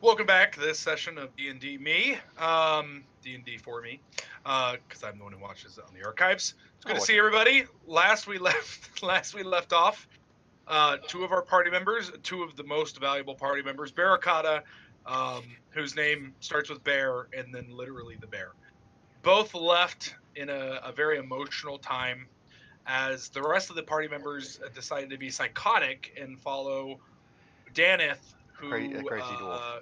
Welcome back to this session of D&D me, D&D for me, because I'm the one who watches it on the archives. It's good Oh, to watch see it. everybody. Last we left off, two of our party members, two of the most valuable party members, Barricada, whose name starts with bear and then literally the bear, both left in a very emotional time as the rest of the party members decided to be psychotic and follow Daneth, A crazy dwarf.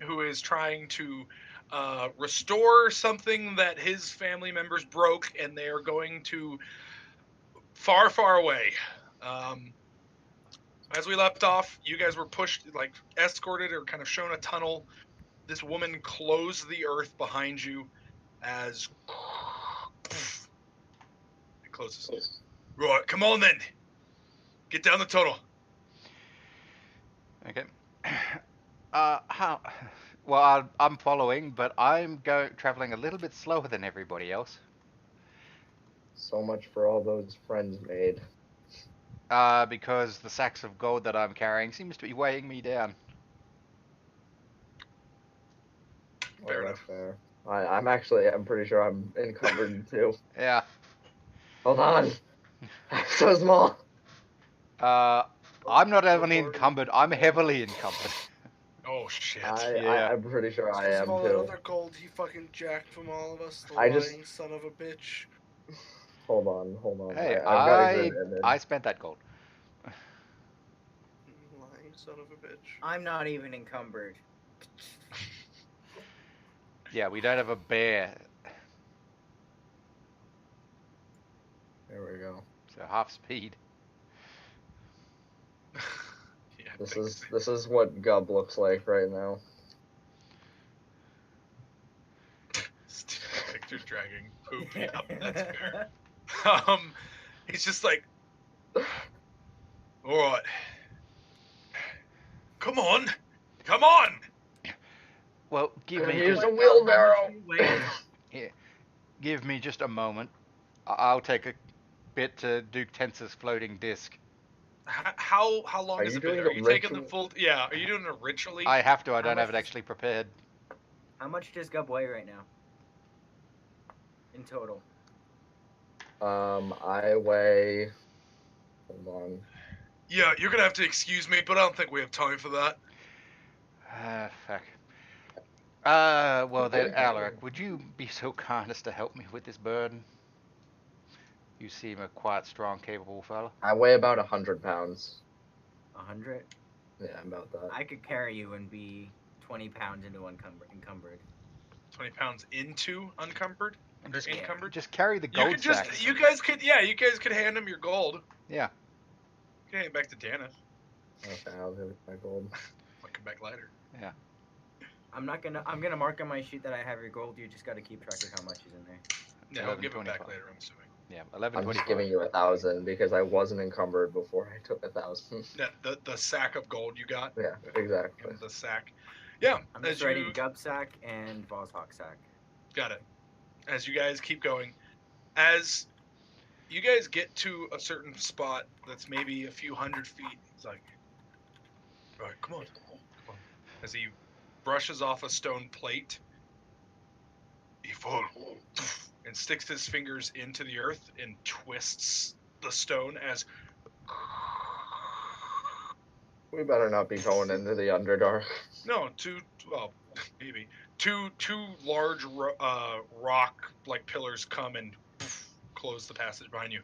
who is trying to restore something that his family members broke, and they are going to far, far away. Um, as we left off, you guys were pushed, like escorted, or kind of shown a tunnel. This woman closed the earth behind you as it closes. Right, come on then. Get down the tunnel. Okay. How? Well, I'm following, but I'm traveling a little bit slower than everybody else. So much for all those friends made. Because the sacks of gold that I'm carrying seems to be weighing me down. Well, Fair that's enough. fair. I'm pretty sure I'm encumbered too. Yeah. Hold on. I'm so small. Uh, I'm not only encumbered, I'm heavily encumbered. Oh shit. Yeah. I'm pretty sure I Because of am all that too. other gold he fucking jacked from all of us, the I just- lying son of a bitch. Hold on. Hey, I've got a good I image. spent that gold. Lying son of a bitch. I'm not even encumbered. Yeah, we don't have a bear, There we go. so half speed. Yeah, This is what Gub looks like right now. Victor's dragging poop. Yep, that's fair. He's just like, all right, come on. Well, give me Here's just, a wheelbarrow. give me just a moment. I'll take a bit to do Tensor's floating disc. How long Are has you it been? doing Are a you taking the ritual? full? Yeah. Are you doing it ritually? I have to. I How don't much have it is- actually prepared. How much does Gub weigh right now? In total. I weigh. Hold on. Yeah, you're gonna have to excuse me, but I don't think we have time for that. Fuck. Well then, Alaric, would you be so kind as to help me with this burden? You seem a quite strong, capable fellow. I weigh about 100 pounds. 100. Yeah, about that. I could carry you and be 20 pounds into encumbered. 20 pounds into uncumbered. Just, encumbered. just carry the You gold could just. sacks. You guys could. Yeah, you guys could hand him your gold. Yeah. You can hand it back to Dana. Okay, I'll give it my gold. I'll come back later. Yeah. I'm gonna mark on my sheet that I have your gold. You just gotta keep track of how much is in there. Yeah, I'll give it back 11.25. later. I'm assuming. Yeah. I'm 11.25. just giving you 1,000 because I wasn't encumbered before I took 1,000. Yeah, the sack of gold you got. Yeah, exactly. The sack. Yeah. I'm just writing Gub sack and Vozhawk sack. Got it. As you guys keep going, as you guys get to a certain spot that's maybe a few hundred feet, he's like, all right, come on. As he brushes off a stone plate, he falls and sticks his fingers into the earth and twists the stone as We better not be going into the Underdark. no, maybe two large rock like pillars come and close the passage behind you.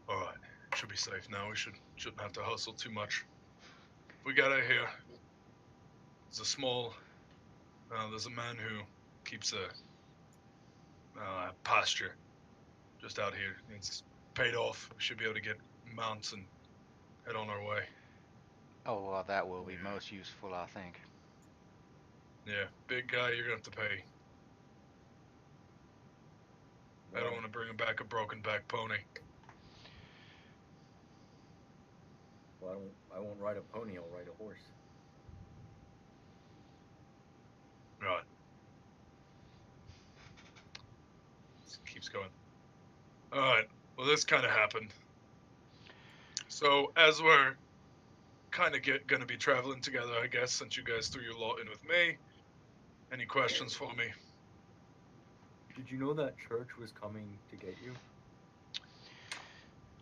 All right, should be safe now. We shouldn't have to hustle too much. We got out here. There's a man who keeps a pasture just out here. It's paid off. We should be able to get mounts and head on our way. Oh, well, that will be most useful, I think. Yeah, big guy, you're gonna have to pay. I don't want to bring him back a broken back pony. Well, I won't ride a pony. I'll ride a horse. Right. Keeps going. All right. Well, this kind of happened. So as we're kind of gonna be traveling together, I guess, since you guys threw your lot in with me. Any questions for me? Did you know that church was coming to get you?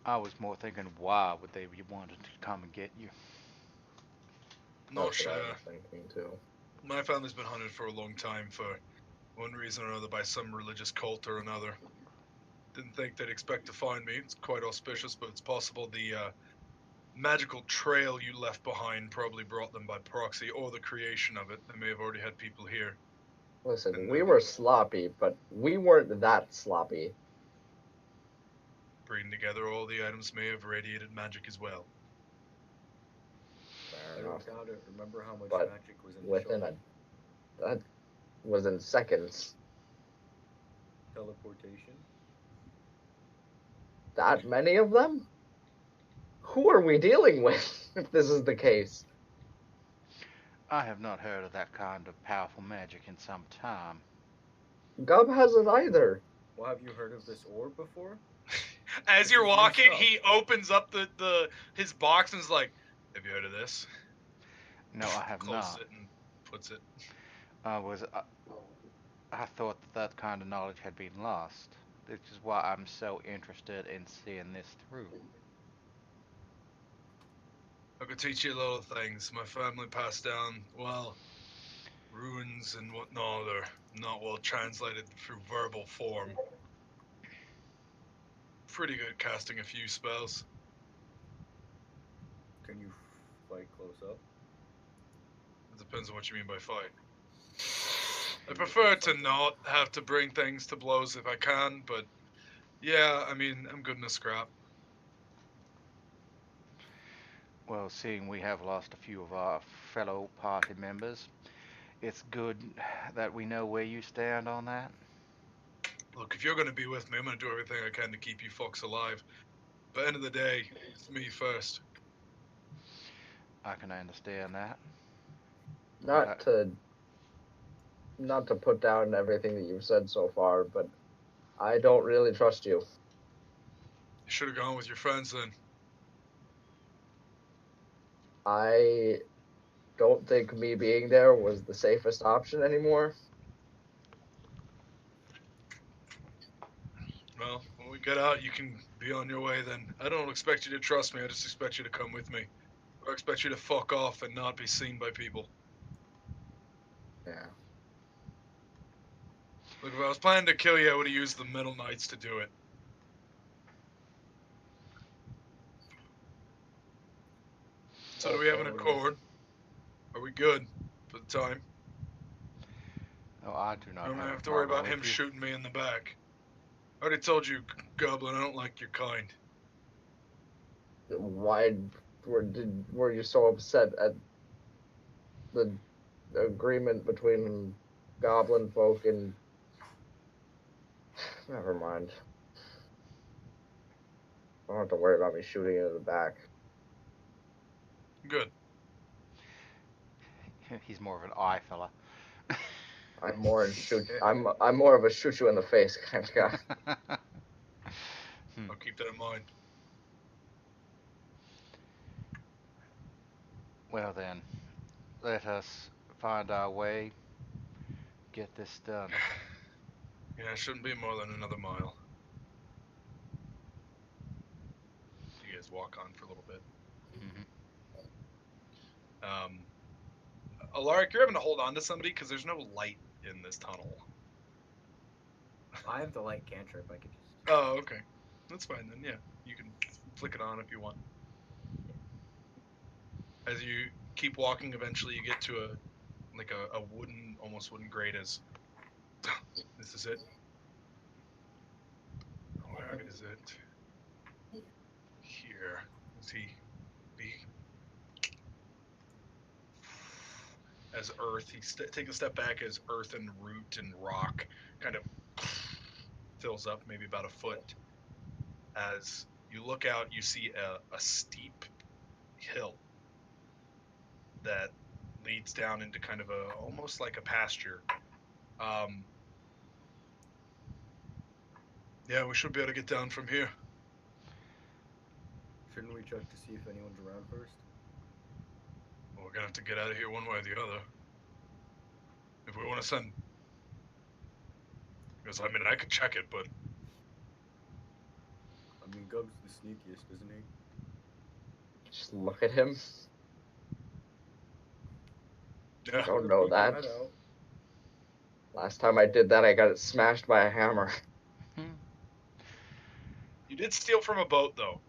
I was more thinking, why would they be wanting to come and get you? Not That's sure. what I was thinking too. My family's been hunted for a long time for one reason or another by some religious cult or another. Didn't think they'd expect to find me. It's quite auspicious, but it's possible the magical trail you left behind probably brought them by proxy, or the creation of it. They may have already had people here. Listen, And we were sloppy, but we weren't that sloppy. Breeding together all the items may have radiated magic as well. Fair I enough. don't doubt it. Remember how much But magic was in the Within shop? that was in seconds. Teleportation. That many of them? Who are we dealing with if this is the case? I have not heard of that kind of powerful magic in some time. Gub hasn't either. Well, have you heard of this orb before? As This you're is new walking, stuff. he opens up his box and is like, "Have you heard of this?" No, I have Closes not. it and puts it. I thought that kind of knowledge had been lost, which is why I'm so interested in seeing this through. I could teach you little things. My family passed down, well, runes and whatnot are not well translated through verbal form. Pretty good at casting a few spells. Can you fight close up? It depends on what you mean by fight. I prefer to not have to bring things to blows if I can, but yeah, I mean, I'm good in a scrap. Well, seeing we have lost a few of our fellow party members, it's good that we know where you stand on that. Look, if you're going to be with me, I'm going to do everything I can to keep you folks alive. But end of the day, it's me first. I can understand that. Not to put down everything that you've said so far, but I don't really trust you. You should have gone with your friends then. I don't think me being there was the safest option anymore. Well, when we get out, you can be on your way then. I don't expect you to trust me, I just expect you to come with me. Or I expect you to fuck off and not be seen by people. Yeah. Look, if I was planning to kill you, I would have used the Middle Knights to do it. So do we have an accord? Are we good for the time? No, I do I not don't have have a to worry problem about him with you. shooting me in the back. I already told you, Goblin, I don't like your kind. Why were you so upset at the agreement between goblin folk and... Never mind. Don't have to worry about me shooting you in the back. Good. He's more of an eye fella. I'm more of a shoot you in the face kind of guy. I'll keep that in mind. Well then, let us find our way, get this done. Yeah, it shouldn't be more than another mile. You guys walk on for a little bit. hmm Alaric, you're having to hold on to somebody because there's no light in this tunnel. I have the light cantrip. I could just. Oh, okay. That's fine then, yeah. You can flick it on if you want. As you keep walking, eventually you get to a wooden, almost wooden grate as... This is it. Where is it? Here. Is he... As earth, take a step back as earth and root and rock kind of fills up maybe about a foot. As you look out, you see a steep hill that leads down into kind of almost like a pasture. Yeah, we should be able to get down from here. Shouldn't we check to see if anyone's around first? Well, we're gonna have to get out of here one way or the other. If we want to send, because I mean I could check it, but I mean, Gub's the sneakiest, isn't he? Just look at him. yeah. Don't know Peek that. out. Last time I did that, I got it smashed by a hammer. You did steal from a boat though.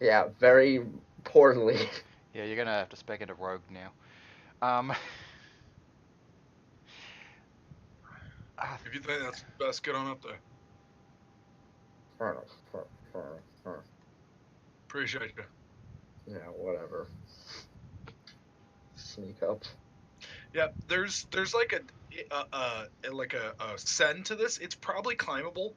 Yeah, very poorly. Yeah, you're gonna have to spec into rogue now. If you think that's best, get on up there. Appreciate you. Yeah, whatever. Sneak up. Yeah, there's like a send to this. It's probably climbable.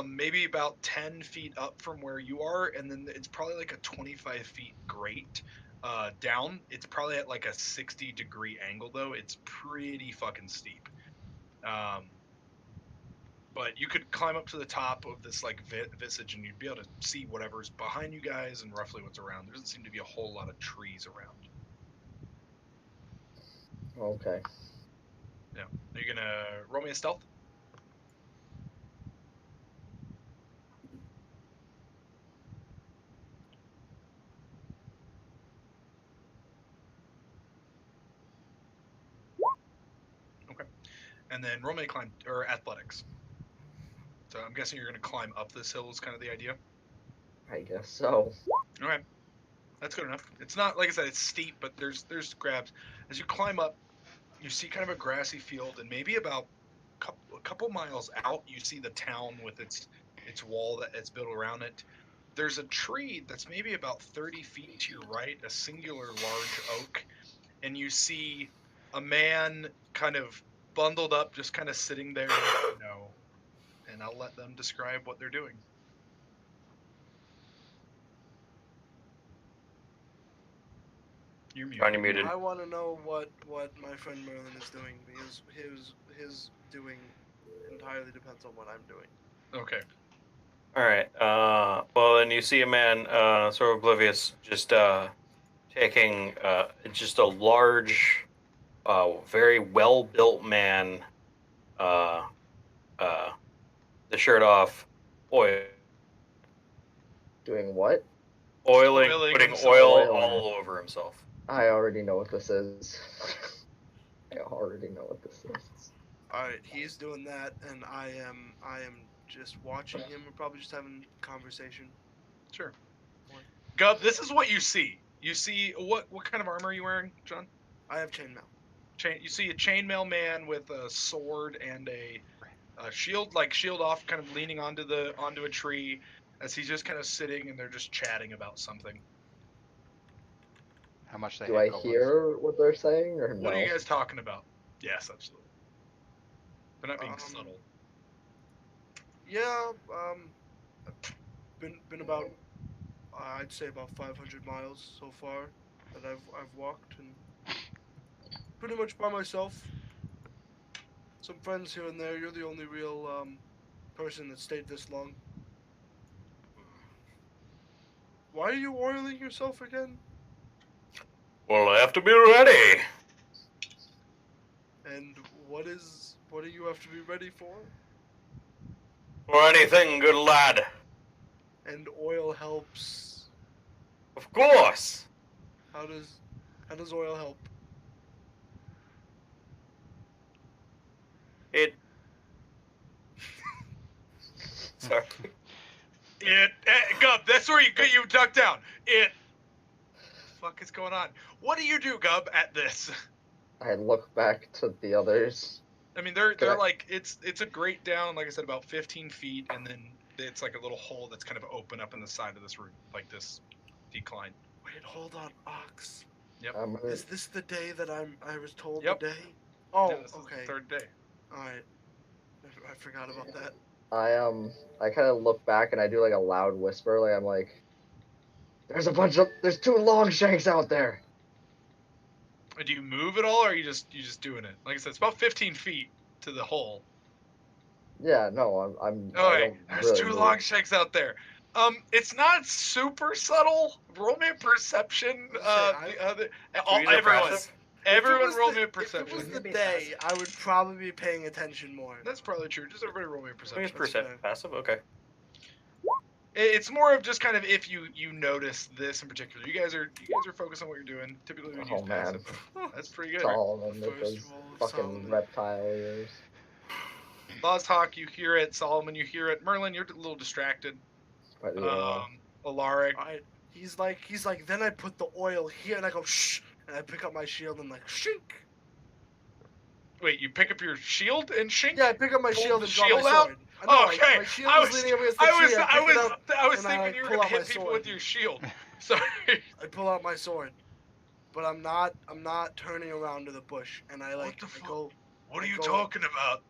Maybe about 10 feet up from where you are, and then it's probably like a 25 feet grate down. It's probably at like a 60-degree angle though. It's pretty fucking steep. But you could climb up to the top of this like visage, and you'd be able to see whatever's behind you guys and roughly what's around. There doesn't seem to be a whole lot of trees around. Okay. Yeah. Are you gonna roll me a stealth? Okay. And then roll me a climb or athletics. So I'm guessing you're gonna climb up this hill is kind of the idea. I guess so. Okay. That's good enough. It's not, like I said, it's steep, but there's grabs. As you climb up, you see kind of a grassy field, and maybe about a couple miles out, you see the town with its wall that it's built around it. There's a tree that's maybe about 30 feet to your right, a singular large oak, and you see a man kind of bundled up, just kind of sitting there, and I'll let them describe what they're doing. You're muted. Johnny muted. I want to know what my friend Merlin is doing, because his doing entirely depends on what I'm doing. Okay. All right. Well, then you see a man, sort of oblivious, just taking just a large, very well-built man, the shirt off, Doing what? oiling, Oiling putting himself. oil Oiling. all over himself. I already know what this is. I already know what this is. All right, he's doing that, and I am just watching him. We're probably just having conversation. Sure. Gub, this is what you see. You see what kind of armor are you wearing, John? I have chainmail. You see a chainmail man with a sword and a shield, like shield off, kind of leaning onto a tree, as he's just kind of sitting, and they're just chatting about something. How much they Do hate I goblins. hear what they're saying or no? What are you guys talking about? Yes, absolutely. They're not being Um, subtle. Yeah, been about I'd say about 500 miles so far that I've walked, and pretty much by myself. Some friends here and there. You're the only real person that stayed this long. Why are you oiling yourself again? Well, I have to be ready. And what do you have to be ready for? For anything, good lad. And oil helps. Of course. How does oil help? It. Sorry. Gub, that's where you duck down. Fuck is going on? What do you do, Gub, at this? I look back to the others. I mean, they're Okay. like it's a grate down, like I said, about 15 feet, and then it's like a little hole that's kind of open up in the side of this room, like this decline. Wait, hold on, Ox. Yep. Is this the day that I was told Yep. the day? Oh, Yeah, this is the okay. third day. All right. I forgot about that. I kind of look back and I do like a loud whisper, like I'm like, there's two Longshanks out there. Do you move at all, or are you just doing it? Like I said, it's about 15 feet to the hole. Yeah, no, I'm. Oh, I hey, don't there's really two move. Longshanks out there. It's not super subtle. Roll me a perception. Either Everyone, passive? everyone, roll me a If it was perception. the day, I would probably be paying attention more. That's probably true. Just everybody roll me a I think perception. it's That's fair. passive. Okay. It's more of just kind of if you notice this in particular. You guys are focused on what you're doing. Typically, we use Oh man, passive. That's pretty good. Solomon with First his roll of fucking Solomon. reptile ears. Lozhawk, you hear it. Solomon, you hear it. Merlin, you're a little distracted. Yeah. Alaric, Alright. He's like, then I put the oil here and I go shh, and I pick up my shield and like shink. wait, you pick up your shield and shink? Yeah, I pick up my Pull shield the and draw shield my out? sword. I know, Okay, my shield I was was- leaning up against the I was tree. I I pick it was up, I was and I, thinking like, you were pull gonna out my hit people sword. with your shield. Sorry. I pull out my sword, but I'm not turning around to the bush, and I like the I fuck? go. What are I you go- talking about?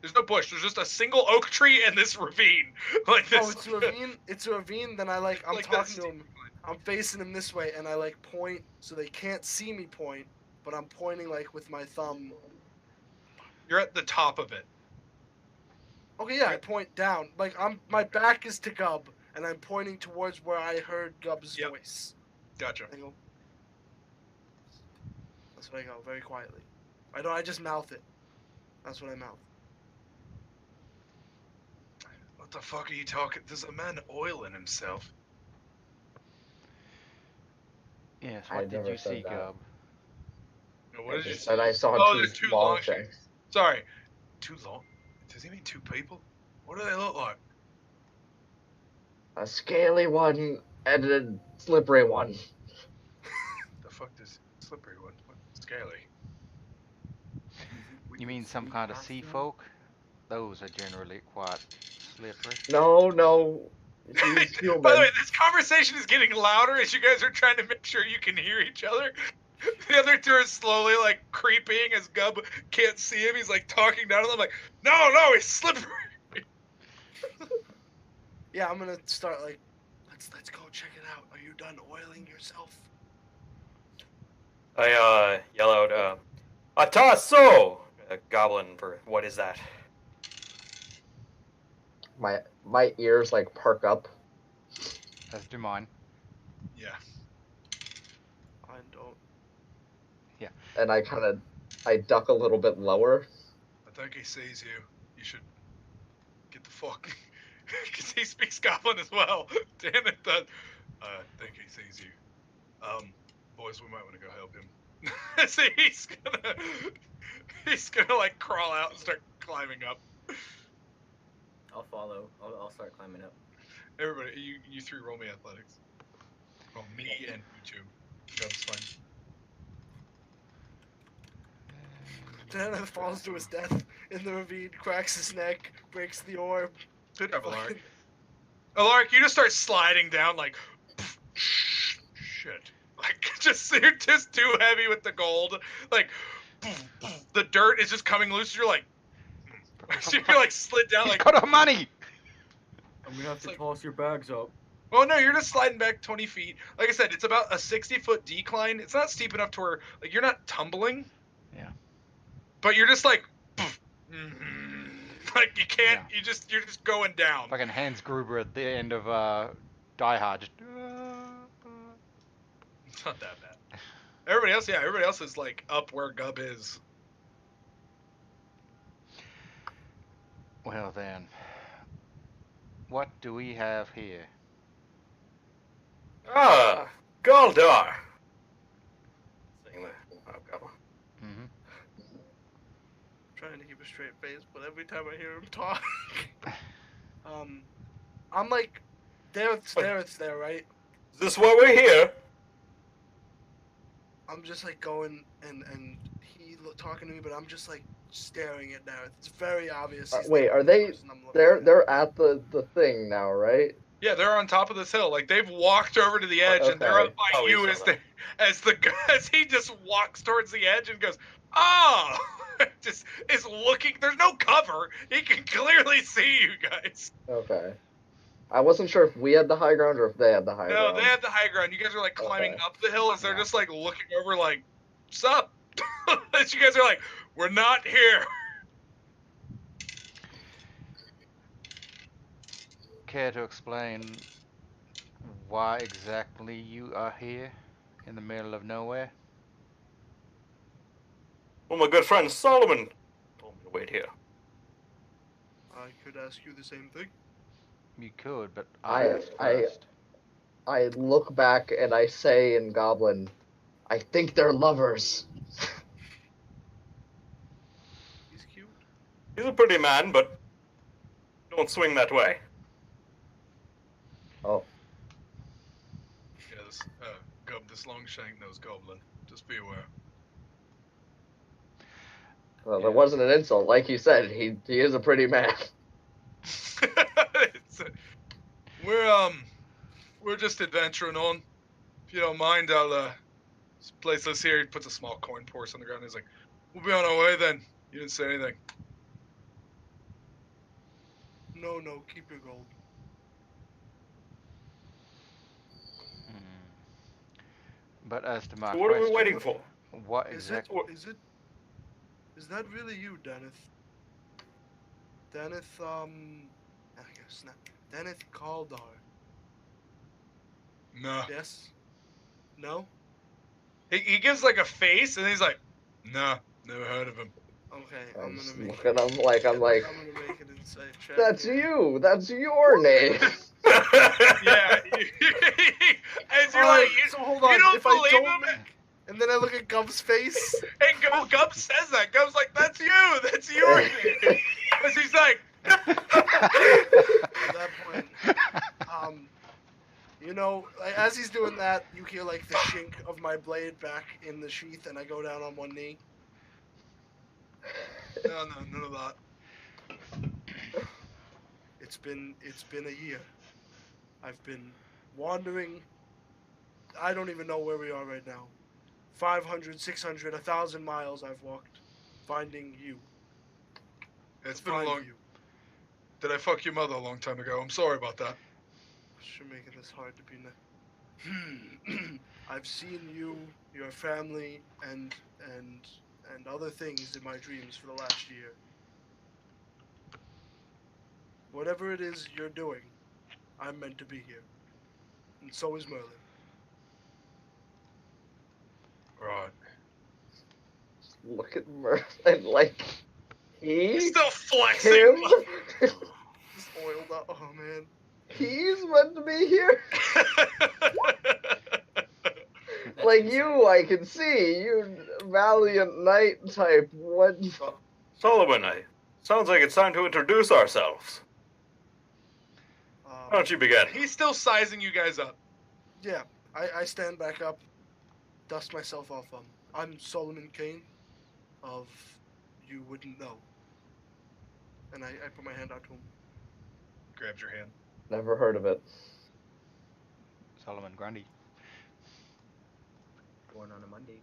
There's no bush. There's just a single oak tree and this ravine. Like this. Oh, it's a ravine. It's a ravine. Then I like I'm like talking that's to him. I'm facing him this way, and I like point so they can't see me point, but I'm pointing like with my thumb. You're at the top of it. Okay, yeah, I point down. Like my back is to Gub, and I'm pointing towards where I heard Gub's Yep. voice. Gotcha. I go. That's what I go, very quietly. I just mouth it. That's what I mouth. What the fuck are you talking? There's a man oiling himself. Yes, I what did never you said see, that. Gub? What did you Just say? said I saw Oh, two there's two long long chicks. Sorry. Too long? Does he mean two people? What do they look like? A scaly one and a slippery one. The fuck does slippery one? What? Scaly. You mean some kind of sea folk? Those are generally quite slippery. No, he's human. By the way, this conversation is getting louder as you guys are trying to make sure you can hear each other. The other two are slowly like creeping as Gub can't see him. He's like talking down to them like, no, he's slippery. Yeah, I'm gonna start like, let's go check it out. Are you done oiling yourself? I yell out, Ataso! Goblin for what is that? My ears like perk up. As do mine. Yeah. I don't. And I duck a little bit lower. I think he sees you. You should get the fuck. Because he speaks Goblin as well. Damn it, I think he sees you. Boys, we might want to go help him. See, he's gonna like crawl out and start climbing up. I'll follow. I'll start climbing up. Everybody, you three roll me athletics. Well, me and you two. That's fine. Then falls to his death in the ravine, cracks his neck, breaks the orb. Good job, Alaric. Alaric, you just start sliding down like, shit. Like, you're just too heavy with the gold. Like, the dirt is just coming loose. You're like, you're like slid down He's like. got our money! I'm gonna have It's to like- toss your bags up. Oh no, you're just sliding back 20 feet. Like I said, it's about a 60-foot decline. It's not steep enough to where like you're not tumbling. Yeah. But you're just like, like you can't. Yeah. You're just going down. Fucking Hans Gruber at the end of Die Hard. Just, It's not that bad. Everybody else is like up where Gub is. Well then, what do we have here? Ah, Goldar! Saying that. Oh, Goblin. Mm-hmm. Trying to keep a straight face, but every time I hear him talk, I'm like, it's there, right? Is this why we're here? I'm just like going and he talking to me, but I'm just like staring at Dareth. It's very obvious. he's Wait, the are they- person I'm looking at. They're at the thing now, right? Yeah, they're on top of this hill. Like they've walked over to the edge, and they're Okay. up by Oh, we you saw as he just walks towards the edge and goes, oh, just is looking. There's no cover. He can clearly see you guys. Okay. I wasn't sure if we had the high ground or if they had the high No, ground. they have the high ground. You guys are like climbing Okay. up the hill as they're Yeah. just like looking over, like, sup? As you guys are like, we're not here. care to explain why exactly you are here in the middle of nowhere? Well, my good friend Solomon told me to wait here. I could ask you the same thing. You could, but I- asked I- first. I look back and I say in Goblin, I think they're lovers. He's cute. He's a pretty man, but don't swing that way. Oh, Yes, this Longshank knows Goblin. Just be aware. well, Yeah. that wasn't an insult. Like you said, he is a pretty man. It's, we're just adventuring on. If you don't mind, I'll place this here. He puts a small coin purse on the ground. He's like, "We'll be on our way then." You didn't say anything. No, keep your gold. But as to my So what are we question, waiting for? what Is exactly? is that really you, Danith? Danith, I guess not. Danith Kaldar. No. Yes? No? He gives like a face, and he's like, "Nah, never heard of him." Okay, I'm I'm just gonna make looking. I'm like, I'm gonna make an insight check. that's here. you. That's your name. Yeah. As you're Alright, like, you, so hold on. you don't If I believe don't him? make, and then I look at Gub's face. And Gub says that. Gub's like, "That's you. That's your name." Because he's like, At that point, you know, like, as he's doing that, you hear like the shink of my blade back in the sheath, and I go down on one knee. "No, none of that." It's been a year. I've been wandering. I don't even know where we are right now. 500, 600, 1,000 miles I've walked, finding you. It's To been a find long. you. Did I fuck your mother a long time ago? I'm sorry about that. Should make it this hard to be. I've seen you, your family, and other things in my dreams for the last year. Whatever it is you're doing, I'm meant to be here, and so is Merlin. Right. Look at Merlin, like He's he, still flexing. him. Just oiled up. Oh man. He's meant to be here. Like you, I can see you, valiant knight type. What? Solomon, sounds like it's time to introduce ourselves. Why don't you begin? He's still sizing you guys up. Yeah, I stand back up, dust myself off. I'm Solomon Kane, of You Wouldn't Know. And I put my hand out to him. Grabs your hand. Never heard of it. Solomon Grundy. Going on a Monday.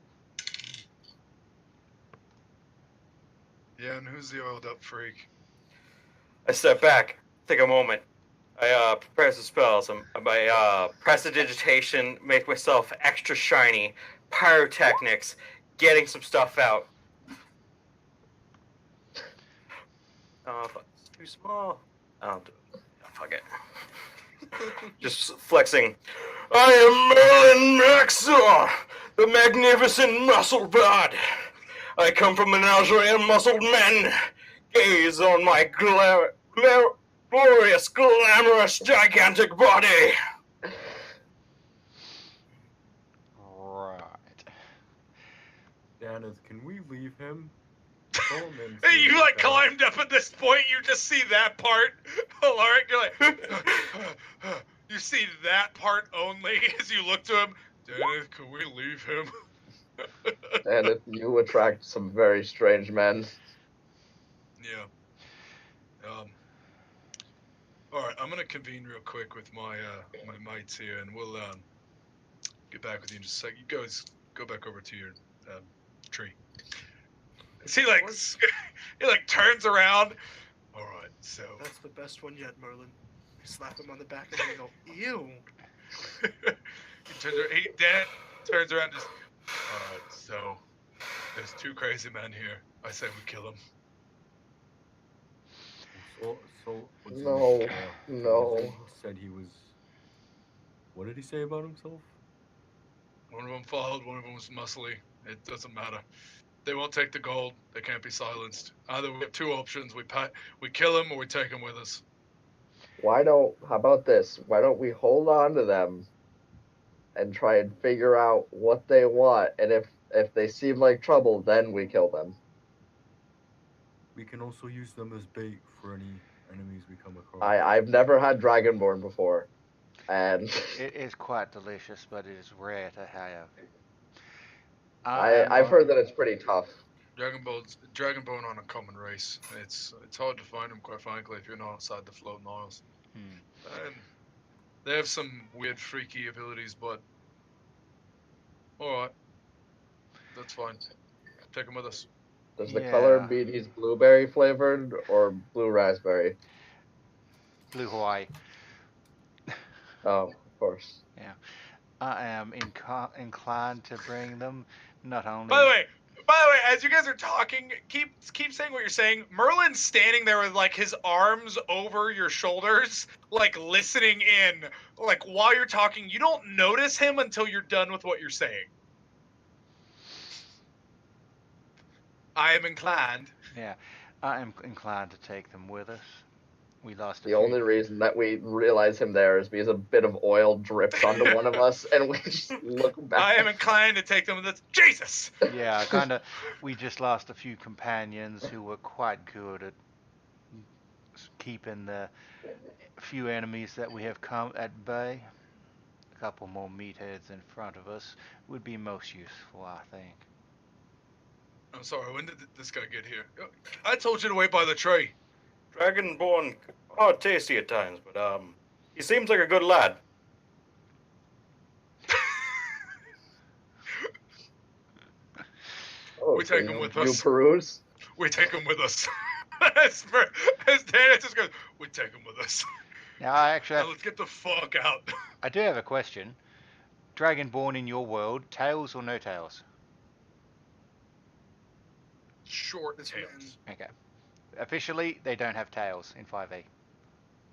Yeah, and who's the oiled up freak? I step back, take a moment. I prepare some spells. I prestidigitation, make myself extra shiny. Pyrotechnics, getting some stuff out. If it's too small, I'll do it. Oh, fuck it. Just flexing. I am Merlin Maxor, the magnificent muscle god. I come from menagerie of muscled men. Gaze on my glorious, glamorous, gigantic body. Right. Danith, can we leave him? Hey, you like climbed up at this point. You just see that part. Alaric, you're like, you see that part only as you look to him. Dennis, can we leave him? And if you attract some very strange men. Yeah. All right, I'm gonna convene real quick with my my mates here, and we'll get back with you in just a sec. You guys go back over to your tree. He like he like turns around. All right, so That's the best one yet, Merlin. I slap him on the back and then I go, ew. Dan turns around and just. All right, so there's two crazy men here. I say we kill them. what's his No, name? no. Said he was. What did he say about himself? One of them followed, one of them was muscly. It doesn't matter. They won't take the gold. They can't be silenced. Either we have two options: we kill him, or we take him with us. How about this? Why don't we hold on to them and try and figure out what they want, and if they seem like trouble, then we kill them. We can also use them as bait for any enemies we come across. I've never had Dragonborn before, and It is quite delicious, but it is rare to have. I've heard that it's pretty tough. Dragonbone on a common race. It's hard to find them, quite frankly, if you're not outside the floating isles. And they have some weird, freaky abilities, but all right, that's fine. Take them with us. Does the color Yeah. mean he's blueberry flavored or blue raspberry? Blue Hawaii. Oh, of course. I am inclined to bring them. Not only. By the way, as you guys are talking, keep saying what you're saying. Merlin's standing there with like his arms over your shoulders, like listening in. Like while you're talking, you don't notice him until you're done with what you're saying. I am inclined. Yeah, I am inclined to take them with us. We lost a The few. only reason that we realize him there is because a bit of oil drips onto one of us, and we just look back. I am inclined to take them with us. Jesus! Yeah, kind of. We just lost a few companions who were quite good at keeping the few enemies that we have come at bay. A couple more meatheads in front of us would be most useful, I think. I'm sorry, when did this guy get here? I told you to wait by the tree. Dragonborn, hard tasty at times, but he seems like a good lad. Oh, We so take him with you us. peruse? We take him with us. as Dana just goes, we take him with us. Now, I actually Now let's get the fuck out. I do have a question. Dragonborn in your world, tails or no tails? Short This tails. Okay. Officially, they don't have tails in 5e.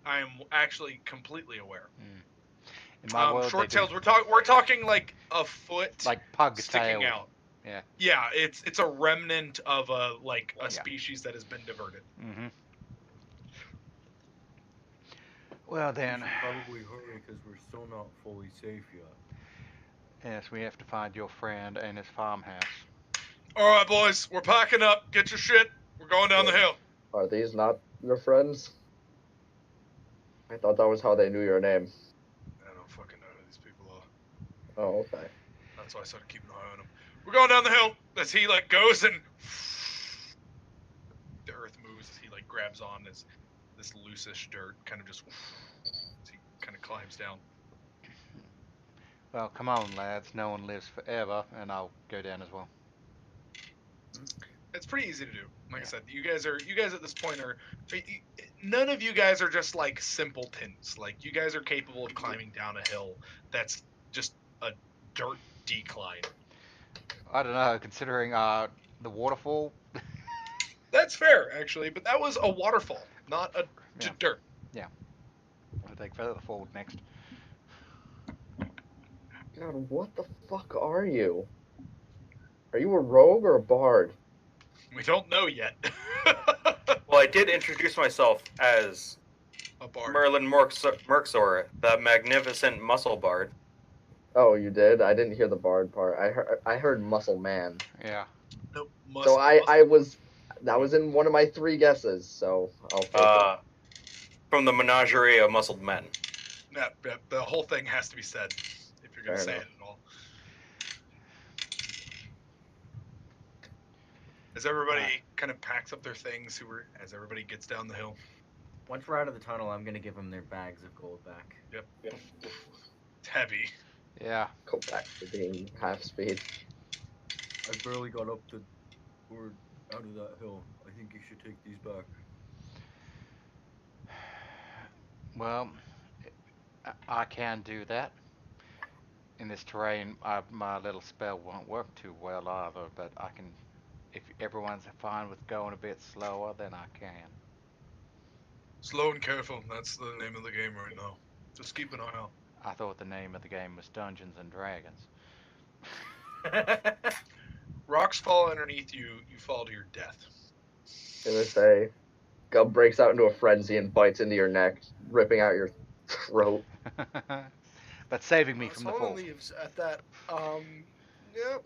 I am actually completely aware. In my world, short they do. tails. We're talking like a foot, Like pug sticking tail. out. Yeah. Yeah, it's a remnant of a Yeah. species that has been diverted. Mm-hmm. Well We then, should probably hurry because we're still not fully safe yet. yes, we have to find your friend and his farmhouse. All right, boys, we're packing up. Get your shit. We're going down the hill. Are these not your friends? I thought that was how they knew your name. I don't fucking know who these people are. Oh, okay. That's why I started keeping an eye on them. We're going down the hill as he like goes and the earth moves as he like grabs on this loosish dirt, kind of just as he kind of climbs down. Well, come on, lads. No one lives forever, and I'll go down as well. It's pretty easy to do. Like I said, you guys at this point are none of you guys are just like simpletons. Like you guys are capable of climbing down a hill that's just a dirt decline. I don't know, considering the waterfall. That's fair, actually, but that was a waterfall, not a dirt. I'll take Featherfall next. God, what the fuck are you? Are you a rogue or a bard? We don't know yet. Well, I did introduce myself as A bard. Merlin Merxor, the magnificent muscle bard. Oh, you did? I didn't hear the bard part. I heard muscle man. Yeah. Nope. So I was that was in one of my 3 guesses. So I'll take it. From the menagerie of muscled men. No, the whole thing has to be said if you're gonna Fair say enough. it at all. As everybody kind of packs up their things, as everybody gets down the hill. Once we're out of the tunnel, I'm gonna give them their bags of gold back. Yep. It's heavy. Yeah. Go back to being half speed. I barely got up the or out of that hill. I think you should take these back. Well, I can do that. In this terrain, my little spell won't work too well either, but I can. If everyone's fine with going a bit slower, then I can. Slow and careful. That's the name of the game right now. Just keep an eye out. I thought the name of the game was Dungeons and Dragons. Rocks fall underneath you. You fall to your death. Gonna say, Gub breaks out into a frenzy and bites into your neck, ripping out your throat. But saving me from the Solomon fall. leaves at that. Yep.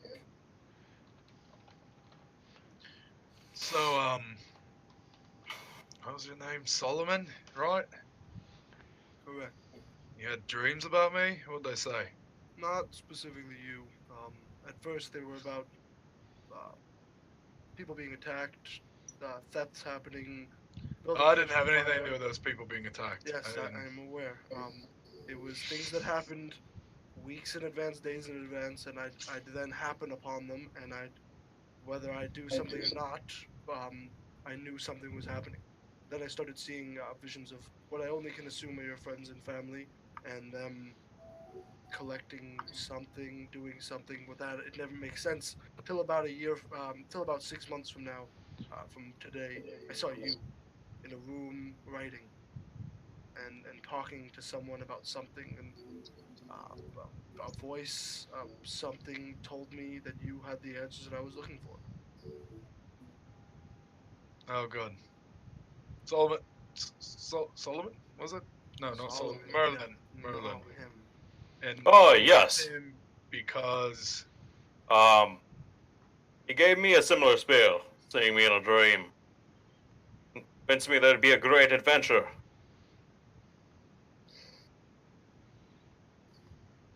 So, what was your name? Solomon, right? Correct. You had dreams about me? What'd they say? Not specifically you. At first they were about people being attacked, thefts happening. I didn't have anything to do with those people being attacked. Yes, I am aware. It was things that happened weeks in advance, days in advance, and I'd then happen upon them, and whether I do something or not, I knew something was happening. Then I started seeing visions of what I only can assume are your friends and family, and them collecting something, doing something with that. It never makes sense till about a year, till about 6 months from now, from today. I saw you in a room writing and talking to someone about something, and a voice, something told me that you had the answers that I was looking for. Oh, good. Solomon. Solomon? Was it? No, not Solomon. Merlin. Yeah, Merlin. no, him. And Oh, I yes. picked him because He gave me a similar spell, seeing me in a dream. Convinced me that it'd be a great adventure.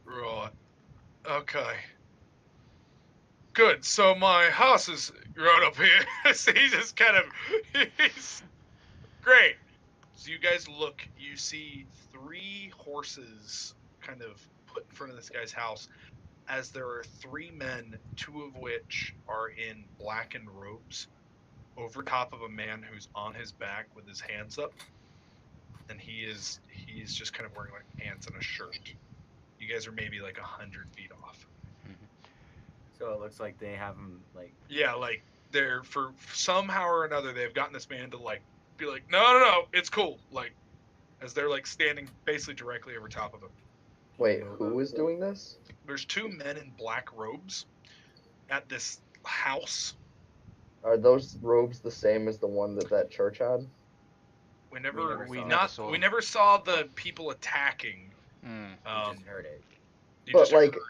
right. Okay. Good. So my house is right up here. So he just kind of he's great. So you guys look, you see 3 horses kind of put in front of this guy's house as there are 3 men, 2 of which are in blackened robes over top of a man who's on his back with his hands up. And he's just kind of wearing like pants and a shirt. You guys are maybe like 100 feet off. So it looks like they have him like. Yeah, like they're for somehow or another they've gotten this man to like be like, no, it's cool. Like as they're like standing basically directly over top of him. Wait, who is doing this? There's 2 men in black robes at this house. Are those robes the same as the one that church had? We never, We never saw we them. never saw the people attacking. Mm. We just heard it. You But just like, heard-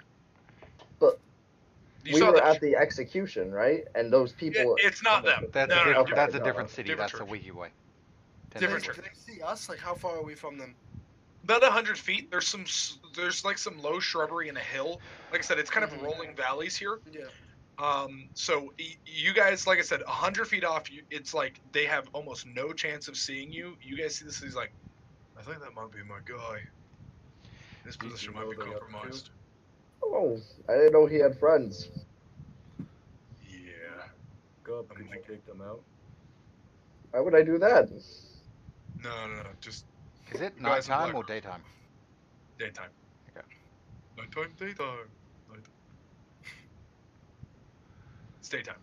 but you we saw were the, at the execution, right? And those people. it's not them. That's, No, a, no, no, diff- that's a no, different city. different That's a church. wiki way. Different Can they see us? Like, how far are we from them? About 100 feet. There's like some low shrubbery and a hill. Like I said, it's kind of Mhm. rolling valleys here. Yeah. So you guys, like I said, 100 feet off. It's like they have almost no chance of seeing you. You guys see this? He's like, I think that might be my guy. This You position know might be they up to? compromised. Oh, I didn't know he had friends. Yeah. Gub, could you take them out? Why would I do that? No. Just Is it Guys in nighttime black or daytime? daytime. Okay. Nighttime, daytime. Nighttime. It's daytime.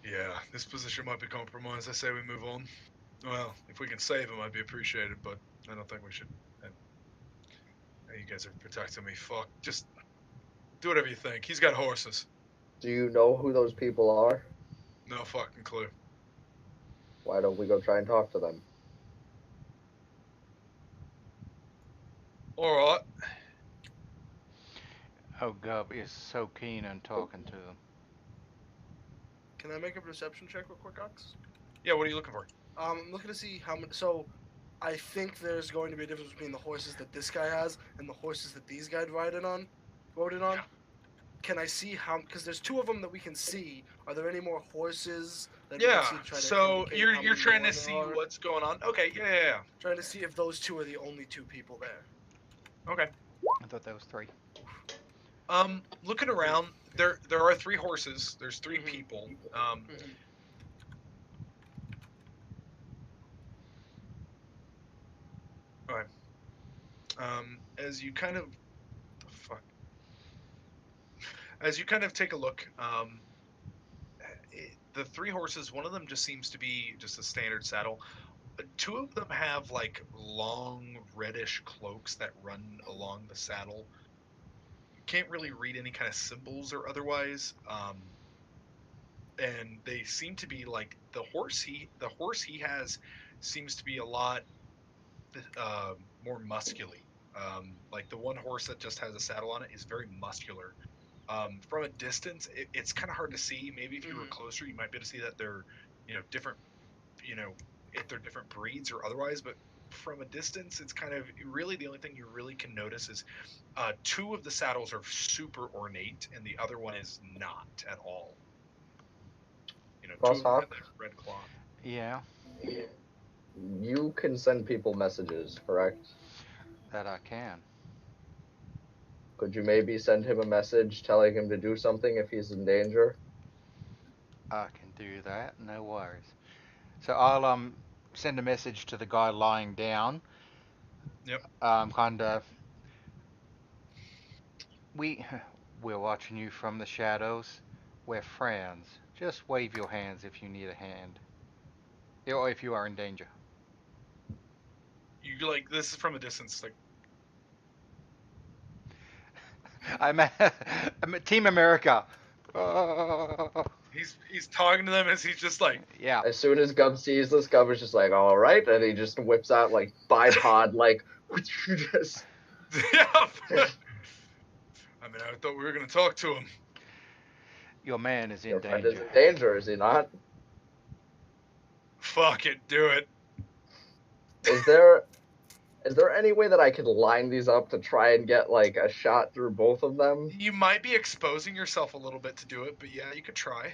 Yeah, this position might be compromised. I say we move on. Well, if we can save him, I'd be appreciated, but I don't think we should. You guys are protecting me. Fuck. Just do whatever you think. He's got horses. Do you know who those people are? No fucking clue. Why don't we go try and talk to them? Alright. Oh, Gub is so keen on talking to them. Can I make a perception check real quick, Ox? Yeah, what are you looking for? I'm looking to see how many. So, I think there's going to be a difference between the horses that this guy has and the horses that these guys rode on. Yeah. Can I see how? Because there's 2 of them that we can see. Are there any more horses that Yeah, we can see? Try to so indicate you're how you're many trying more to there see are? what's going on. Okay, yeah. Trying to see if those 2 are the only 2 people there. Okay. I thought that was 3. Looking around, there are 3 horses. There's 3 Mhm. people. Alright. As you kind of as you kind of take a look, the 3 horses, one of them just seems to be just a standard saddle. 2 of them have like long reddish cloaks that run along the saddle. Can't really read any kind of symbols or otherwise. And they seem to be like the horse he has seems to be a lot more muscular. Like the one horse that just has a saddle on it is very muscular. From a distance, it's kind of hard to see. Maybe if you were closer, you might be able to see that they're, different, if they're different breeds or otherwise. But from a distance, it's kind of really the only thing you really can notice is 2 of the saddles are super ornate, and the other one is not at all. 2 of them have Crosshawk? that red cloth. Yeah, You can send people messages, correct? that I can. Could you maybe send him a message telling him to do something if he's in danger? I can do that, no worries. So I'll send a message to the guy lying down. Yep. Kinda. We're watching you from the shadows. We're friends. Just wave your hands if you need a hand. Or if you are in danger. You like this is from a distance, like I'm a Team America. Oh, he's talking to them as he's just like Yeah. As soon as Gub sees this, Gub is just like, all right, and he just whips out like bipod, like, just. Yeah. I mean, I thought we were gonna talk to him. Your man is in Your friend danger. is in danger, is he not? Fuck it, do it. Is there any way that I could line these up to try and get like a shot through both of them? You might be exposing yourself a little bit to do it, but yeah, you could try.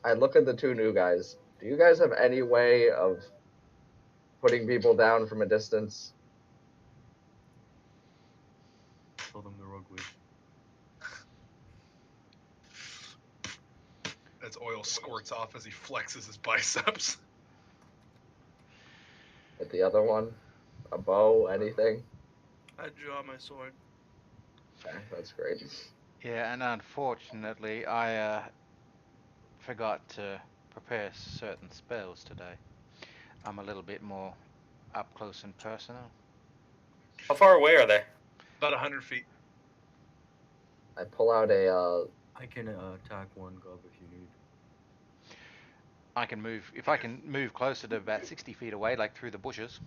I look at the 2 new guys. Do you guys have any way of putting people down from a distance? Tell them they're ugly. As oil squirts off as he flexes his biceps. With the other one? A bow? Anything? I draw my sword. Okay, that's great. Yeah, and unfortunately, I forgot to prepare certain spells today. I'm a little bit more up close and personal. How far away are they? About 100 feet. I pull out a I can attack one, Gub, if you need. I can move, if I can move closer to about 60 feet away, like through the bushes.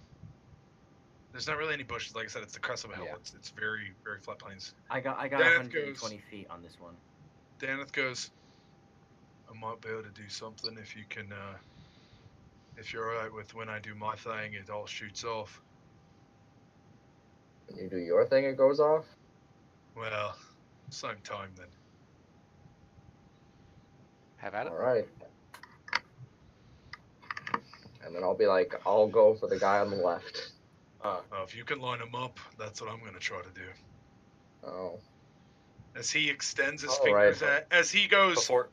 There's not really any bushes, like I said, it's the crest of a hill. Yeah. It's very, very flat plains. I got Daneth 120 feet on this one. Daneth goes, I might be able to do something if you can, if you're alright with when I do my thing, it all shoots off. when you do your thing, it goes off? Well, same time then. Have at it. Alright. And then I'll be like, I'll go for the guy on the left. Well, if you can line them up, that's what I'm going to try to do. Oh. As he extends his All fingers, right. as he goes, Before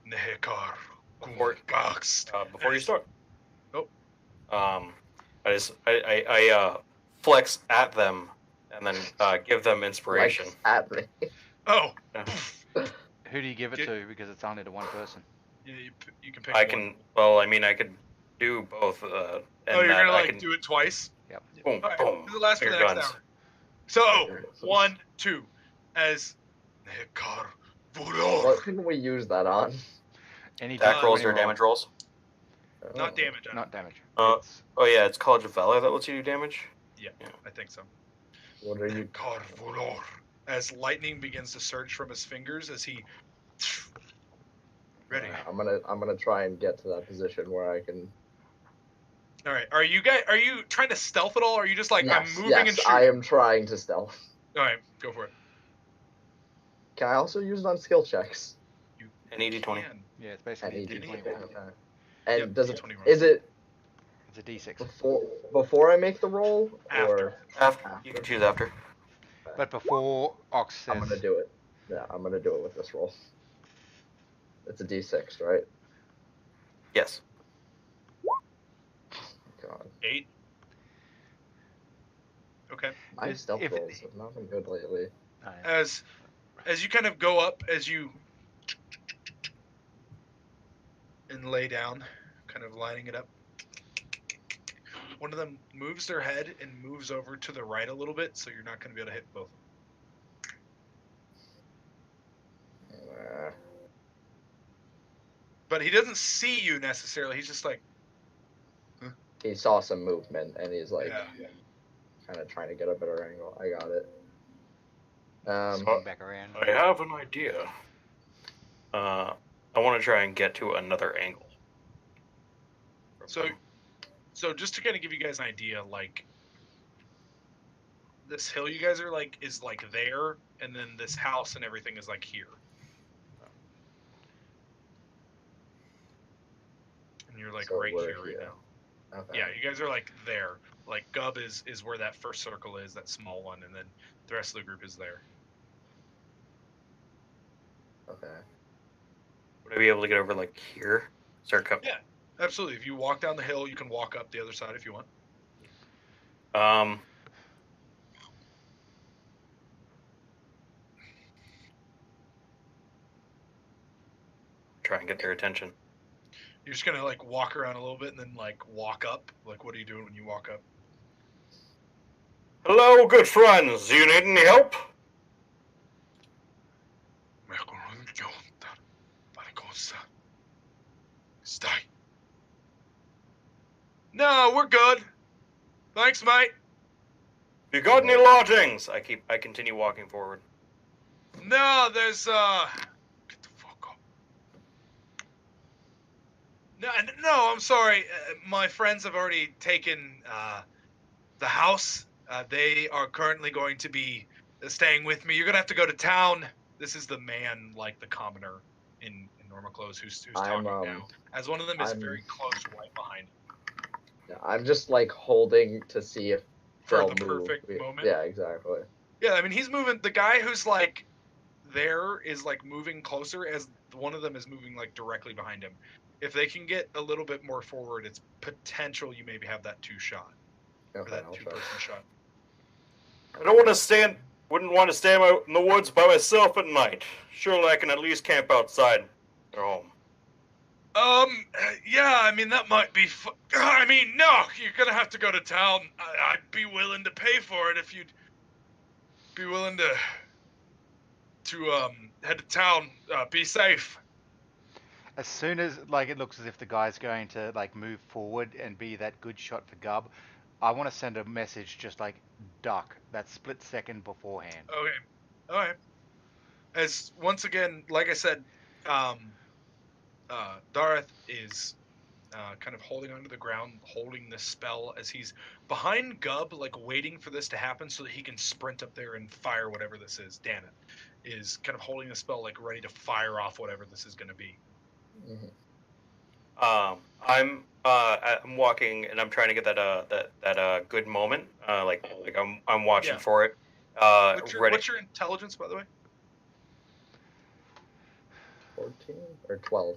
Nehekar, Before- Gumgast. before you start. Oh. I flex at them and then give them inspiration. Like, at me. Oh, Who do you give it Get- to? Because it's only to one person. yeah, you can pick I one. can. Well, I mean, I could do both. And Oh, you're that gonna I like can, do it twice? boom, Alright, boom. this is the last for the Finger next guns. hour. So, 1, 2, as Nehekar Vulor. What can we use that on? Any Attack rolls or any roll. damage rolls. Not Oh. damage. Not damage. Oh yeah, it's College of Valor that lets you do damage. I think so. What are you? Nehekar Vulor. As lightning begins to surge from his fingers as he. Ready. I'm gonna try and get to that position where I can. All right. Are you trying to stealth at all? Or are you just like, yes, I'm moving yes, and shooting? I am trying to stealth. All right, go for it. Can I also use it on skill checks? An 80-20. Can. Yeah, it's At basically a AD20. D20 roll. Okay. And Yep, does it? D20 roll. Is it It's a D6. before I make the roll or After you can choose after. But before Ox says, I'm gonna do it. Yeah, I'm gonna do it with this roll. It's a D6, right? Yes. God, 8. Okay. my If- stealth if- rolls have not been good lately. Oh, yeah. As you kind of go up, as you and lay down, kind of lining it up. One of them moves their head and moves over to the right a little bit, so you're not going to be able to hit both. But he doesn't see you necessarily. He's just like, He saw some movement and he's like yeah. kind of trying to get a better angle. I got it. Swing back around. I have an idea. I want to try and get to another angle. So just to kind of give you guys an idea, like this hill you guys are like is like there, and then this house and everything is like here. And you're like So right we're here right here. now. Okay. Yeah, you guys are like there. Like Gub is where that first circle is, that small one, and then the rest of the group is there. Okay. Would I be able to get over like here? Start coming. Yeah. Absolutely. If you walk down the hill, you can walk up the other side if you want. Try and get their attention. You're just gonna like walk around a little bit and then like walk up. Like, what are you doing when you walk up? Hello, good friends. You need any help? No, we're good. Thanks, mate. You got any lodgings? I continue walking forward. No, there's get the fuck up. No, I'm sorry. My friends have already taken the house. They are currently going to be staying with me. You're gonna have to go to town. This is the man, like the commoner in normal clothes, who's talking now. As one of them is very close, right behind him. Yeah, I'm just like holding to see if For they'll the move. perfect moment. Yeah, exactly. Yeah, I mean he's moving. The guy who's like there is like moving closer, as one of them is moving like directly behind him. If they can get a little bit more forward, it's potential you maybe have that two shot. Or Okay, that I'll try. two-person shot. I don't want to stand. Wouldn't want to stand out in the woods by myself at night. Surely I can at least camp outside their home. Yeah, I mean, that might be I mean, no, you're gonna have to go to town. I'd be willing to pay for it if you'd be willing to head to town. Be safe. As soon as like it looks as if the guy's going to like move forward and be that good shot for Gub, I want to send a message just like duck that split second beforehand. Okay. Alright. As, once again, like I said, Dareth is kind of holding onto the ground, holding this spell as he's behind Gub, like waiting for this to happen so that he can sprint up there and fire whatever this is. Dana is kind of holding the spell, like ready to fire off whatever this is going to be. Mm-hmm. I'm walking and I'm trying to get that good moment. Like I'm watching for it. What's your intelligence, by the way? 14 or 12?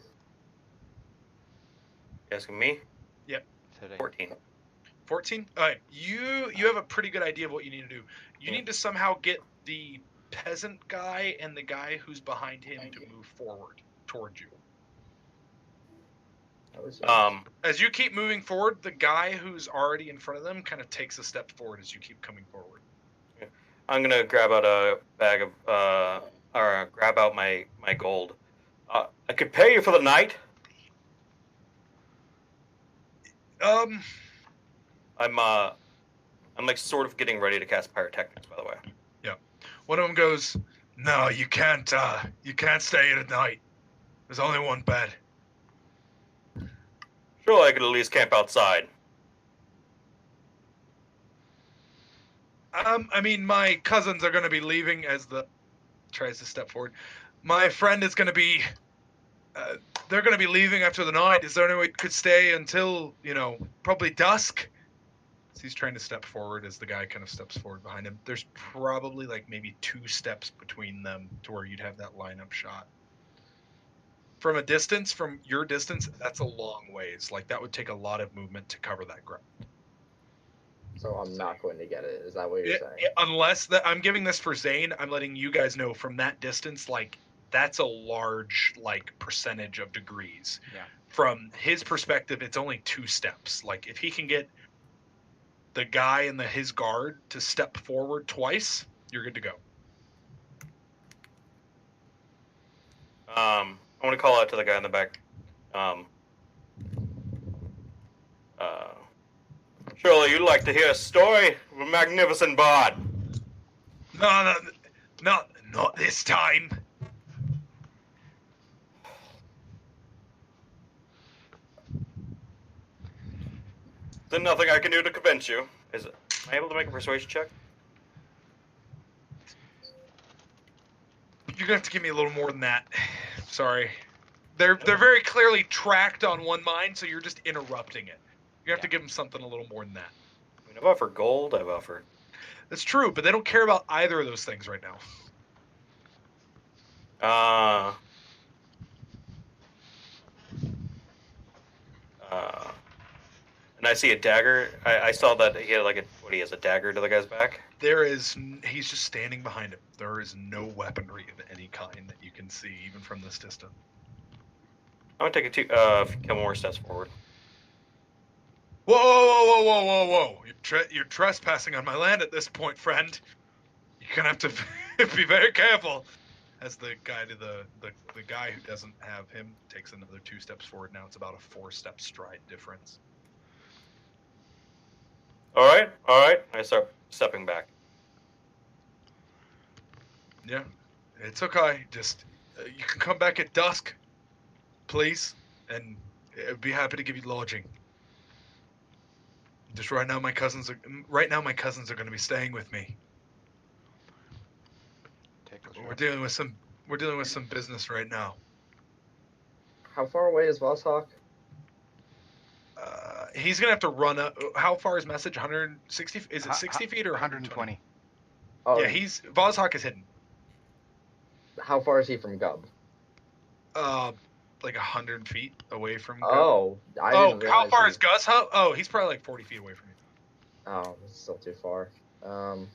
You asking me? Yep. 14. 14? Alright, you have a pretty good idea of what you need to do. You need to somehow get the peasant guy and the guy who's behind him to move forward towards you. As you keep moving forward, the guy who's already in front of them kind of takes a step forward as you keep coming forward. I'm gonna grab out a bag of or grab out my gold. I could pay you for the night. I'm like sort of getting ready to cast pyrotechnics, by the way. Yeah. One of them goes, "No, you can't stay here tonight. There's only one bed." Surely I could at least camp outside. I mean, my cousins are going to be leaving as the tries to step forward. My friend is going to be, they're going to be leaving after the night. Is there any way we could stay until, probably dusk? So he's trying to step forward as the guy kind of steps forward behind him. There's probably like maybe 2 steps between them to where you'd have that lineup shot. From a distance, from your distance, that's a long ways. Like that would take a lot of movement to cover that ground. So I'm not going to get it. Is that what you're saying? Unless that, I'm giving this for Zane. I'm letting you guys know from that distance, like that's a large like percentage of degrees. Yeah. From his perspective, it's only 2 steps. Like if he can get the guy and his guard to step forward twice, you're good to go. I want to call out to the guy in the back. Surely you'd like to hear a story of a magnificent bard. No, not this time. There's nothing I can do to convince you. Am I able to make a persuasion check? You're gonna have to give me a little more than that. Sorry. They're very clearly tracked on one mind, so you're just interrupting it. You have to give them something a little more than that. I mean, I've offered gold. I've offered. That's true, but they don't care about either of those things right now. And I see a dagger. I saw that he had he has a dagger to the guy's back. He's just standing behind him. There is no weaponry of any kind that you can see, even from this distance. I'm gonna take a couple more steps forward. Whoa! You're trespassing on my land at this point, friend. You're gonna have to be very careful. As the guy to the guy who doesn't have him takes another 2 steps forward. Now it's about a 4-step stride difference. All right. I start stepping back. Yeah, it's okay. Just you can come back at dusk, please, and I'd be happy to give you lodging. Just right now, my cousins are going to be staying with me. We're dealing with some business right now. How far away is Vosshawk? He's gonna have to run up. How far is message? 160? Is it 60 feet or 120? Oh, Yeah, Vosshawk is hidden. How far is he from Gub? Like 100 feet away from. Oh, I Oh, didn't how realize far he- is Gus? Oh, he's probably like 40 feet away from you. Oh, it's still too far. Okay.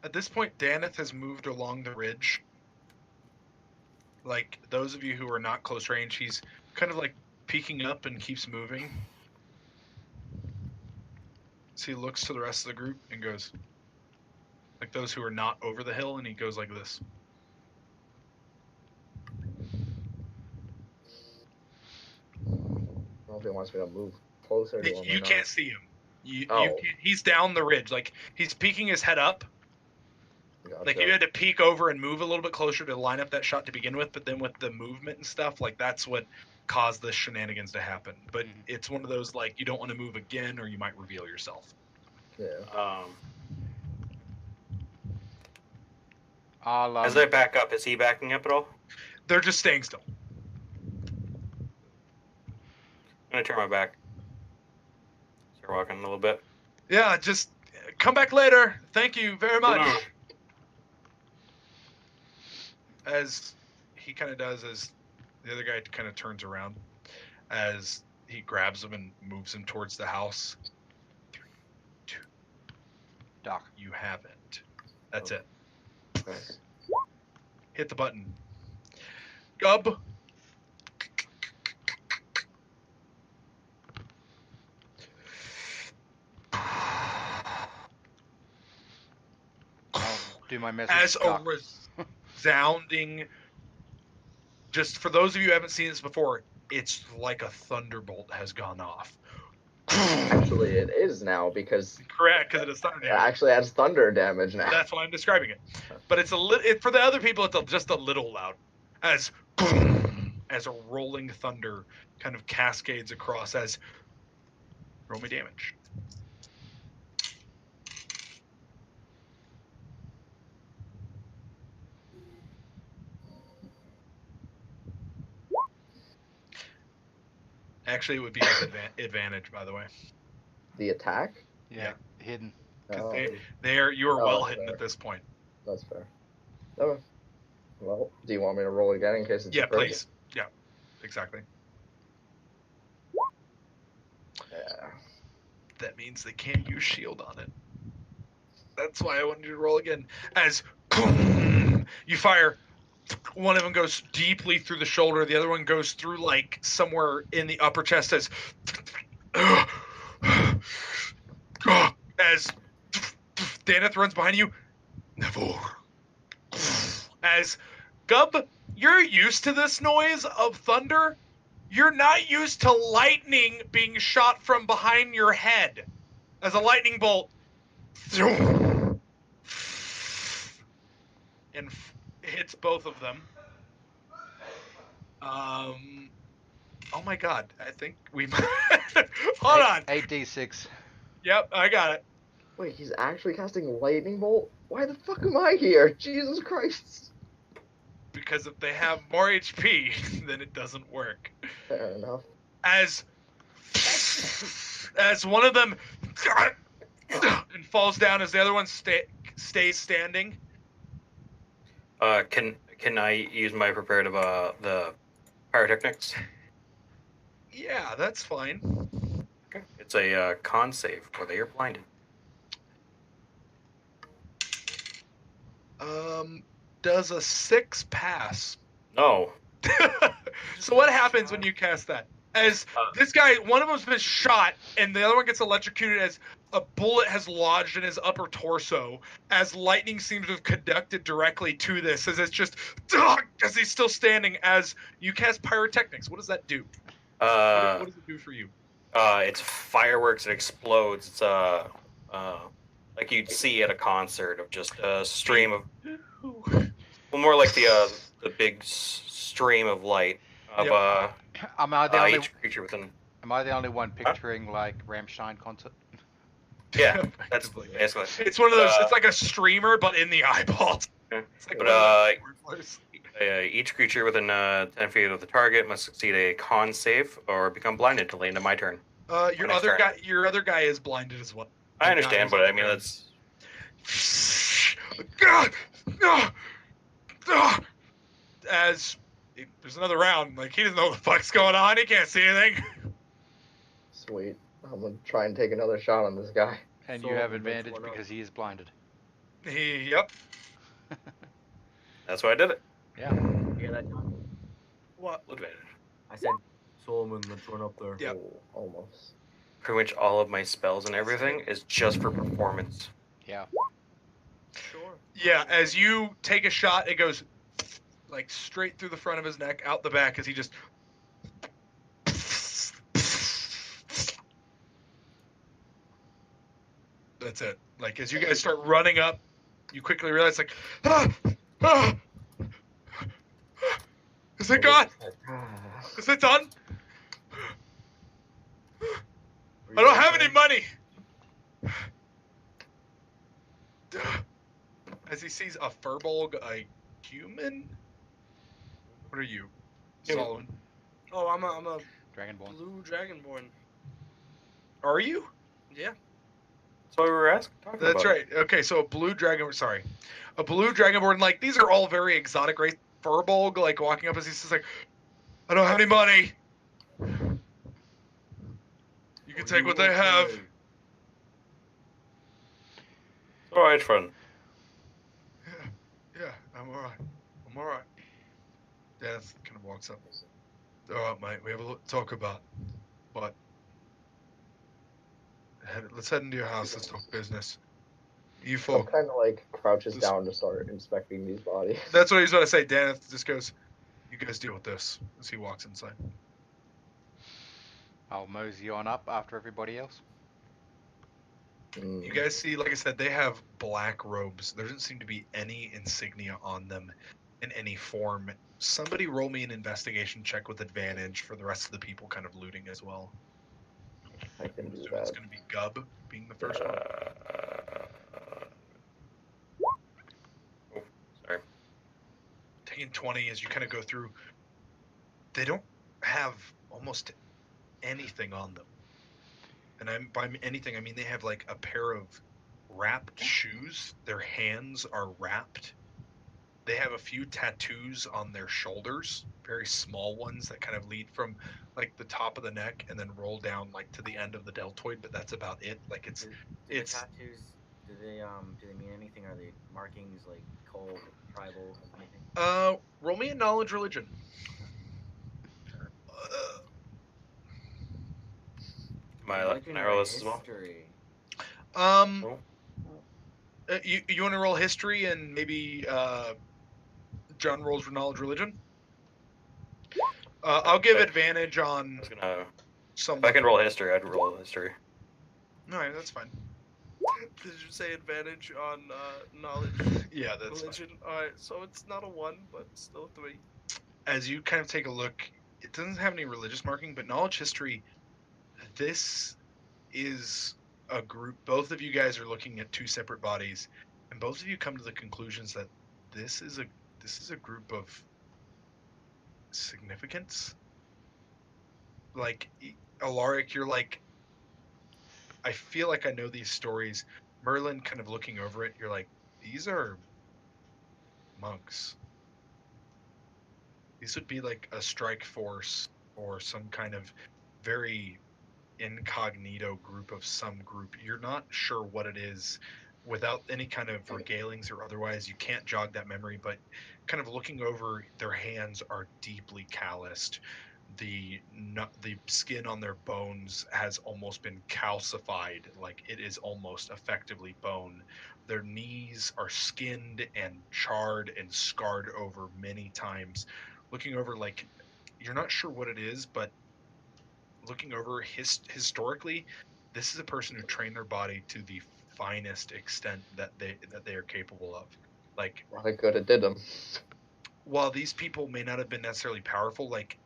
At this point, Daneth has moved along the ridge. Like, those of you who are not close range, he's kind of like peeking up and keeps moving. So he looks to the rest of the group and goes, like those who are not over the hill, and he goes like this. I don't know if he wants me to move closer to him. You or can't not. see him. You Oh. can't, he's down the ridge. Like, he's peeking his head up. Gotcha. Like, you had to peek over and move a little bit closer to line up that shot to begin with, but then with the movement and stuff, like, that's what caused the shenanigans to happen. But it's one of those, like, you don't want to move again or you might reveal yourself. Yeah. As I back up, is he backing up at all? They're just staying still. I'm gonna turn my back. Start walking a little bit. Yeah, just come back later. Thank you very much. As he kind of does, as the other guy kind of turns around, as he grabs him and moves him towards the house. 3, 2. Doc. You haven't. That's it. Nice. Hit the button. Gub. I'll do my message. As Doc. a resounding, just for those of you who haven't seen this before, it's like a thunderbolt has gone off. Actually, it is now because Correct, because it is thunder it damage. actually adds thunder damage now. That's why I'm describing it. But it's for the other people, it's just a little loud, as a rolling thunder kind of cascades across. As roll me damage. Actually, it would be with advantage, by the way. The attack? Yeah, hidden. Oh, You are Oh, well that's hidden fair. at this point. that's fair. Okay. Well, do you want me to roll again in case it's Yeah, a crit? please. Yeah, exactly. Yeah. That means they can't use shield on it. That's why I wanted you to roll again. As you fire, one of them goes deeply through the shoulder. The other one goes through like somewhere in the upper chest. As Daneth runs behind you. Never. As Gub, you're used to this noise of thunder. You're not used to lightning being shot from behind your head. As a lightning bolt and hits both of them. Oh my god, I think we hold on. 8d6. Yep, I got it. Wait, he's actually casting lightning bolt? Why the fuck am I here? Jesus Christ. Because if they have more HP, then it doesn't work. Fair enough. As one of them and falls down as the other one stays standing. Can I use my preparative the pyrotechnics? Yeah, that's fine. Okay. It's a con save where they are blinded. Does a 6 pass? No. So what happens when you cast that? As this guy, one of them's been shot, and the other one gets electrocuted as a bullet has lodged in his upper torso, as lightning seems to have conducted directly to this, as it's just, as he's still standing, as you cast pyrotechnics. What does that do? What does it do for you? It's fireworks. It explodes. It's like you'd see at a concert of just a stream of, well, more like the big stream of light of Am I the only? each creature within. Am I the only one picturing like Rammstein concert? Yeah, that's basically. It's one of those. It's like a streamer, but in the eyeballs. Okay. It's like But, one of those each creature within 10 feet of the target must succeed a con save or become blinded till the end of my turn. your next other turn. guy. Your other guy is blinded as well. I understand, but I mean that's. As there's another round, like he doesn't know what the fuck's going on. He can't see anything. Sweet. I'm gonna try and take another shot on this guy. And So you have that's advantage one up. because he is blinded. Yep. That's why I did it. Yeah. You hear that, John? What? Advantage. I said, Solomon, let's run up there. Yep. Oh, almost. Pretty much all of my spells and everything is just for performance. Yeah. Sure. Yeah. As you take a shot, it goes like straight through the front of his neck, out the back, as he just. That's it. Like as you guys start running up, you quickly realize like, is it gone? Is it done? I don't have any money. As he sees a furbolg, a human. What are you, Solomon? Oh, I'm a Dragonborn. blue dragonborn. Are you? Yeah. That's what we were asking. That's right. Okay, so a blue dragon. Sorry, a blue dragonborn. Like these are all very exotic race. Furbolg, like walking up as he's just like, I don't have any money. You can take what they have. All right, friend. Yeah, I'm alright. I'm alright. Death kind of walks up. Alright, mate, we have a lot to talk about. But let's head into your house. Let's talk business. You Some folk. kind of like crouches This- down to start inspecting these bodies. That's what he's about to say. Daneth just goes, you guys deal with this as he walks inside. I'll mosey on up after everybody else. Mm. You guys see, like I said, they have black robes. There doesn't seem to be any insignia on them in any form. Somebody roll me an investigation check with advantage for the rest of the people kind of looting as well. I can do So it's that. going to be Gub being the first one. Oh, sorry. Taking 20 as you kind of go through. They don't have almost anything on them. And by anything, I mean they have like a pair of wrapped shoes. Their hands are wrapped. They have a few tattoos on their shoulders, very small ones that kind of lead from like the top of the neck and then roll down like to the end of the deltoid, but that's about it. Like it's do it's- the tattoos, do do they mean anything? Are they markings like cult, tribal, anything? Roll me a knowledge religion. Religion Can I or roll this as well? history? Um, Roll. you want to roll history and maybe John rolls for knowledge religion. I'll give Okay. advantage on I was gonna. some. If I can roll history, I'd roll history. All right, that's fine. Did you say advantage on knowledge Yeah, that's fine. religion? Alright, so it's not a 1, but still 3. As you kind of take a look, it doesn't have any religious marking, but knowledge history. This is a group. Both of you guys are looking at two separate bodies, and both of you come to the conclusions that this is a group of significance. Like Alaric, you're like, I feel like I know these stories. Merlin, kind of looking over it, you're like, these are monks. These would be like a strike force or some kind of very incognito group of some group. You're not sure what it is without any kind of regalings or otherwise. You can't jog that memory, but kind of looking over, their hands are deeply calloused. The skin on their bones has almost been calcified, like it is almost effectively bone. Their knees are skinned and charred and scarred over many times. Looking over, like, you're not sure what it is, but looking over historically, this is a person who trained their body to the finest extent that they are capable of. Like, I could have did them. while these people may not have been necessarily powerful, like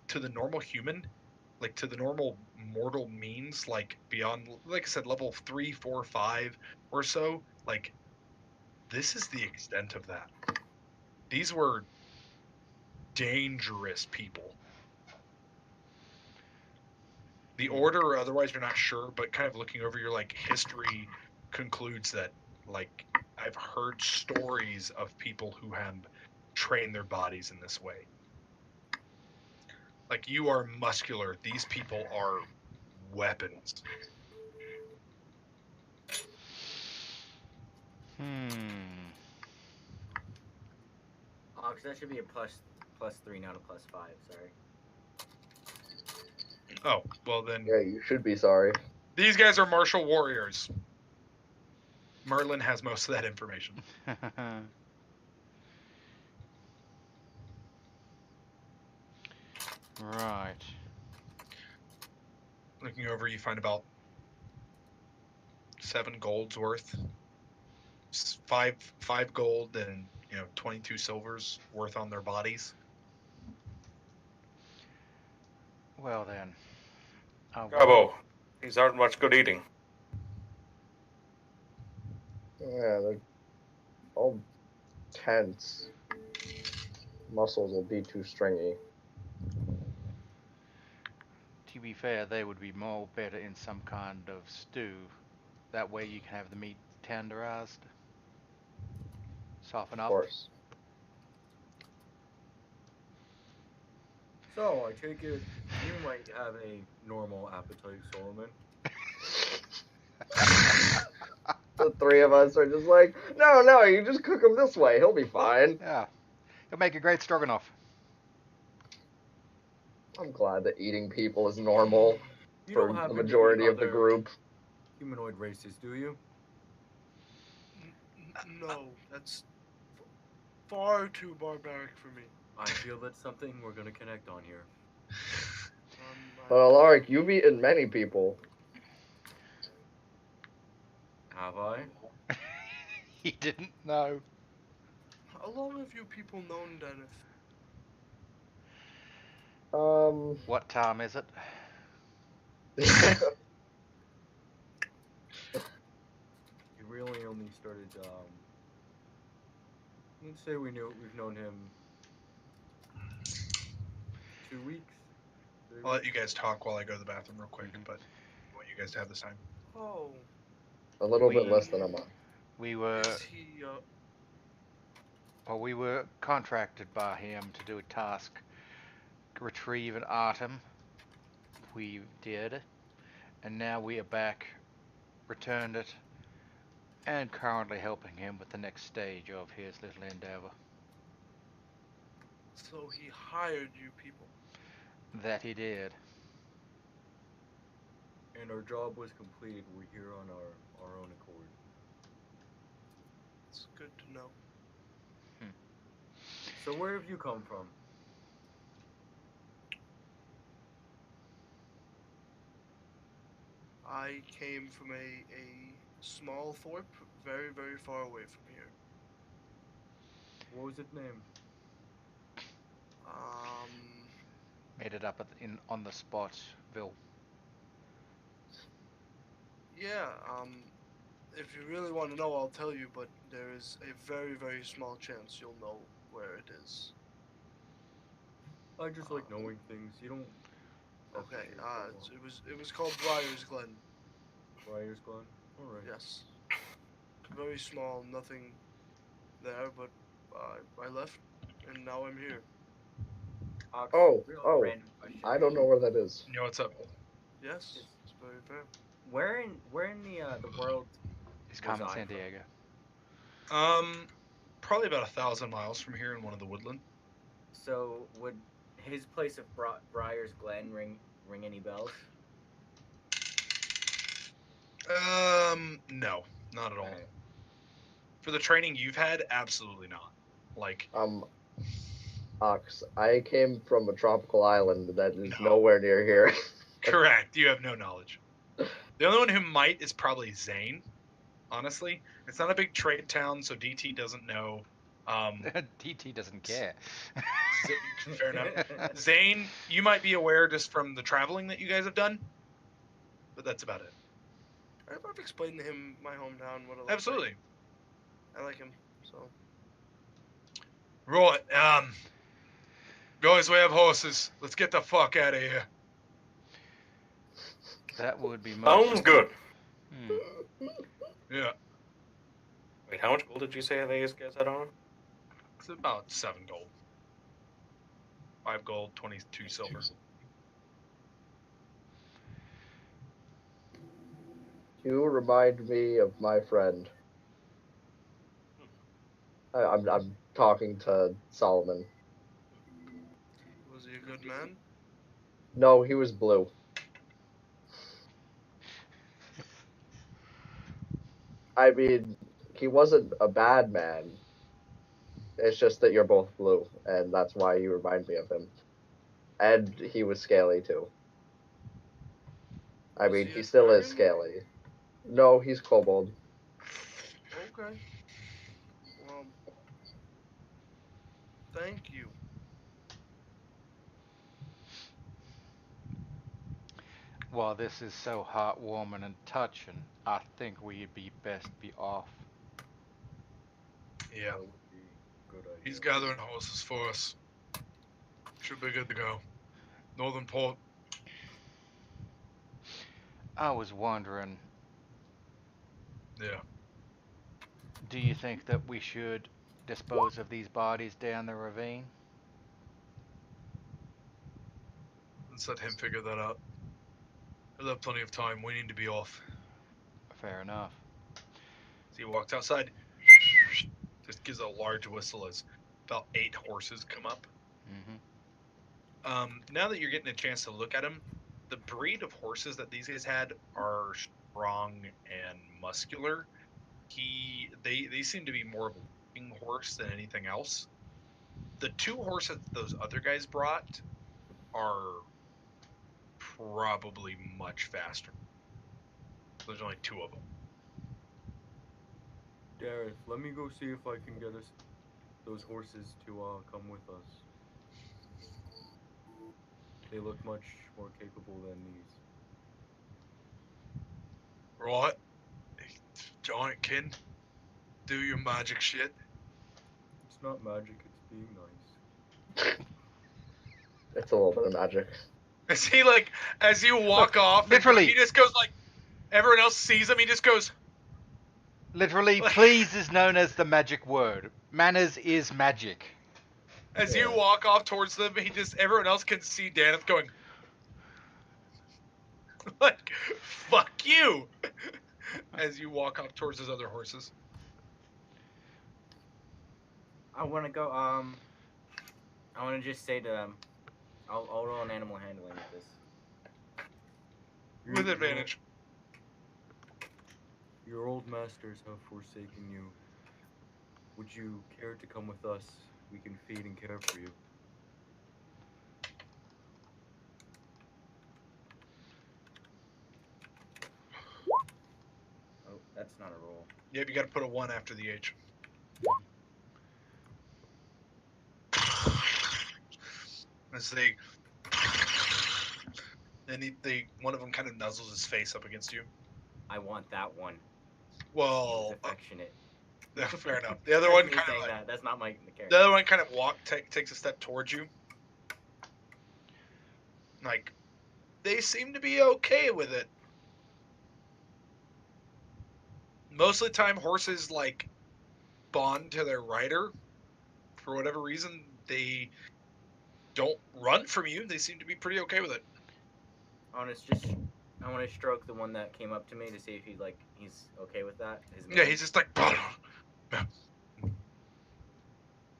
to the normal human, like to the normal mortal means, like beyond, like I said, level 3, 4, 5 or so, like this is the extent of that. These were dangerous people. The order or otherwise you're not sure, but kind of looking over your like history concludes that, like, I've heard stories of people who have trained their bodies in this way. Like, you are muscular, these people are weapons. Oh, because that should be a +3, not a +5. Sorry. Oh, well then, Yeah, you should be sorry. these guys are martial warriors. Merlin has most of that information. Right. Looking over, you find about 7 golds worth. 5 gold and 22 silvers worth on their bodies. Well then. Bravo. These aren't much good eating. Yeah, they're all tense. Muscles will be too stringy. To be fair, they would be more better in some kind of stew. That way you can have the meat tenderized. Soften Of up. course. So, I take it you might have a normal appetite, Solomon. The three of us are just like, no, you just cook him this way. He'll be fine. Yeah. It'll make a great stroganoff. I'm glad that eating people is normal You for don't the happen to eat majority of the other group. humanoid races, do you? No, that's far too barbaric for me. I feel that's something we're gonna connect on here. But Alaric, you've eaten many people. Have I? He didn't know. How long have you people known Dennis? What time is it? You really only started, let's say we've known him 2 weeks? 3 I'll let you weeks? guys talk while I go to the bathroom real quick, but I want you guys to have this time. Oh, A little bit We- less than a month. We were is he, we were contracted by him to do a task. Retrieve an item. We did. And now we are back. Returned it. and currently helping him with the next stage of his little endeavor. So he hired you people. That he did. And our job was completed. We're here on our own accord. It's good to know. So where have you come from? I came from a small thorp very, very far away from here. What was its name? Made it up on the spot, Vil. Yeah, if you really want to know, I'll tell you, but there is a very, very small chance you'll know where it is. I just like knowing things. You don't. have to Okay, say so long. it was called Briar's Glen. Briar's Glen. All right. Yes. Very small, nothing there, but I left, and now I'm here. Oh, Real oh, random question. I don't know where that is. You know what's up? Yes, it's very fair. Where in the world? He's Was Carmen I San from? Diego. Probably about 1,000 miles from here in one of the woodland. So would his place of Briar's Glen ring any bells? No, not at all. Right. For the training you've had, absolutely not. Like, Ox, I came from a tropical island that is No. nowhere near here. correct, you have no knowledge. The only one who might is probably Zane. Honestly, it's not a big trade town, so DT doesn't know. DT doesn't care. Fair enough. Zane, you might be aware just from the traveling that you guys have done, but that's about it. I've explained to him my hometown, what it looks Absolutely. like. I like him, so. Right. Guys, we have horses. Let's get the fuck out of here. That would be much. Sounds good. Yeah. Wait, how much gold did you say these guys had on? It's about 7 gold. 5 gold, 22 silver. You remind me of my friend. I'm talking to Solomon. Was he a good man? No, he was blue. I mean, he wasn't a bad man. It's just that you're both blue, and that's why you remind me of him. And he was scaly too. I Was mean, he he a still is Terran? scaly. No, he's kobold. Okay. Well, thank you. While this is so heartwarming and touching, I think we'd be best be off. Yeah. That would be a good idea. He's gathering horses for us. Should be good to go. Northern Port. I was wondering, Yeah. do you think that we should dispose of these bodies down the ravine? Let's let him figure that out. He'll have plenty of time. We need to be off. Fair enough. So he walks outside. Just gives a large whistle as about 8 horses come up. Mm-hmm. Now that you're getting a chance to look at them, the breed of horses that these guys had are strong and muscular. They seem to be more of a walking horse than anything else. The 2 horses those other guys brought are probably much faster. There's only 2 of them. Dareth, let me go see if I can get us those horses to come with us. They look much more capable than these. Right. Giant kin. Do your magic shit. It's not magic, it's being nice. It's a little bit of magic. Is he like, as you walk off, literally. he just goes like, everyone else sees him, he just goes, Literally, please is known as the magic word. Manners is magic. as you walk off towards them, everyone else can see Daneth going, like, fuck you. as you walk off towards those other horses. I want to go. I want to just say to them, I'll roll an animal handling with this. With advantage. Your old masters have forsaken you. Would you care to come with us? We can feed and care for you. Oh, that's not a roll. Yep, you got to put a 1 after the H. As they, and one of them kind of nuzzles his face up against you. I want that one. Well, He's affectionate. fair enough. The other That's one me kind of saying like, that. That's not my character. the other one kind of takes a step towards you. Like, they seem to be okay with it. Most of the time, horses like bond to their rider. For whatever reason, they don't run from you. They seem to be pretty okay with it. I want to stroke the one that came up to me to see if he's okay with that. Yeah, he's just like,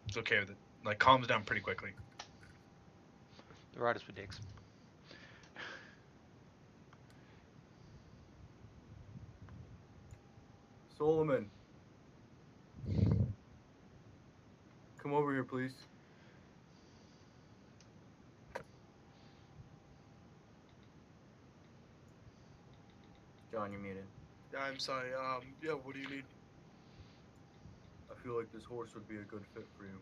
he's okay with it. Like, calms down pretty quickly. The riders for dicks. Solomon. Come over here, please. John, you're muted. Yeah, I'm sorry. Yeah, what do you need? I feel like this horse would be a good fit for you.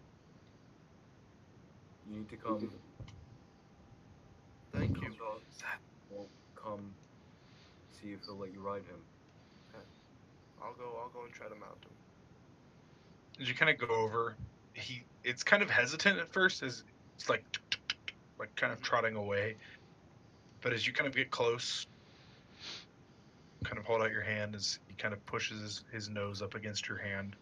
You need to come. Thank you. Well, come see if he'll let you ride him. I'll go and try to mount him. As you kind of go over, it's kind of hesitant at first, as it's like kind of trotting away. But as you kind of get close, kind of hold out your hand as he kind of pushes his nose up against your hand.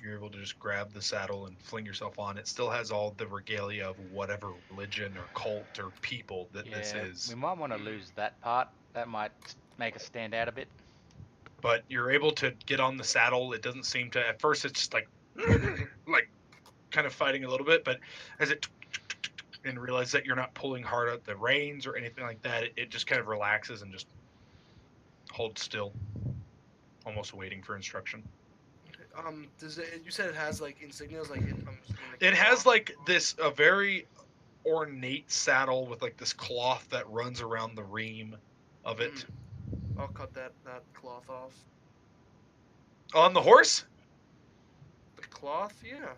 You're able to just grab the saddle and fling yourself on. It still has all the regalia of whatever religion or cult or people that this is. We might want to lose that part. That might make us stand out a bit. But you're able to get on the saddle. It doesn't seem to, at first it's just like kind of fighting a little bit, but as it and realize that you're not pulling hard at the reins or anything like that, it just kind of relaxes and just holds still, almost waiting for instruction. Okay. Does it? You said it has like insignias, like it comes. It has like a very ornate saddle with like this cloth that runs around the ream of it. I'll cut that cloth off. On the horse? The cloth, yeah.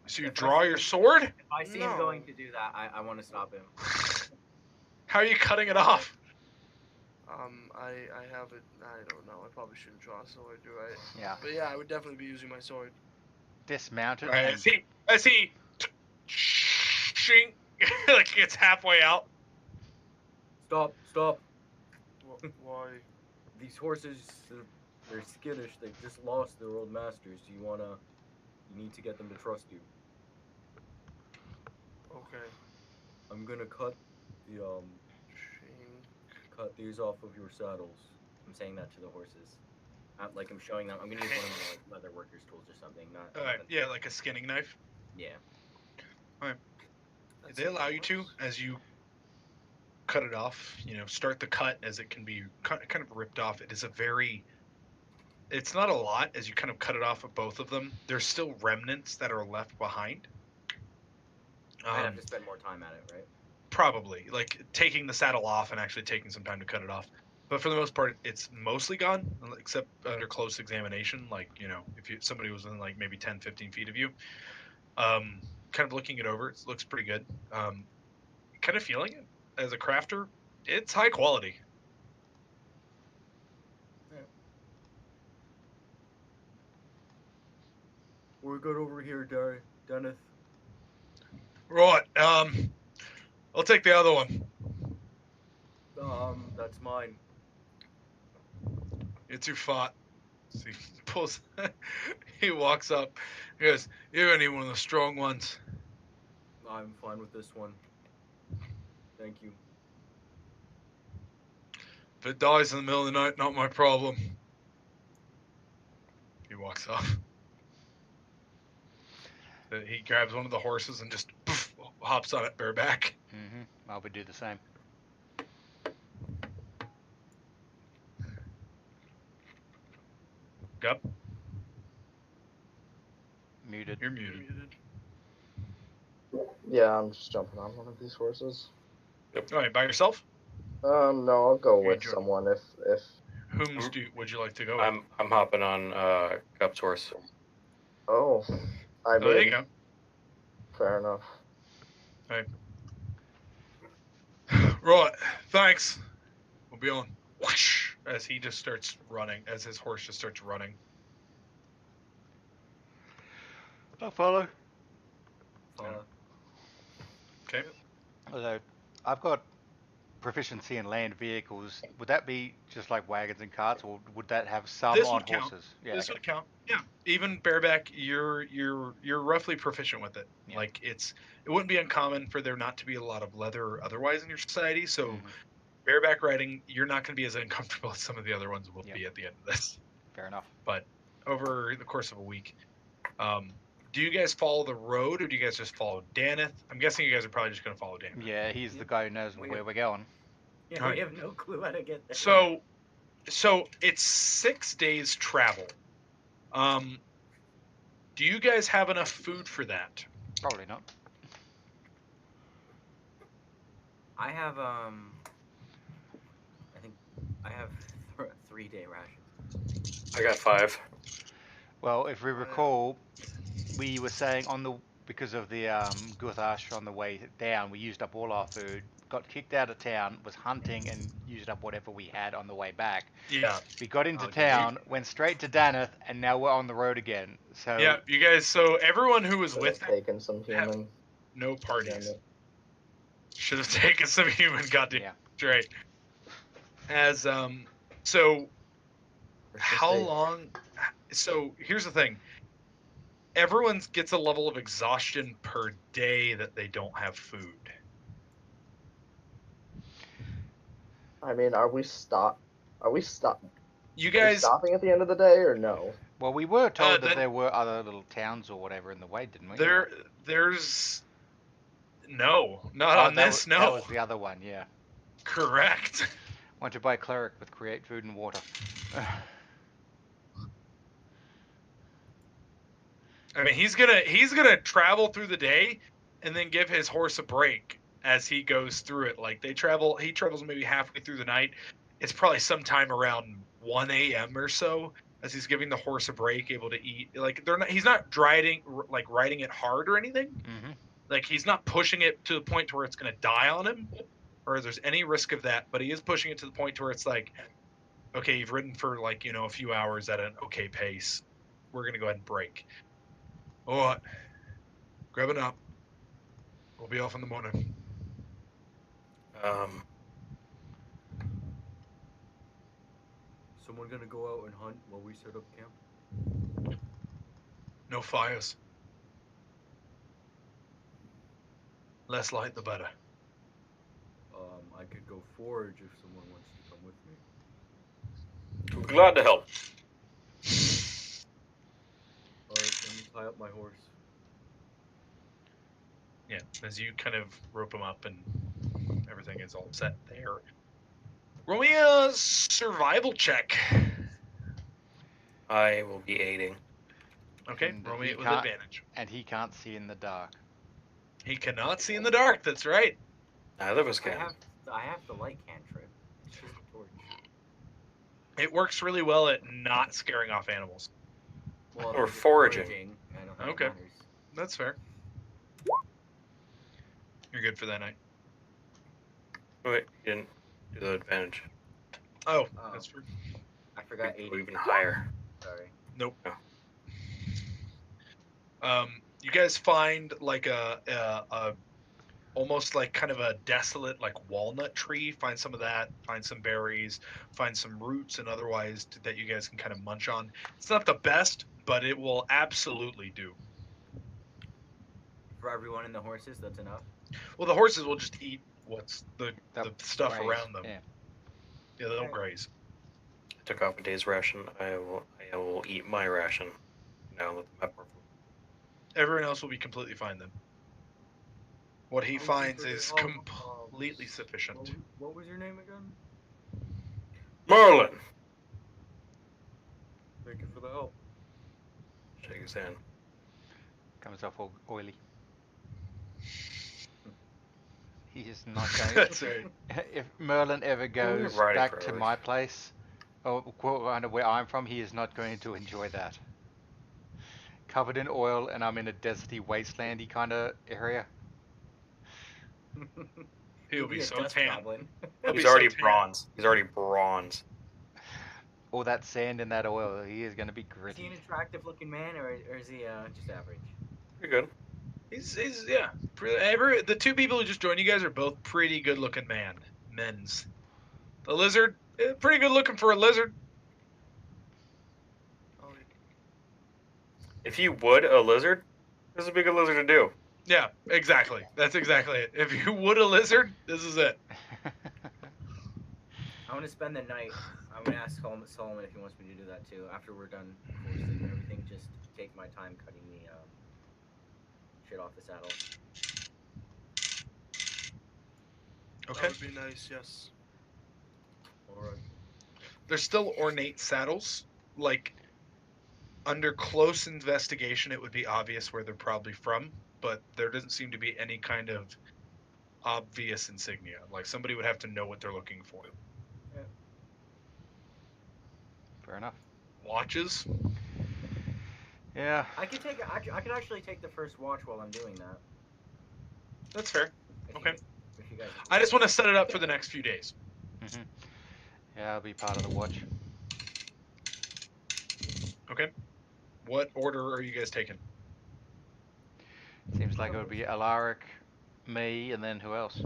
So you draw your sword? If I see him going to do that, I want to stop him. How are you cutting it off? I have it. I don't know. I probably shouldn't draw a sword, do I? Yeah. But yeah, I would definitely be using my sword. Dismounted. Right, and as he shink, like he gets halfway out. Stop. Why? These horses, they're skittish. They've just lost their old masters. You need to get them to trust you. Okay. I'm gonna cut these off of your saddles. I'm saying that to the horses. Like I'm showing them. I'm gonna use one of my like leather workers tools or something. Not. Alright, yeah, like a skinning knife. Yeah. They allow you to, as you cut it off, start the cut as it can be kind of ripped off. It's not a lot as you kind of cut it off of both of them. There's still remnants that are left behind. I'd have to spend more time at it, right? Probably, like taking the saddle off and actually taking some time to cut it off. But for the most part, it's mostly gone, except under close examination. Like, if somebody was in like maybe 10, 15 feet of you, kind of looking it over, it looks pretty good. Kind of feeling it as a crafter, it's high quality. We're good over here, Deneth. Right. I'll take the other one. That's mine. You're too fat. So he pulls. He walks up. He goes, "You're only one of the strong ones." I'm fine with this one. Thank you. If it dies in the middle of the night, not my problem. He walks off. He grabs one of the horses and just poof, hops on it bareback. I would do the same. Gup, Muted. you're muted. Yeah, I'm just jumping on one of these horses. All right, by yourself? No, I'll go You with enjoy- someone if Whom's would you like to go with? I'm hopping on Gup's horse. oh, I Oh, there you mean, go. fair enough. Right, thanks. We'll be on. Whoosh, as he just starts running, as his horse just starts running. I'll follow. Okay. Although, I've got proficiency in land vehicles. Would that be just like wagons and carts, or would that have some This on would count. horses? Yeah. This okay. would count. Yeah. Even bareback, you're roughly proficient with it. Yeah. Like it wouldn't be uncommon for there not to be a lot of leather or otherwise in your society. So Mhm. bareback riding, you're not going to be as uncomfortable as some of the other ones will Yep. be at the end of this. Fair enough. Over the course of a week. Do you guys follow the road, or do you guys just follow Daneth? I'm guessing you guys are probably just going to follow Daneth. Yeah, he's the guy who knows We- where we're going. Yeah, Alright. we have no clue how to get there. So it's 6 days travel. Do you guys have enough food for that? Probably not. I have I think I have 3-day rations. I got 5. Well, if we recall, we were saying because of the Guthash on the way down, we used up all our food, got kicked out of town, was hunting and used up whatever we had on the way back. Yeah. We got into Oh, did town, went straight to Daneth, and now we're on the road again. So Yeah, you guys. So everyone who was Should with have him, taken some human. no Damn parties. it. Should have taken some human. Goddamn Yeah. straight. As so how Mistake. long? So here's the thing. Everyone gets a level of exhaustion per day that they don't have food. I mean, are we You guys, stopping at the end of the day or no? well, we were told that then- there were other little towns or whatever in the way, didn't we? there's no, not Oh, on that this. was, No, that was the other one. Yeah. correct. Want to buy cleric with create food and water. I mean, he's gonna travel through the day, and then give his horse a break as he goes through it. Like he travels maybe halfway through the night. It's probably sometime around 1 a.m. or so as he's giving the horse a break, able to eat. Like he's not riding it hard or anything. Mm-hmm. Like he's not pushing it to the point to where it's gonna die on him, or there's any risk of that. But he is pushing it to the point to where it's like, okay, you've ridden for a few hours at an okay pace. We're gonna go ahead and break. All right, grab it up. We'll be off in the morning. Someone gonna go out and hunt while we set up camp? No fires. Less light, the better. I could go forage if someone wants to come with me. Glad to help. Alright, let me tie up my horse. Yeah, as you kind of rope him up and everything is all set there. Roll me a survival check. I will be aiding. Okay, And roll me he it with can't- advantage. And he can't see in the dark. He cannot see in the dark, that's right. Neither of us I can. have the light cantrip. It's just a torch. It works really well at not scaring off animals. Well, Or if it's foraging. I don't think Okay. it matters. That's fair. You're good for that night. Wait, you didn't do the advantage. Oh, Oh. that's true. I forgot Go 80. even higher. Sorry. You guys find like a almost like kind of a desolate like walnut tree. Find some of that. Find some berries. Find some roots and otherwise that you guys can kind of munch on. It's not the best, but it will absolutely do. For everyone in the horses, that's enough. Well, the horses will just eat what's the That stuff graze, around them. Yeah. Yeah, they'll Okay. graze. Took off a day's ration. I will eat my ration. Now let them have more food. Everyone else will be completely fine then. What he I'm looking finds for the is help. completely sufficient. What was your name again? Merlin! Thank you for the help. Shake his hand. Comes off all oily. He is not going. That's right. If Merlin ever goes riding back for to hours. my place, or where I'm from, he is not going to enjoy that. Covered in oil, and I'm in a deserty, wastelandy kind of area. He'll be a so dust tan. goblin. He'll be He's so already tan. bronze. He's already bronze. All that sand and that oil, he is going to be Is he gritty. an attractive looking man, or is he just average? Pretty good. He's yeah. The two people who just joined you guys are both pretty good looking men's. The lizard, pretty good looking for a lizard. Oh, yeah. If you would a lizard, this would be a good lizard to do. Yeah, exactly. That's exactly it. If you would a lizard, this is it. I want to spend the night. I'm gonna ask Solomon if he wants me to do that too. After we're done forcing and everything, just take my time cutting the shit off the saddle. Okay. That would be nice, yes. Alright. They're still ornate saddles. Like, under close investigation, it would be obvious where they're probably from, but there doesn't seem to be any kind of obvious insignia. Like, somebody would have to know what they're looking for. Fair enough. Watches? Yeah. I could actually take the first watch while I'm doing that. That's fair. If Okay. If you guys. I just want to set it up for the next few days. Hmm. Yeah, I'll be part of the watch. Okay. What order are you guys taking? Seems like it would be Alaric, me, and then who else?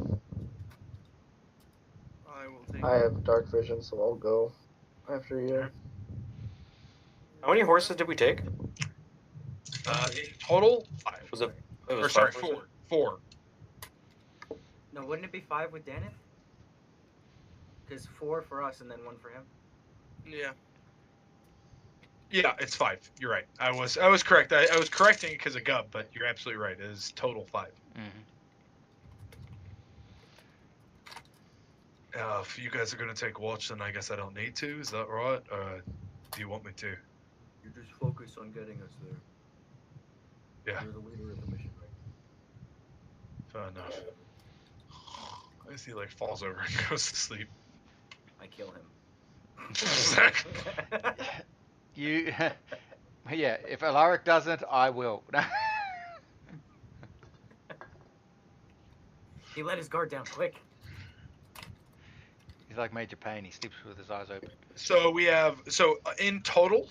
I will take I have dark vision, so I'll go after you. How many horses did we take? In total, 5. Was it? It was Or sorry, five horses? 4. No, wouldn't it be 5 with Danith? Because 4 for us and then 1 for him. Yeah. Yeah, it's 5. You're right. I was correct. I was correcting it because of Gub, but you're absolutely right. It is total 5. Mm-hmm. If you guys are gonna take watch, then I guess I don't need to. Is that right? Or do you want me to? You just focus on getting us there. Yeah. You're the leader of the mission, right? Fair enough. As he like falls over and goes to sleep. I kill him. You, yeah. If Alaric doesn't, I will. He let his guard down quick. He's like Major Payne. He sleeps with his eyes open. So we have in total,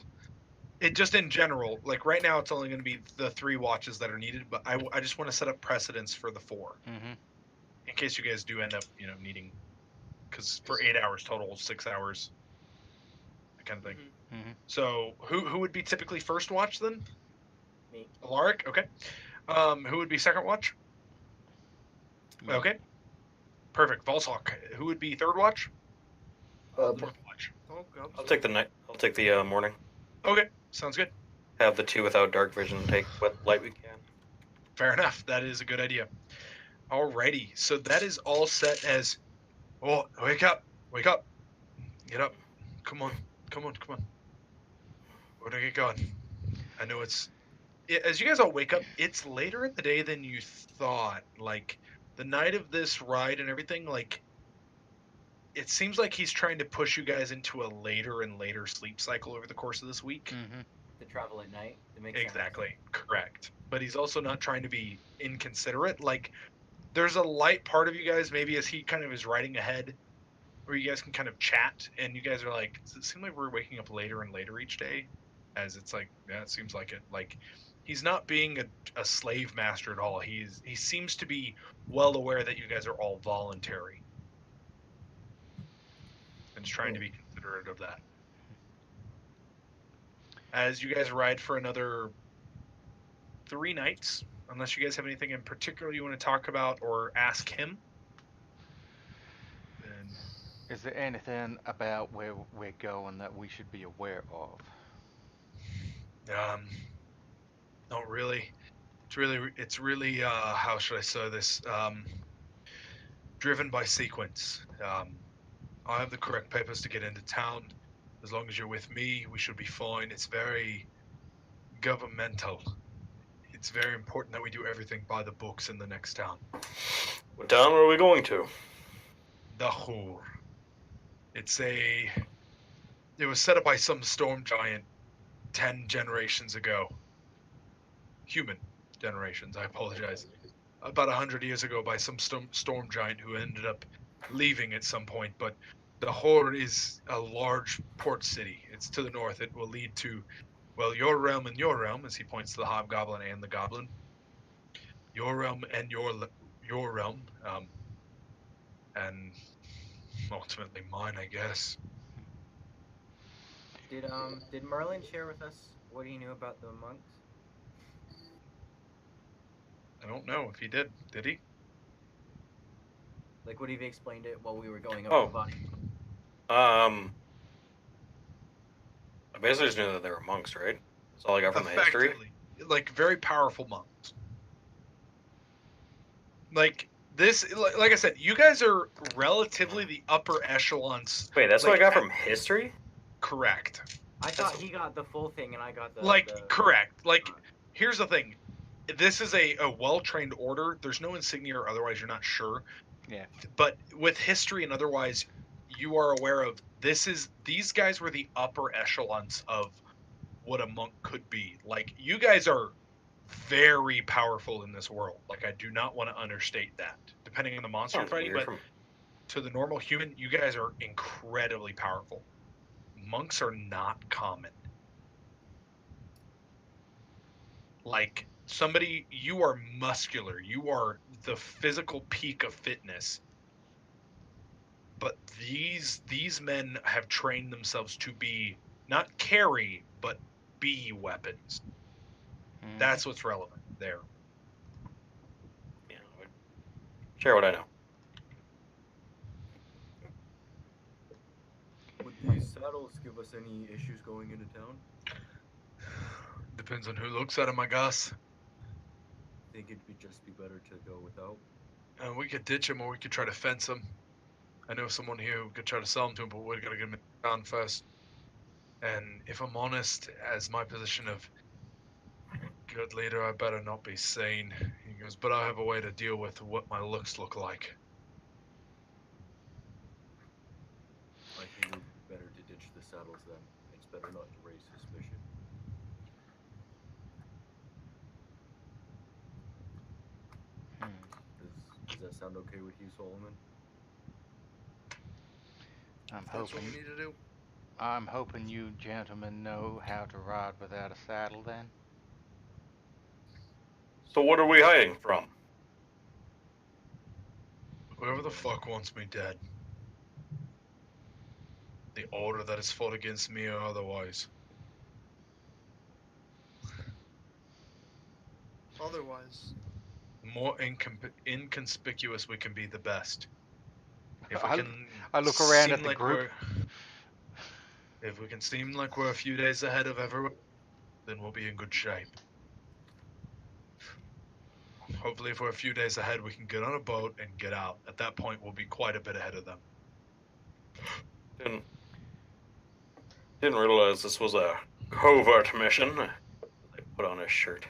it just in general, like right now it's only going to be the 3 watches that are needed, but I just want to set up precedence for the 4 Mm-hmm. in case you guys do end up needing, because for 8 hours total, 6 hours, that kind of thing. Mm-hmm. So who would be typically first watch then? Me. Alaric, okay. Who would be second watch? Me. Okay. Perfect. Volshawk. Who would be third watch? Fourth watch. Oh, God. I'll take the night. I'll take the morning. Okay, sounds good. Have the 2 without dark vision. Take what light we can. Fair enough. That is a good idea. Alrighty. So that is all set as. Oh, wake up! Wake up! Get up! Come on! Come on! Come on! We're gonna get going. I know it's. As you guys all wake up, it's later in the day than you thought. Like the night of this ride and everything, like it seems like he's trying to push you guys into a later and later sleep cycle over the course of this week. Mm-hmm. To travel at night. It makes sense. Exactly. Correct. But he's also not trying to be inconsiderate. Like there's a light part of you guys, maybe as he kind of is riding ahead, where you guys can kind of chat, and you guys are like, does it seem like we're waking up later and later each day? As it's like, yeah, it seems like it. Like he's not being a slave master at all. He seems to be well aware that you guys are all voluntary. And is trying to be considerate of that. As you guys ride for another 3 nights, unless you guys have anything in particular you want to talk about or ask him. Then Is there anything about where we're going that we should be aware of? Not really. It's really how should I say this? Driven by sequence. I have the correct papers to get into town. As long as you're with me, we should be fine. It's very governmental. It's very important that we do everything by the books in the next town. What town are we going to? Dahur. It was set up by some storm giant 10 generations ago. Human generations, I apologize. About 100 years ago by some storm giant who ended up leaving at some point. But Dahur is a large port city. It's to the north. It will lead to, well, your realm and your realm, as he points to the hobgoblin and the goblin. Your realm and your realm, and ultimately mine, I guess. Did Merlin share with us what he knew about the monks? I don't know if he did. Did he? Like, would he have explained it while we were going Oh. over the body? I basically just knew that they were monks, right? That's all I got from the history. Effectively, like very powerful monks. Like this, like I said, you guys are relatively the upper echelons. Wait, that's like, what I got from history? Correct. I thought he got the full thing and I got the... Correct. Like, here's the thing. This is a well-trained order. There's no insignia or otherwise you're not sure. Yeah. But with history and otherwise, you are aware of these guys were the upper echelons of what a monk could be. Like, you guys are very powerful in this world. Like, I do not want to understate that, depending on the monster you're fighting, but to the normal human, you guys are incredibly powerful. Monks are not common. Like, you are muscular, you are the physical peak of fitness, but these men have trained themselves to be not carry but be weapons. That's what's relevant there. Yeah, share what I know. Would these saddles give us any issues going into town? Depends on who looks at them, I guess. Think it'd just be better to go without? We could ditch them or we could try to fence them. I know someone here who could try to sell them to him, but we're gonna get him down first. And if I'm honest, as my position of good leader, I better not be seen. He goes, but I have a way to deal with what my looks look like. I think it would be better to ditch the saddles then. It's better not to raise suspicion. Does that sound okay with you, Solomon? That's what we need to do. I'm hoping you gentlemen know how to ride without a saddle then. So what are we hiding from? Whoever the fuck wants me dead. The order that has fought against me or otherwise. Otherwise. The more inconspicuous we can be, the best. If we I look around at the group. If we can seem like we're a few days ahead of everyone, then we'll be in good shape. Hopefully, if we're a few days ahead, we can get on a boat and get out. At that point, we'll be quite a bit ahead of them. Didn't realize this was a covert mission. I put on a shirt.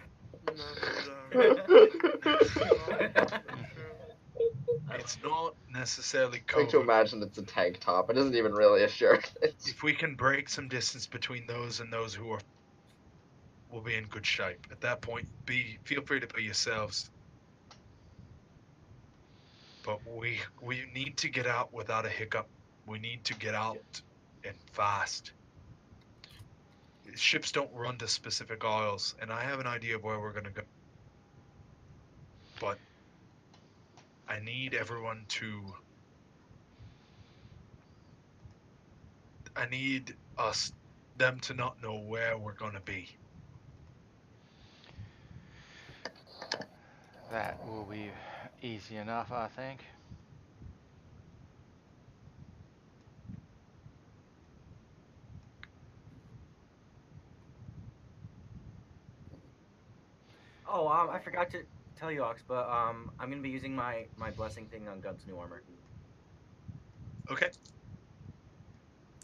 It's not necessarily I like to covert. imagine it's a tank top. It isn't even really a shirt. If we can break some distance between those and those who are, we'll be in good shape. At that point, feel free to be yourselves. But we need to get out without a hiccup. We need to get out and fast. Ships don't run to specific isles, and I have an idea of where we're going to go. But I need everyone to... I need them to not know where we're going to be. That will be easy enough, I think. Oh, I forgot to tell you, Ox, but I'm gonna be using my blessing thing on Gub's new armor. Okay.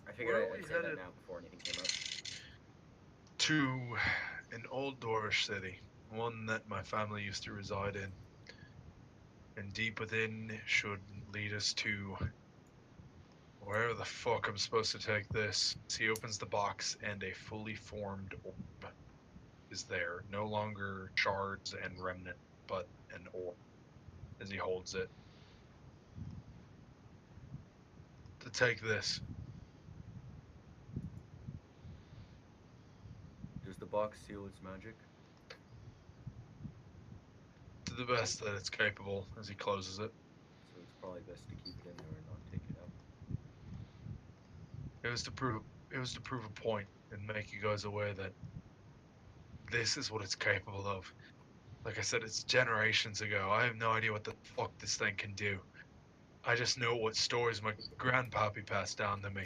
I figured Where are I'd we say that headed? now before anything came up. To an old Dorish city, one that my family used to reside in. And deep within should lead us to wherever the fuck I'm supposed to take this. So he opens the box and a fully formed orb is there. No longer shards and remnant, but an orb as he holds it. To take this. Does the box seal its magic? To the best that it's capable as he closes it. So it's probably best to keep it in there and not take it out. It was to prove a point and make you guys aware that this is what it's capable of. Like I said, it's generations ago. I have no idea what the fuck this thing can do. I just know what stories my grandpappy passed down to me.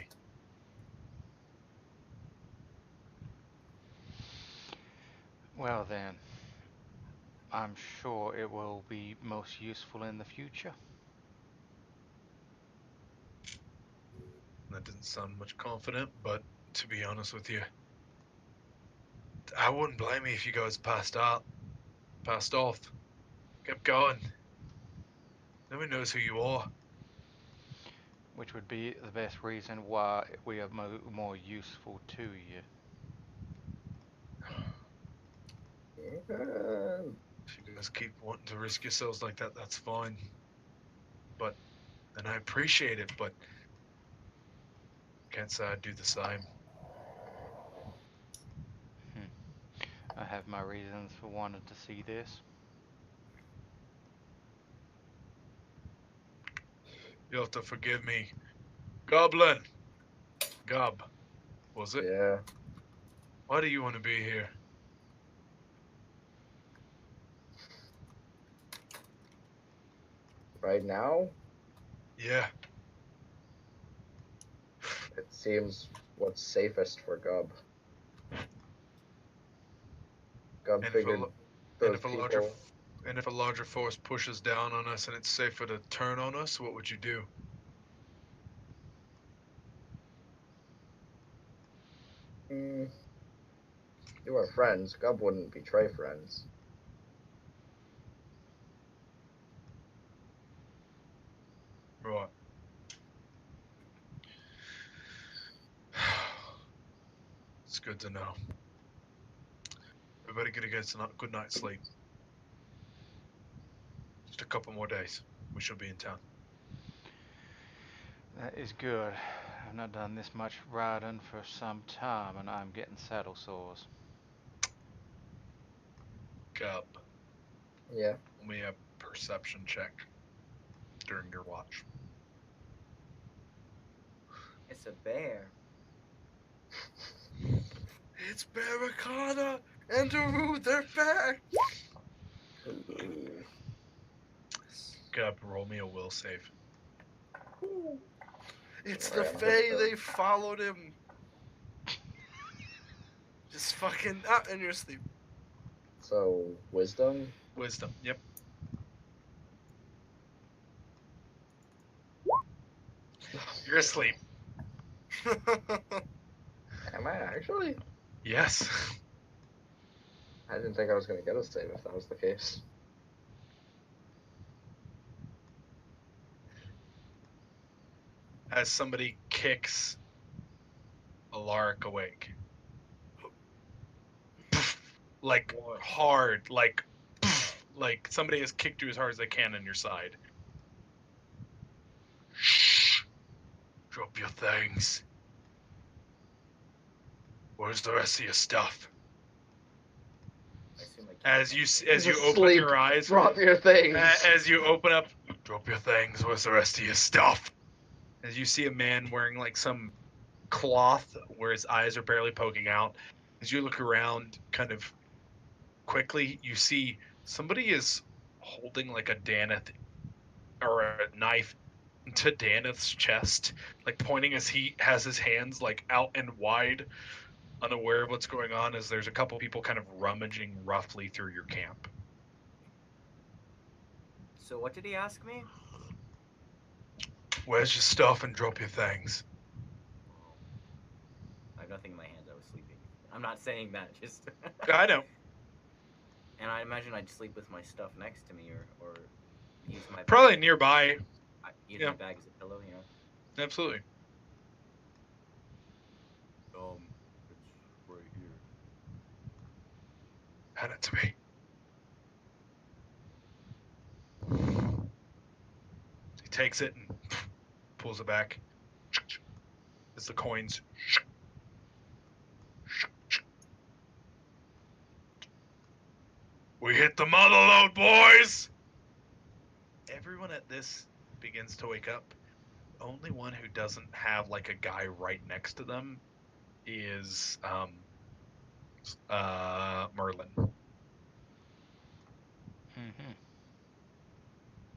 Well then, I'm sure it will be most useful in the future. That didn't sound much confident, but to be honest with you, I wouldn't blame you if you guys passed off, kept going. Nobody knows who you are. Which would be the best reason why we are more useful to you. If you guys keep wanting to risk yourselves like that, that's fine. And I appreciate it, but can't say I'd do the same. I have my reasons for wanting to see this. You'll have to forgive me. Goblin! Gob, was it? Yeah. Why do you want to be here? Right now, Yeah. it seems what's safest for Gub. Gub And if a figured lo- those And if people. a larger force pushes down on us and it's safer to turn on us, what would you do? You are friends. Gub wouldn't betray friends. Right. It's good to know. Everybody get a good night's sleep. Just a couple more days. We should be in town. That is good. I've not done this much riding for some time and I'm getting saddle sores. Gub, Yeah. let me a perception check during your watch. It's a bear. It's Barricada and Daru, they're back! Gub, roll me a will save. It's Alright, the I'm Fae, good. they followed him. Just fucking in your sleep. So, wisdom? Wisdom. Yep. You're asleep. Am I actually? Yes. I didn't think I was going to get a save if that was the case. As somebody kicks Alaric awake. Like hard, like somebody has kicked you as hard as they can in your side. Shh. Drop your things. Where's the rest of your stuff? I assume I keep As my you stuff. as you He's open asleep. your eyes, Drop your things! as you open up, drop your things. Where's the rest of your stuff? As you see a man wearing like some cloth where his eyes are barely poking out. As you look around, kind of quickly, you see somebody is holding like a Daneth or a knife to Daneth's chest, like pointing as he has his hands like out and wide, unaware of what's going on as there's a couple people kind of rummaging roughly through your camp. So what did he ask me? Where's your stuff and drop your things? I have nothing in my hands. I was sleeping. I'm not saying that. Just. I know. And I imagine I'd sleep with my stuff next to me, or use my Probably bag, nearby. use yeah. my bag as a pillow. You know. Absolutely. It's right here. Hand it to me. He takes it and pulls it back. It's the coins. We hit the mother load, boys! Everyone at this begins to wake up. Only one who doesn't have like a guy right next to them is Merlin. Mm-hmm.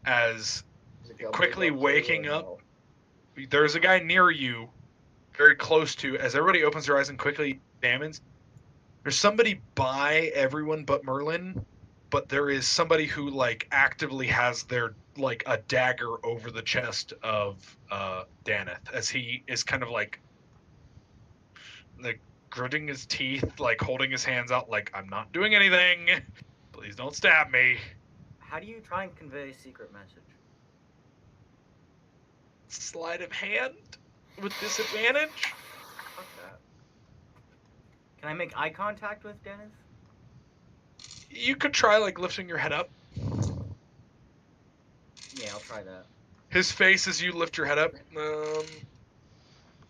As Is it quickly Gumball waking or up, no? there's a guy near you, very close to, as everybody opens their eyes and quickly examines, there's somebody by everyone but Merlin, but there is somebody who like actively has their like a dagger over the chest of Daneth, as he is kind of like gritting his teeth, like holding his hands out like, I'm not doing anything, please don't stab me. How do you try and convey a secret message? Sleight of hand with disadvantage. Fuck that. Can I make eye contact with Dennis? You could try like lifting your head up. Yeah, I'll try that. His face as you lift your head up.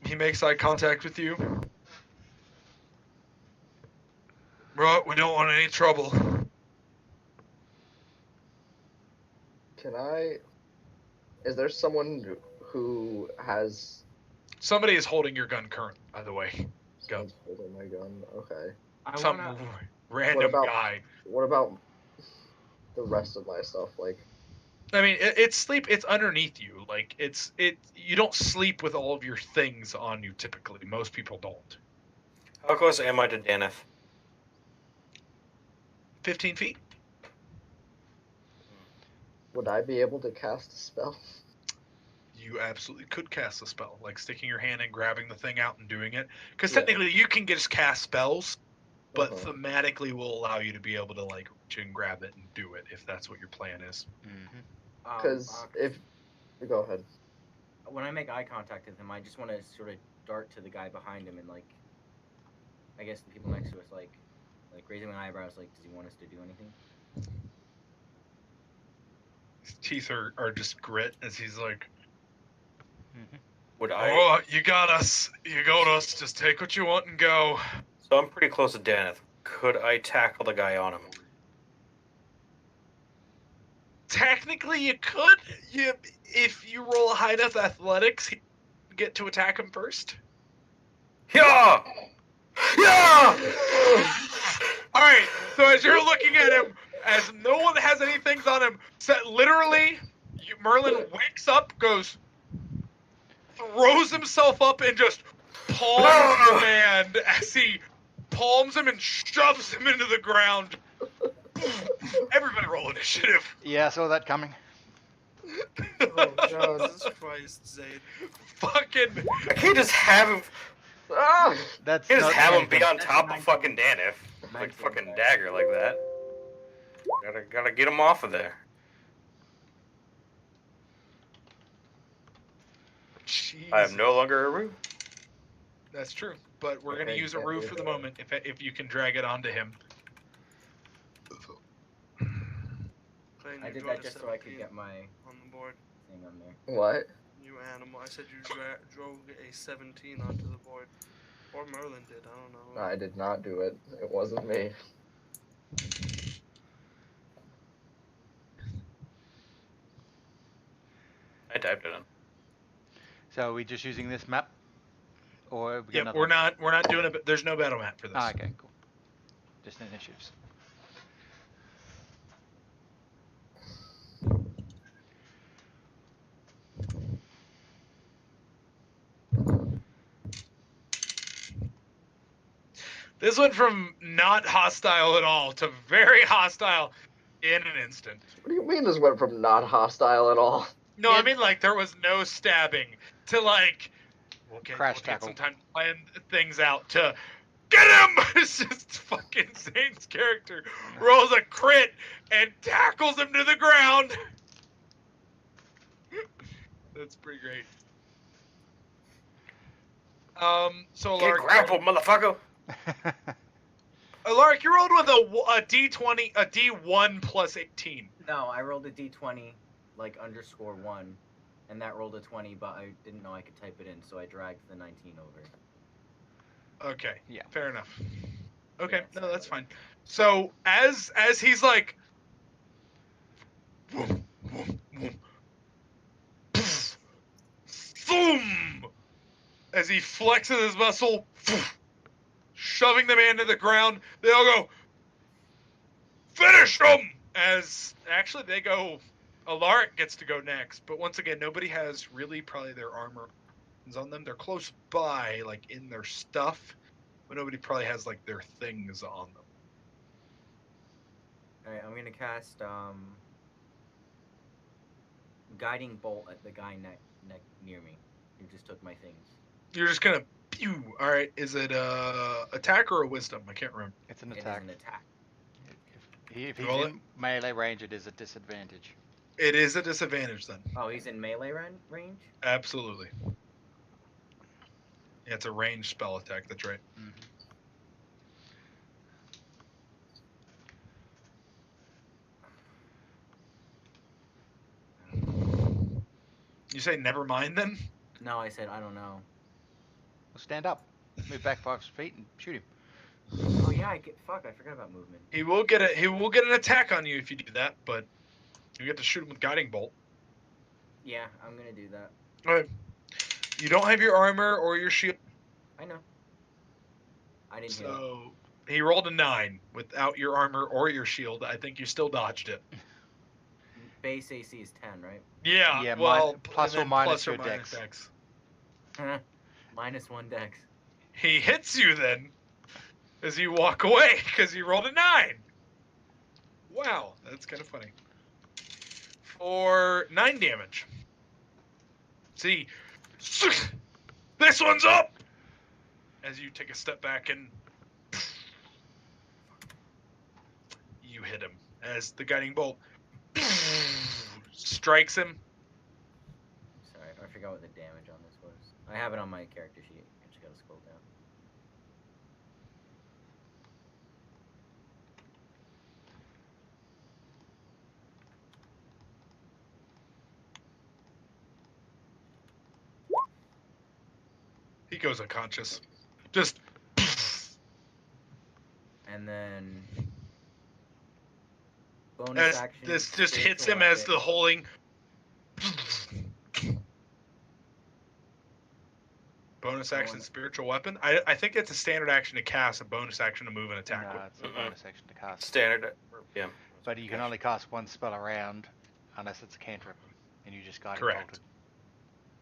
He makes eye contact with you. Right, we don't want any trouble. Can I? Is there someone who has? Somebody is holding your gun current, by the way. Go. Someone's holding my gun. Okay. Some random about- guy. What about the rest of my stuff? Like, I mean, it's underneath you. Like you don't sleep with all of your things on you typically. Most people don't. How close am I to Daneth? 15 feet. would I be able to cast a spell? You absolutely could cast a spell, like sticking your hand and grabbing the thing out and doing it. Because Yeah. technically, you can just cast spells, but Uh-huh. thematically will allow you to be able to like reach and grab it and do it if that's what your plan is. Mm-hmm. Because if go ahead. When I make eye contact with him, I just want to sort of dart to the guy behind him and like, I guess the people next to us like raising my eyebrows, like, does he want us to do anything? His teeth are just grit as he's like, Mm-hmm. Would I? "Oh, you got us. You got us. Just take what you want and go." So I'm pretty close to Daneth. Could I tackle the guy on him? Technically, you could. If you roll a high enough athletics, you get to attack him first. Yeah! Yeah! All right. So as you're looking at him, as no one has anything on him, literally, Merlin wakes up, throws himself up, and just palms the man as he palms him and shoves him into the ground. Everybody roll initiative. Yeah, I saw that coming. Oh, Jesus Christ, Zane. Fucking. I can't just have him. Ah! That's I can't just not have him anything. be on top of fucking Daneth. Like 19. fucking dagger like that. Gotta get him off of there. I am no longer a Rue. That's true, but we're gonna Okay, use a can't roof do for the that. moment. If you can drag it onto him. Clayton, I you did drew that a just so I could 17 get my on the board. thing on there. What? You animal. I said you drove a 17 onto the board. Or Merlin did, I don't know. I did not do it. It wasn't me. I typed it in. So are we just using this map? Or have we got Yeah, another we're one? not doing it. There's no battle map for this. Ah, okay, cool. Just initiatives. This went from not hostile at all to very hostile in an instant. What do you mean this went from not hostile at all? No, I Yeah. mean like there was no stabbing to like we'll Crash get tackle. some time to plan things out to get him. It's just fucking Zane's character rolls a crit and tackles him to the ground. That's pretty great. So Get Alark, grappled, motherfucker. Alark, you rolled with a D20, a D1 plus 18. No, I rolled a d20, like _1, and that rolled a 20, but I didn't know I could type it in, so I dragged the 19 over. Okay. Yeah. Fair enough. Okay, Yeah, no, sorry that's about fine. So as he's like, boom, boom, boom, poof, boom, as he flexes his muscle, poof, shoving the man to the ground, they all go, finish him! As actually they go, Alaric gets to go next, but once again, nobody has really probably their armor on them. They're close by, like in their stuff, but nobody probably has like their things on them. Alright, I'm gonna cast guiding bolt at the guy near me who just took my things. You're just gonna pew. All right, is it attack or a wisdom? I can't remember. It's an It is attack. an attack. If he's Roll in melee range, it is a disadvantage. It is a disadvantage then. Oh, he's in melee range? Absolutely. Yeah, it's a ranged spell attack. That's right. Mm-hmm. You say never mind then? No, I said I don't know. Well, stand up, move back 5 feet, and shoot him. Oh yeah, I forgot about movement. He will get an attack on you if you do that, but you get to shoot him with guiding bolt. Yeah, I'm gonna do that. All right. You don't have your armor or your shield, I know. I didn't hear that. so he rolled a 9 without your armor or your shield. I think you still dodged it. Base AC is 10, right? Yeah. Yeah, well, plus and or then minus plus or your minus dex. dex. -1 dex. He hits you then as you walk away because you rolled a 9. Wow, that's kind of funny. For 9 damage. See, this one's up! As you take a step back and you hit him as the guiding bolt strikes him. Sorry, I forgot what the damage on this was. I have it on my character sheet. I just gotta scroll down. He goes unconscious. Just And then bonus as action. this just hits spiritual him as weapon. the holding. Bonus action, spiritual weapon. I think it's a standard action to cast, a bonus action to move and attack No, with. it's a bonus action to cast. Standard. Yeah. But you can only cast one spell around, unless it's a cantrip, and you just guide Correct.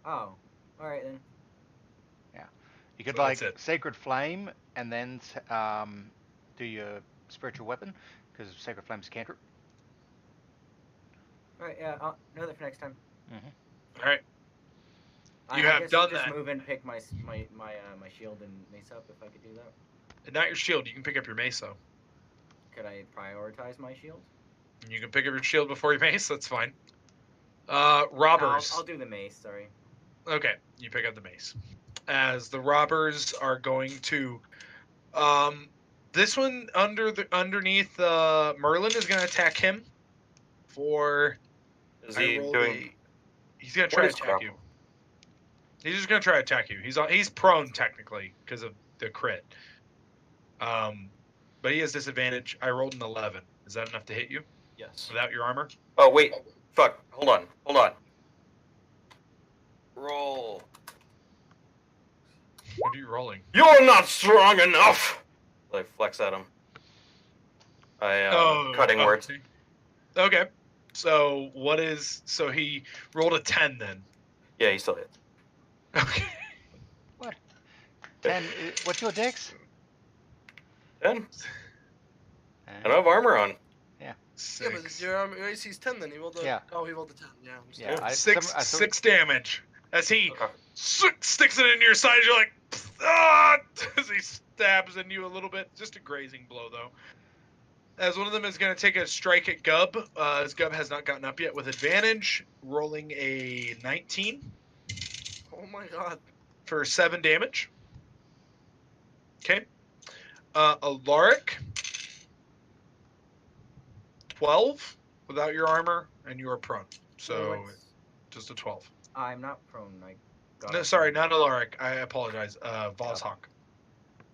Oh, all right then. You could So like that's it. Sacred Flame, and then do your spiritual weapon, because Sacred Flame's a cantrip. All right, yeah, I'll know that for next time. All right. You I have guess done just that. move and pick my shield and mace up if I could do that. And not your shield. You can pick up your mace though. Could I prioritize my shield? You can pick up your shield before your mace. That's fine. No, Robbers. I'll do the mace. Sorry. Okay, you pick up the mace. As the robbers are going to, this one underneath Merlin is going to attack him. For Is I he rolled doing? he's going to What try to is attack grapple? you. He's just going to try to attack you. He's prone technically because of the crit. But he has disadvantage. I rolled an 11. Is that enough to hit you Yes. without your armor? Oh wait. Fuck. Hold on. Roll. What are you rolling? You're not strong enough. I flex at him. Cutting words. Okay. So what is? So he rolled a 10 then. Yeah, he still hits. Okay. 10. What's your dex? 10. And- I don't have armor on. Yeah, but 6. your AC's 10 then. He rolled a. Yeah. Oh, he rolled a 10. Yeah. I'm Yeah, sorry. I- Six some- I thought- 6 damage as he Okay. sticks it into your side. You're like, ah! As he stabs in you a little bit. Just a grazing blow, though. As one of them is going to take a strike at Gub. As Gub has not gotten up yet with advantage, rolling a 19 Oh my god. for 7 damage. Okay. Alaric, 12 without your armor, and you are prone. So What's- just a 12. I'm not prone. I got No, up sorry, and- not Alaric. I apologize. Volshawk,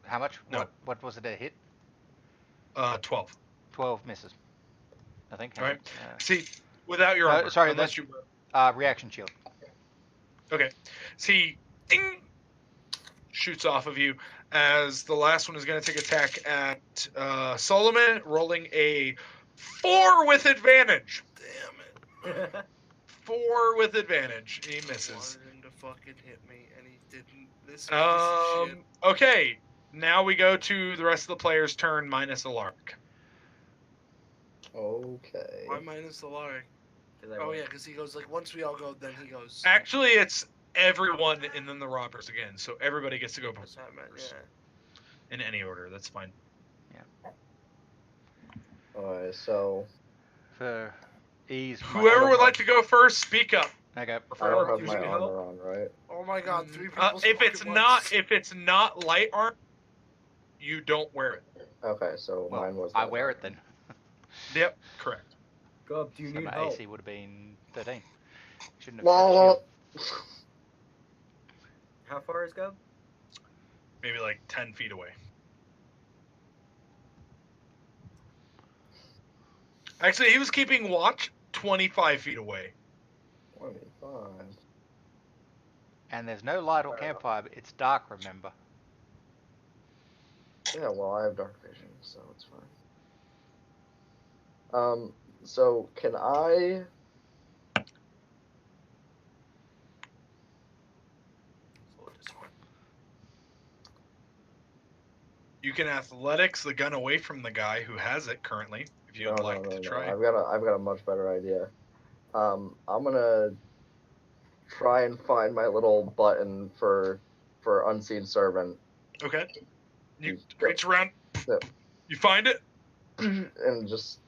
How much? No. What was it a hit? 12. 12 misses. I think. All right. See, without your armor. sorry, unless that's- you. Reaction shield. Okay. See, ding, shoots off of you as the last one is going to take attack at Solomon, rolling a 4 with advantage. Damn it. 4 with advantage. He misses. Wanted him to fucking hit me, and he didn't. This piece of shit. Okay. Now we go to the rest of the players' turn minus Alaric. Okay. Why minus the Lark? 'Cause I Oh rolled- yeah, because he goes like once we all go, then he goes. Actually, it's everyone and then the robbers again. So everybody gets to go That's what I meant, yeah. in any order. That's fine. Alright, so For ease. my- Whoever would like to go first, speak up. Okay. I don't Alric, have you my need armor help? on, right? Oh my god, 3 people. If it's not light armor, you don't wear it. Okay, so Well, mine was. I light wear it armor. then. Yep, correct. Gub, do you So need my help? AC would have been 13. Shouldn't have. Well, How far is Gub? Maybe like 10 feet away. Actually, he was keeping watch 25 feet away. 25. And there's no light or campfire, but it's dark, remember. Yeah, well, I have dark vision, so it's fine. So can I? You can athletics the gun away from the guy who has it currently, if you'd like to try. I've got a much better idea. I'm gonna try and find my little button for unseen servant Okay. You Yep. reach around. Yep. You find it. and just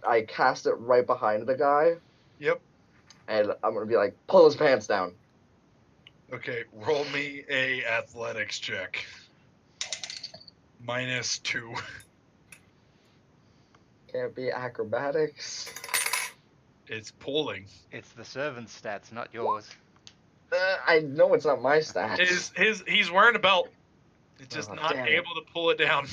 I cast it right behind the guy, Yep. and I'm gonna be like, pull his pants down. Okay. Roll me a athletics check. -2. Can't be acrobatics. It's pulling. It's the servant's stats, not yours. I know it's not my stats. He's wearing a belt. It's just Oh, not damn it. able to pull it down.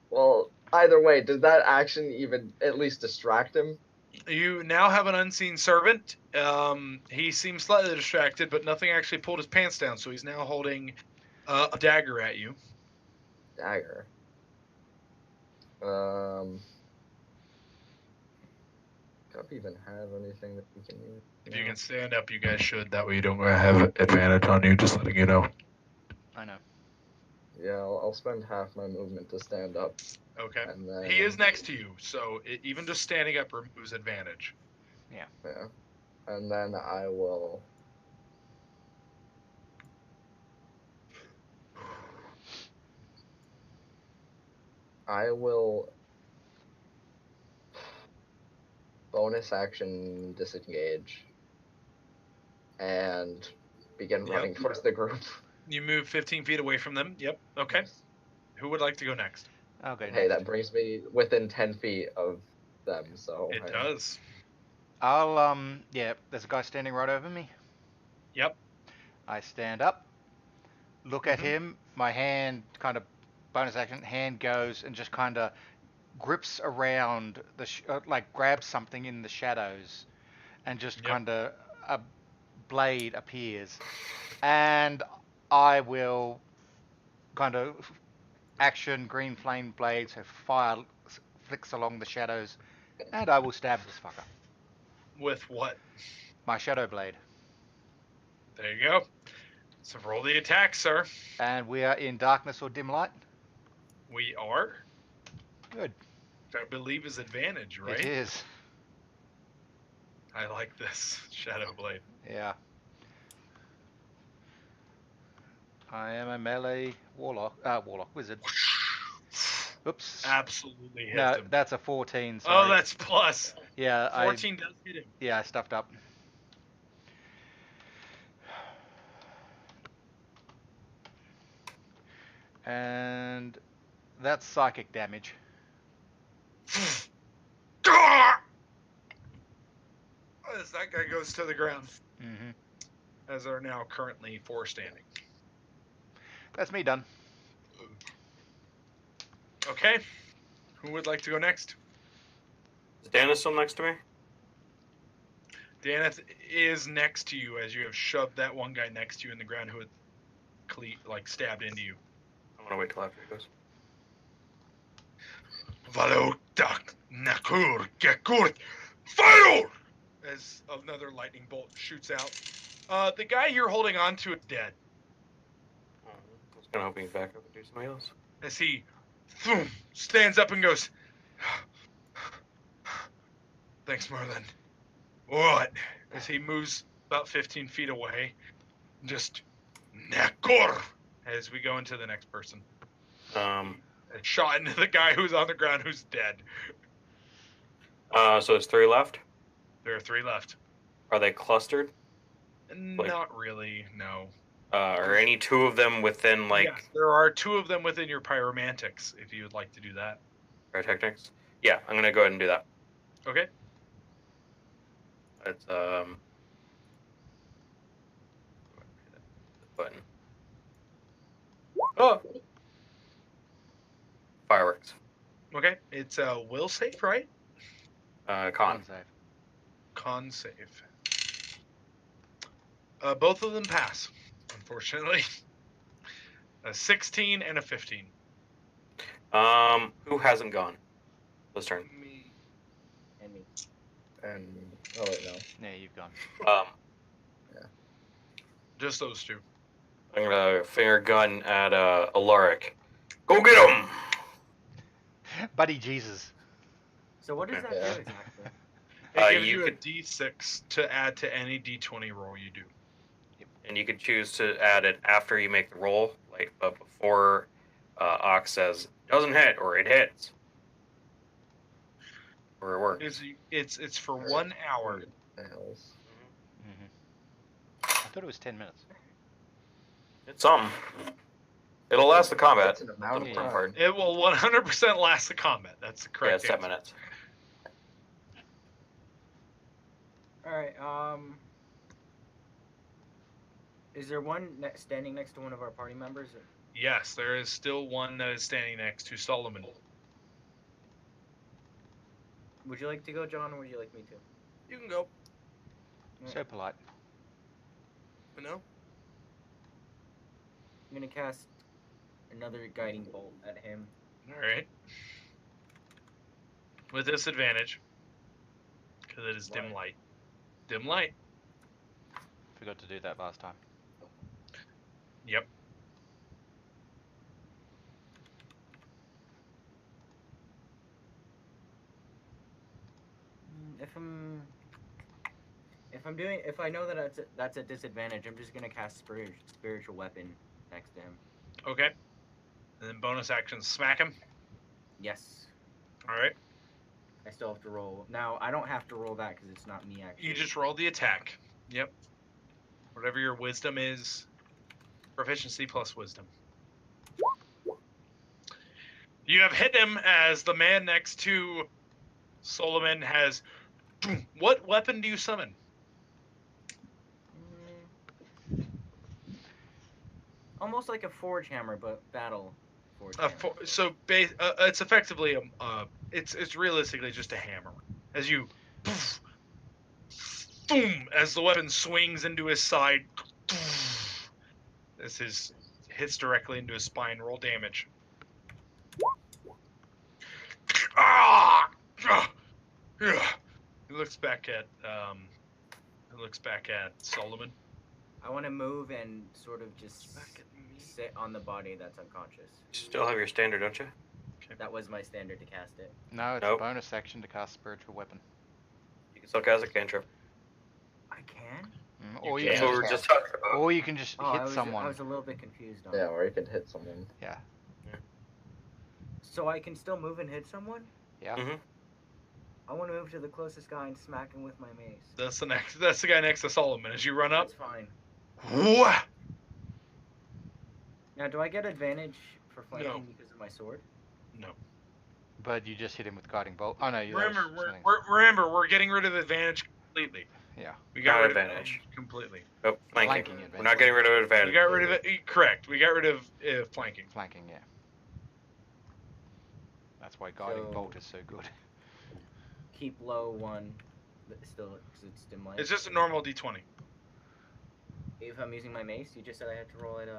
Well, either way, does that action even at least distract him? You now have an unseen servant. He seems slightly distracted, but nothing actually pulled his pants down, so he's now holding a dagger at you. Dagger. Don't even have anything that we can use. If you No. can stand up, you guys should. That way you don't have advantage on you, just letting you know. I know. Yeah, I'll spend half my movement to stand up, Okay. and then He is next to you, so even just standing up removes advantage. Yeah, and then I will. I will bonus action disengage and begin Yep. running towards the group. You move 15 feet away from them. Yep. Okay. Who would like to go next? Okay. Hey, next. that brings me within 10 feet of them, so. It does. I'll yeah. There's a guy standing right over me. Yep. I stand up, look at Mhm. him. My hand kind of bonus action hand goes and just kind of grips around the like grabs something in the shadows, and just Yep. kind of a blade appears, and I will kind of action green flame blade, so fire flicks along the shadows, and I will stab this fucker. With what? My shadow blade. There you go. So roll the attack, sir. And we are in darkness or dim light. We are. Good. I believe is advantage, right? It is. I like this Shadowblade. Yeah. I am a melee warlock. Wizard. Oops. Absolutely hits No, him. that's a 14. Oh, Sorry. that's plus. Yeah, 14 does hit him. I stuffed up. And that's psychic damage. As that guy goes to the ground, Mm-hmm. as are now currently 4 standing. That's me done. Okay. Who would like to go next? Is Dana still next to me? Daneth is next to you as you have shoved that one guy next to you in the ground who had stabbed into you. I'm gonna wait till after he goes. Valodak Nakur Gekurt Fire! As another lightning bolt shoots out. The guy you're holding on to is dead. I was kind of hoping he'd back up and do something else. As he stands up and goes, "Thanks, Merlin." What? As he moves about 15 feet away, just Nakor as we go into the next person. And shot into the guy who's on the ground who's dead. So it's 3 left. There are 3 left. Are they clustered? Not really, no. Are any 2 of them within Yes, there are 2 of them within your pyromantics, if you would like to do that. pyrotechnics? Yeah, I'm gonna go ahead and do that. Okay. It's button. Oh, fireworks. Okay. It's a will save, right? Con. Save. Con save. Both of them pass, unfortunately. A 16 and a 15. Who hasn't gone? This turn. Me. And me. And oh wait, no. Yeah, you've gone. Just those 2. I'm gonna finger gun at Alaric. Go get him! Buddy Jesus. So what does that Yeah. do exactly? It gives you you a could- D6 to add to any D20 roll you do. And you can choose to add it after you make the roll, but before Ox says doesn't hit or it hits, or it works. It's for 1 hour. Nails. Mm-hmm. I thought it was 10 minutes. It's something. It'll last the combat. That's an amount of Yeah. Fun time. part. It will 100% last the combat. That's the Yeah, correct it's 10 answer. minutes. Alright, is there one standing next to one of our party members? Or... Yes, there is still one that is standing next to Solomon. Would you like to go, John, or would you like me to? You can go. So polite. You know? I'm gonna cast another guiding bolt at him. All right. With disadvantage, because it is dim Why? light. Dim light. Forgot to do that last time. Yep. If I know that that's a disadvantage, I'm just gonna cast spiritual weapon next to him. Okay. And then bonus action, smack him. Yes. All right. I still have to roll. Now I don't have to roll that because it's not me actually. You just roll the attack. Yep. Whatever your wisdom is, proficiency plus wisdom. You have hit him as the man next to Solomon has. What weapon do you summon? Almost like a forge hammer, but battle forge hammer. It's effectively it's realistically just a hammer. As you, boom, as the weapon swings into his side, as his hits directly into his spine. Roll damage. He looks back at Solomon. I want to move and sort of just sit on the body that's unconscious. You still have your standard, don't you? That was my standard to cast it. No, it's Nope. a bonus action to cast spiritual weapon. You can still cast a cantrip. I can? Or You you That's can what we were just talking about. or you can just Oh, hit I someone. was a little bit confused on Yeah, it. or you can hit someone. Yeah. So I can still move and hit someone? Yeah. Mhm. I want to move to the closest guy and smack him with my mace. That's the guy next to Solomon. As you run up, That's fine. wha- Now, do I get advantage for flanking No. because of my sword? no. But you just hit him with guiding bolt. Oh no, you Remember, that was something. we're getting rid of advantage completely. Yeah. We got Not rid advantage. of completely. Nope, flanking. Flanking advantage. We're not getting rid of We advantage. got rid of it. Correct. We got rid of flanking. Flanking, yeah. That's why guiding So- bolt is so good. Keep low one, but still, because it's dim light. It's just a normal D20. If I'm using my mace, you just said I had to roll it.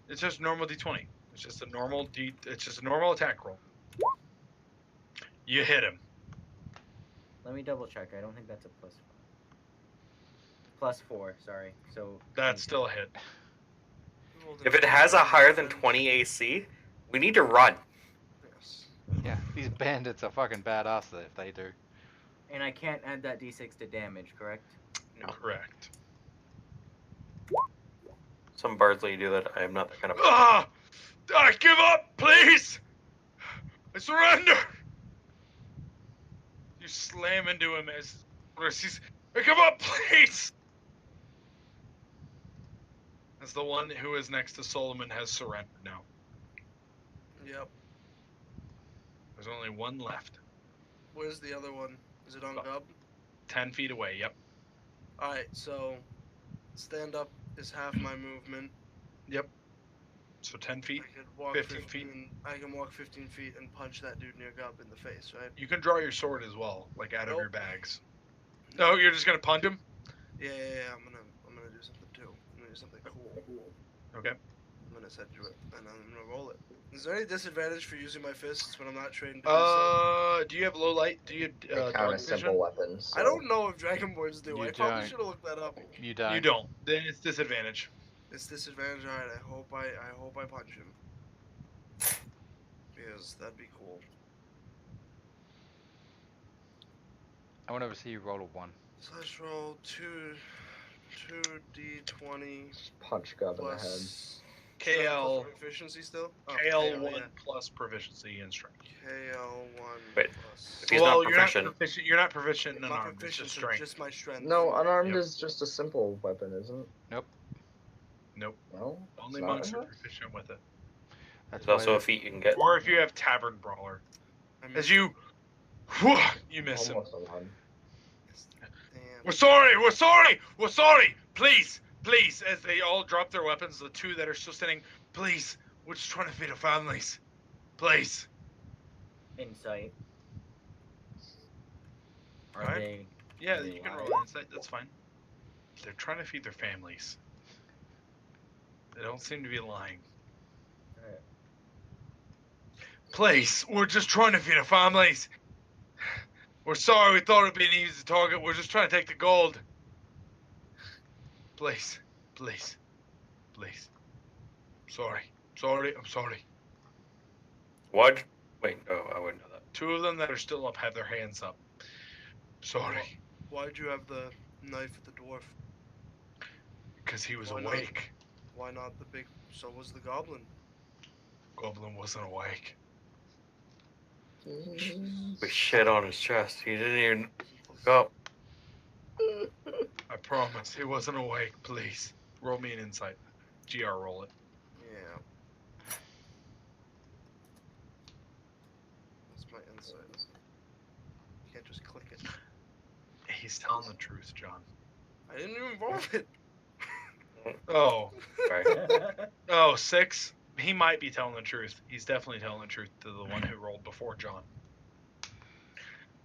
It's just normal D20. It's just a normal It's just a normal attack roll. You hit him. Let me double check. I don't think that's a +4. +4, sorry. So. That's still a hit. If it has a higher than 20 AC, we need to run. Yes. Yeah. These bandits are fucking badass if they do. And I can't add that d6 to damage, correct? No. Correct. Some bards let you do that. I am not that kind of. Ah! I give up, please! I surrender! You slam into him as he's. I give up, please! As the one who is next to Solomon has surrendered now. Yep. There's only one left. Where's the other one? Is it on Oh. Gub? 10 feet away, yep. Alright, so stand up is half my movement. So 10 feet. I could walk 15 feet. I can walk 15 feet and punch that dude near Gub in the face, right? You can draw your sword as well, like out of your Nope. bags. No, you're just gonna punt him? Yeah. I'm gonna do something too. I'm gonna do something cool. Okay. I'm gonna set you it, and I'm gonna roll it. Is there any disadvantage for using my fists when I'm not trained to do so? Do you have low light? Do you They count dark as vision? simple weapons. I don't know if Dragonborns do. You I probably don't. should have looked that up. You don't. You don't. Then it's disadvantage. It's disadvantage. Alright, I hope I punch him. Because that'd be cool. I want to see you roll a 1. So let's roll 2d20 Punch Gub in the head. plus KL plus proficiency still? Oh, KL1 yeah. plus proficiency and strength. KL1 Wait. plus. If he's not Well, proficient. you're not proficient in Not unarmed. It's proficiency, just strength. just my strength. No, unarmed Yep. is just a simple weapon, isn't it? Nope. Nope. No. Only it's not monks are enough? proficient with it. That's There's also why a feat you can get. Or if you have Tavern Brawler. I mean, As you miss him. Almost a one. damn. We're sorry. We're sorry. We're sorry. Please, please. As they all drop their weapons, the two that are still standing. Please, we're just trying to feed our families. Please. Insight. Are Alright. they? Yeah, Are they you can lying? roll insight. That's fine. They're trying to feed their families. They don't seem to be lying. Alright. Please, we're just trying to feed our families. We're sorry. We thought it'd be an easy target. We're just trying to take the gold. Please, please, please. Sorry. Sorry. I'm sorry. What? Wait, oh, I wouldn't know that. Two of them that are still up have their hands up. Sorry, Why'd you have the knife at the dwarf? because he was Why not? awake. Why not the big? So was the goblin. Goblin wasn't awake. We shit on his chest. He didn't even look up. I promise, he wasn't awake. Please, roll me an insight. GR, roll it. Yeah. That's my insight. You can't just click it. He's telling the truth, John. I didn't even roll it. Oh, Sorry. oh, 6. He might be telling the truth. He's definitely telling the truth to the one who rolled before John.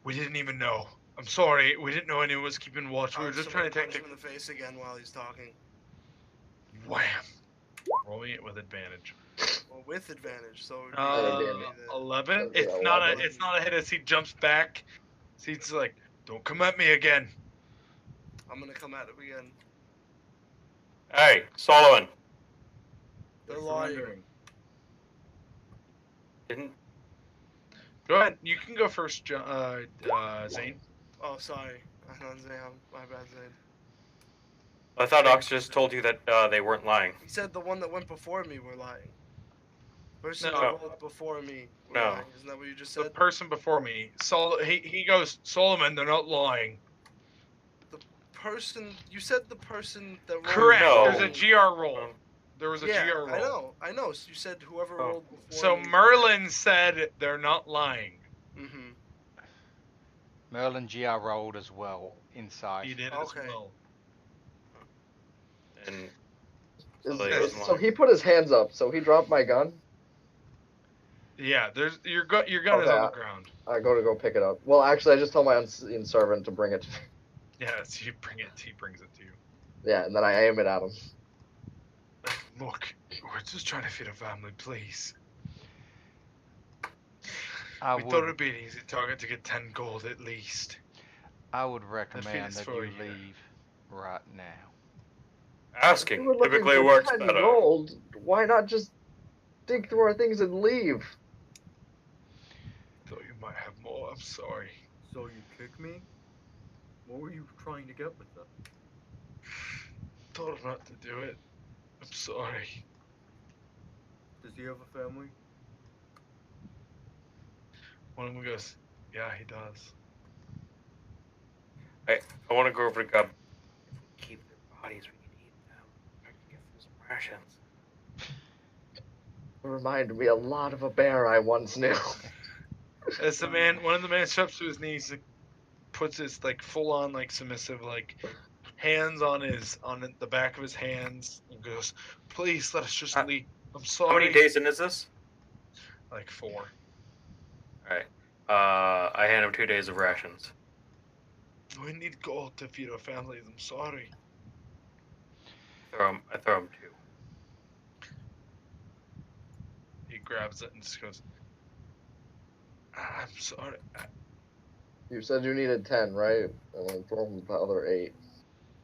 We didn't even know. I'm sorry. We didn't know anyone was keeping watch. We were just trying to take punch him in the face again while he's talking. the. Wham! Rolling it with advantage. Well, with advantage, so. it'd be Uh, the- 11. That'd be It's not a. 11. It's not a hit as he jumps back. So he's like, "Don't come at me again." I'm gonna come at him again. Hey, Solomon. They're lying. surrendering. Didn't Go ahead. You can go first, Zane. Oh, sorry. I don't say my bad, Zane. I thought Ox just told you that they weren't lying. He said the one that went before me were lying. Person No. that rolled before me were No. lying. Isn't that what you just The said? person before me, he goes, Solomon, they're not lying. Person, you said the person that rolled Correct. No. There's a GR roll. Um, There was a Yeah, GR roll. I know. So you said whoever Oh. rolled before So me. Merlin said they're not lying. Mm-hmm. Merlin GR rolled as well inside. He did Okay. as well. And Is- he wasn't so lying. he put his hands up. So he dropped my gun. Yeah, there's your gun is on the ground. I go pick it up. Well, actually, I just told my unseen servant to bring it to me. Yeah, so he brings it to you. Yeah, and then I aim it at him. Look, we're just trying to feed a family, please. I We thought would, it'd be an easy target to get 10 gold at least. I would recommend is that for you you. leave right now. If Asking we were looking typically for works 10 better. gold, why not just dig through our things and leave? Thought you might have more. I'm sorry. So you kick me? What were you trying to get with that? Thought not to do it. I'm sorry. Does he have a family? One of them goes, yeah, he does. I want to go over to Gub. If we keep their bodies, we can eat them. I can give them some rations. It reminded me a lot of a bear I once knew. As one of the men steps to his knees, like, puts his like full on like submissive like hands on the back of his hands and goes, "Please let us just leave. I'm sorry." How many days in is this? Like 4. All right. I hand him 2 days of rations. We need gold to feed our families. I'm sorry. I throw him 2. He grabs it and just goes, I'm sorry. You said you needed 10, right? And then throw him the other 8.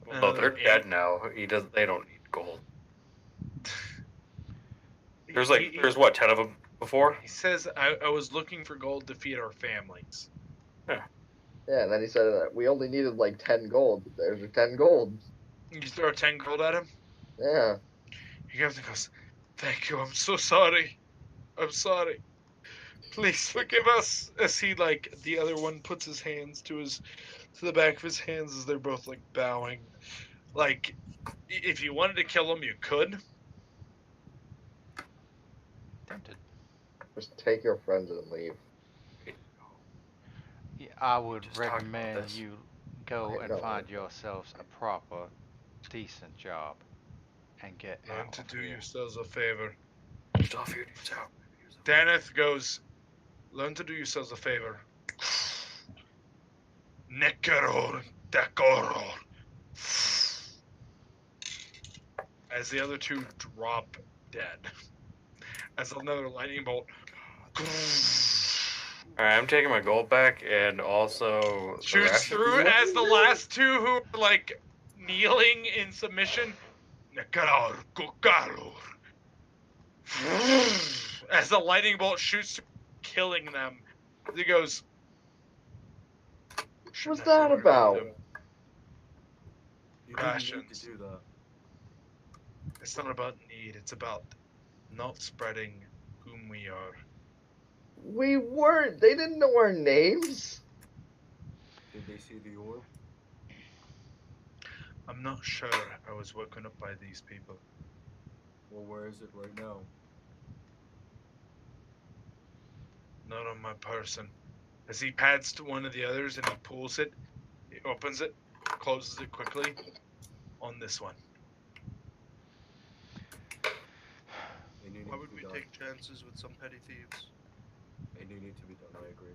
Well, Another they're 8. dead now. They don't need gold. There's what, 10 of them before? He says, I was looking for gold to feed our families. Yeah, and then he said that we only needed like 10 gold. There's your 10 gold. You throw 10 gold at him? Yeah. He comes and goes, thank you, I'm so sorry. I'm sorry. Please forgive us. As he, like, the other one puts his hands to the back of his hands as they're both, like, bowing. Like, if you wanted to kill him, you could. Tempted. Just take your friends and leave. Yeah, I would Just talked about recommend this. you go I and know. find yourselves a proper, decent job and get Learn out to of do here. yourselves a favor. Stuff your dudes out. Daneth goes, learn to do yourselves a favor. Nekaror Dakoror. As the other two drop dead. As another lightning bolt Alright, I'm taking my gold back and also the shoots rations. through as the last two who are like kneeling in submission. Nekaror Kukaror. As the lightning bolt shoots, killing them. He goes, What's that about? You didn't need to Rations. do that. It's not about need, it's about not spreading whom we are. We weren't. They didn't know our names. Did they see the orb? I'm not sure. I was woken up by these people. Well, where is it right now? Not on my person. As he pads to one of the others and he pulls it, he opens it, closes it quickly on this one. They need Why to would be we done. take chances with some petty thieves? They do need to be done, I agree.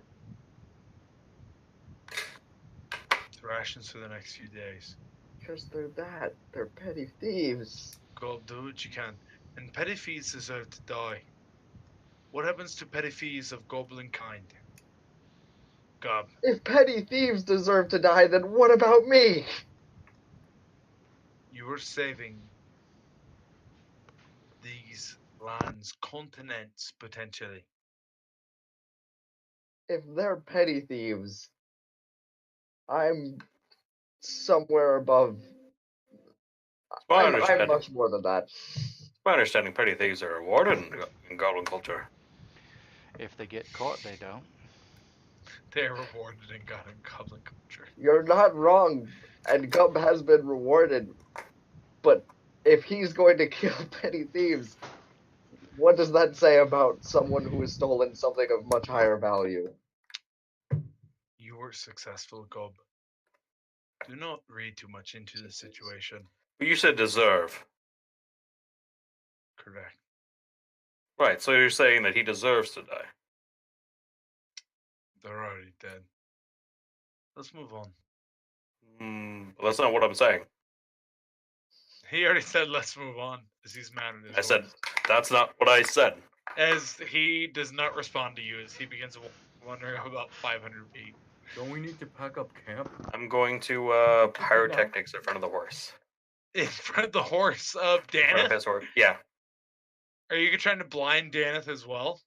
Rations for the next few days. Because they're that. They're petty thieves. Go do what you can. And petty thieves deserve to die. What happens to petty thieves of goblin kind? Gob. If petty thieves deserve to die, then what about me? You were saving these lands, continents, potentially. If they're petty thieves, I'm somewhere above. My I'm understanding. much more than that. My understanding, petty thieves are rewarded in goblin culture. If they get caught, they don't. They're rewarded in God and Goblin culture. You're not wrong, and Gump has been rewarded. But if he's going to kill petty thieves, what does that say about someone who has stolen something of much higher value? You were successful, Gob. Do not read too much into the situation. But you said deserve. Correct. Right, so you're saying that he deserves to die. They're already dead. Let's move on. But that's not what I'm saying. He already said let's move on, as he's mad at his I said, horse. that's not what I said. As he does not respond to you, as he begins wandering about 500 feet. Don't we need to pack up camp? I'm going to pyrotechnics in front of the horse. In front of the horse of In front of Daneth? his horse. Yeah. Are you trying to blind Daneth as well?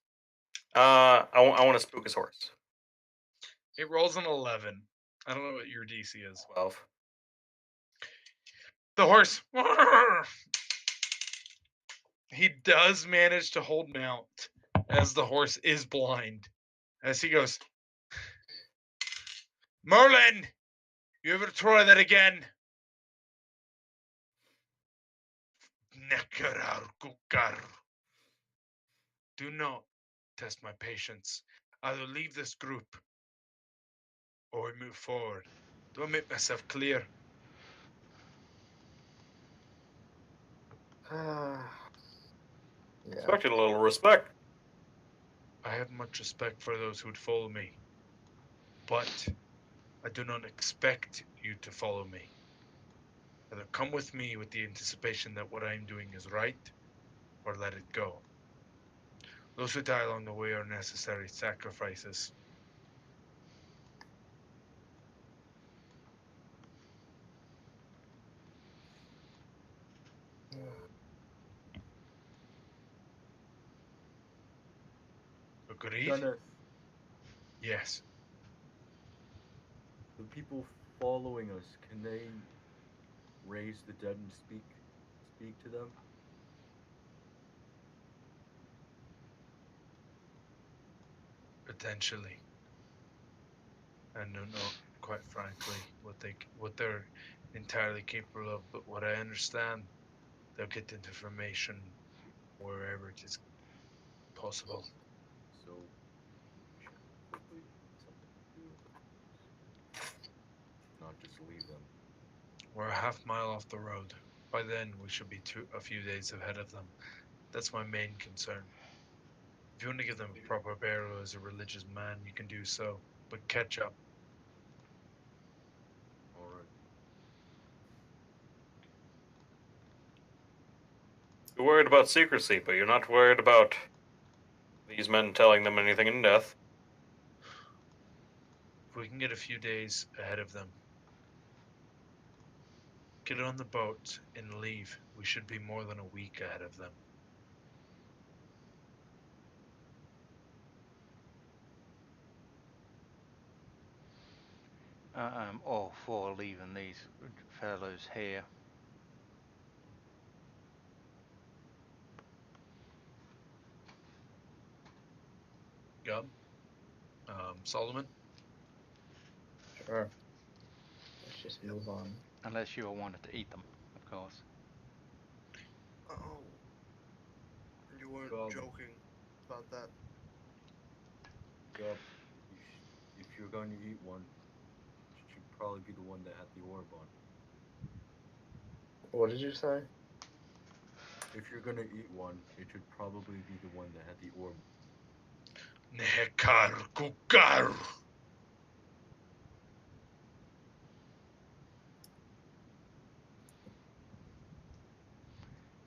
I want to spook his horse. It rolls an 11. I don't know what your DC is. 12. The horse. He does manage to hold mount as the horse is blind. As he goes, Merlin, you ever try that again? Nekarar Kukar. Do not test my patience. Either leave this group or we move forward. Do I make myself clear? Yeah. Expected a little respect. I have much respect for those who'd follow me, but I do not expect you to follow me. Either come with me with the anticipation that what I am doing is right, or let it go. Those who die along the way are necessary sacrifices. Agreed? Kenneth, Yes. the people following us, can they raise the dead and speak to them? Potentially. I don't know, quite frankly, what they're entirely capable of, but what I understand, they'll get information wherever it is possible. So we should probably find something to do, not just leave them. We're a half mile off the road. By then, we should be a few days ahead of them. That's my main concern. If you want to give them a proper burial as a religious man, you can do so, but catch up. All right. You're worried about secrecy, but you're not worried about these men telling them anything in death. If we can get a few days ahead of them, get on the boat and leave, we should be more than a week ahead of them. I'm all for leaving these fellows here. Gub? Solomon? Sure. Let's just move on. Unless you all wanted to eat them, of course. Oh. You weren't Well- joking about that. Yup. If you're going to eat one, it should probably be the one that had the orb on. What did you say? If you're gonna eat one, it should probably be the one that had the orb. Nehekar Kukar!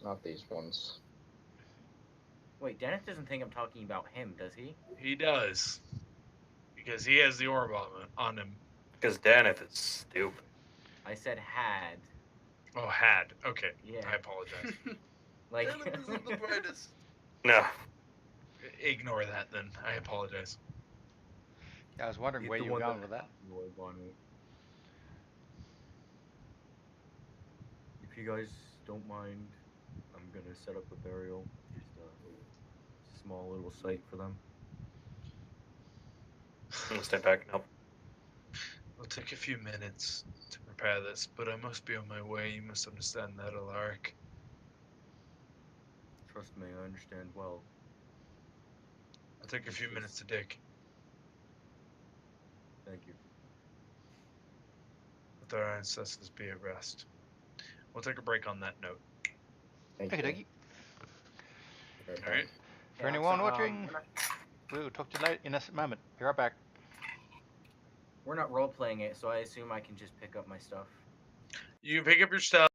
Not these ones. Wait, Dennis doesn't think I'm talking about him, does he? He does. Because he has the orb on him. Because Daneth is stupid. I said had. Oh, had. Okay. Yeah. I apologize. Like. Dennis isn't the brightest. No. Ignore that then. I apologize. Yeah, I was wondering Get where the you were one going that- with that. Roy Bonnet. If you guys don't mind, I'm gonna set up a burial. Just a small little site for them. I'm gonna step back. Nope. It'll take a few minutes to prepare this, but I must be on my way. You must understand that, Alaric. Trust me, I understand well. It'll take a few minutes to dig. Thank you. Let our ancestors be at rest. We'll take a break on that note. Thank Okay, you. dokie. All right. For Yeah, anyone so, watching, we'll talk to you later in a moment. Be right back. we're not role playing it, so I assume I can just pick up my stuff. You can pick up your stuff.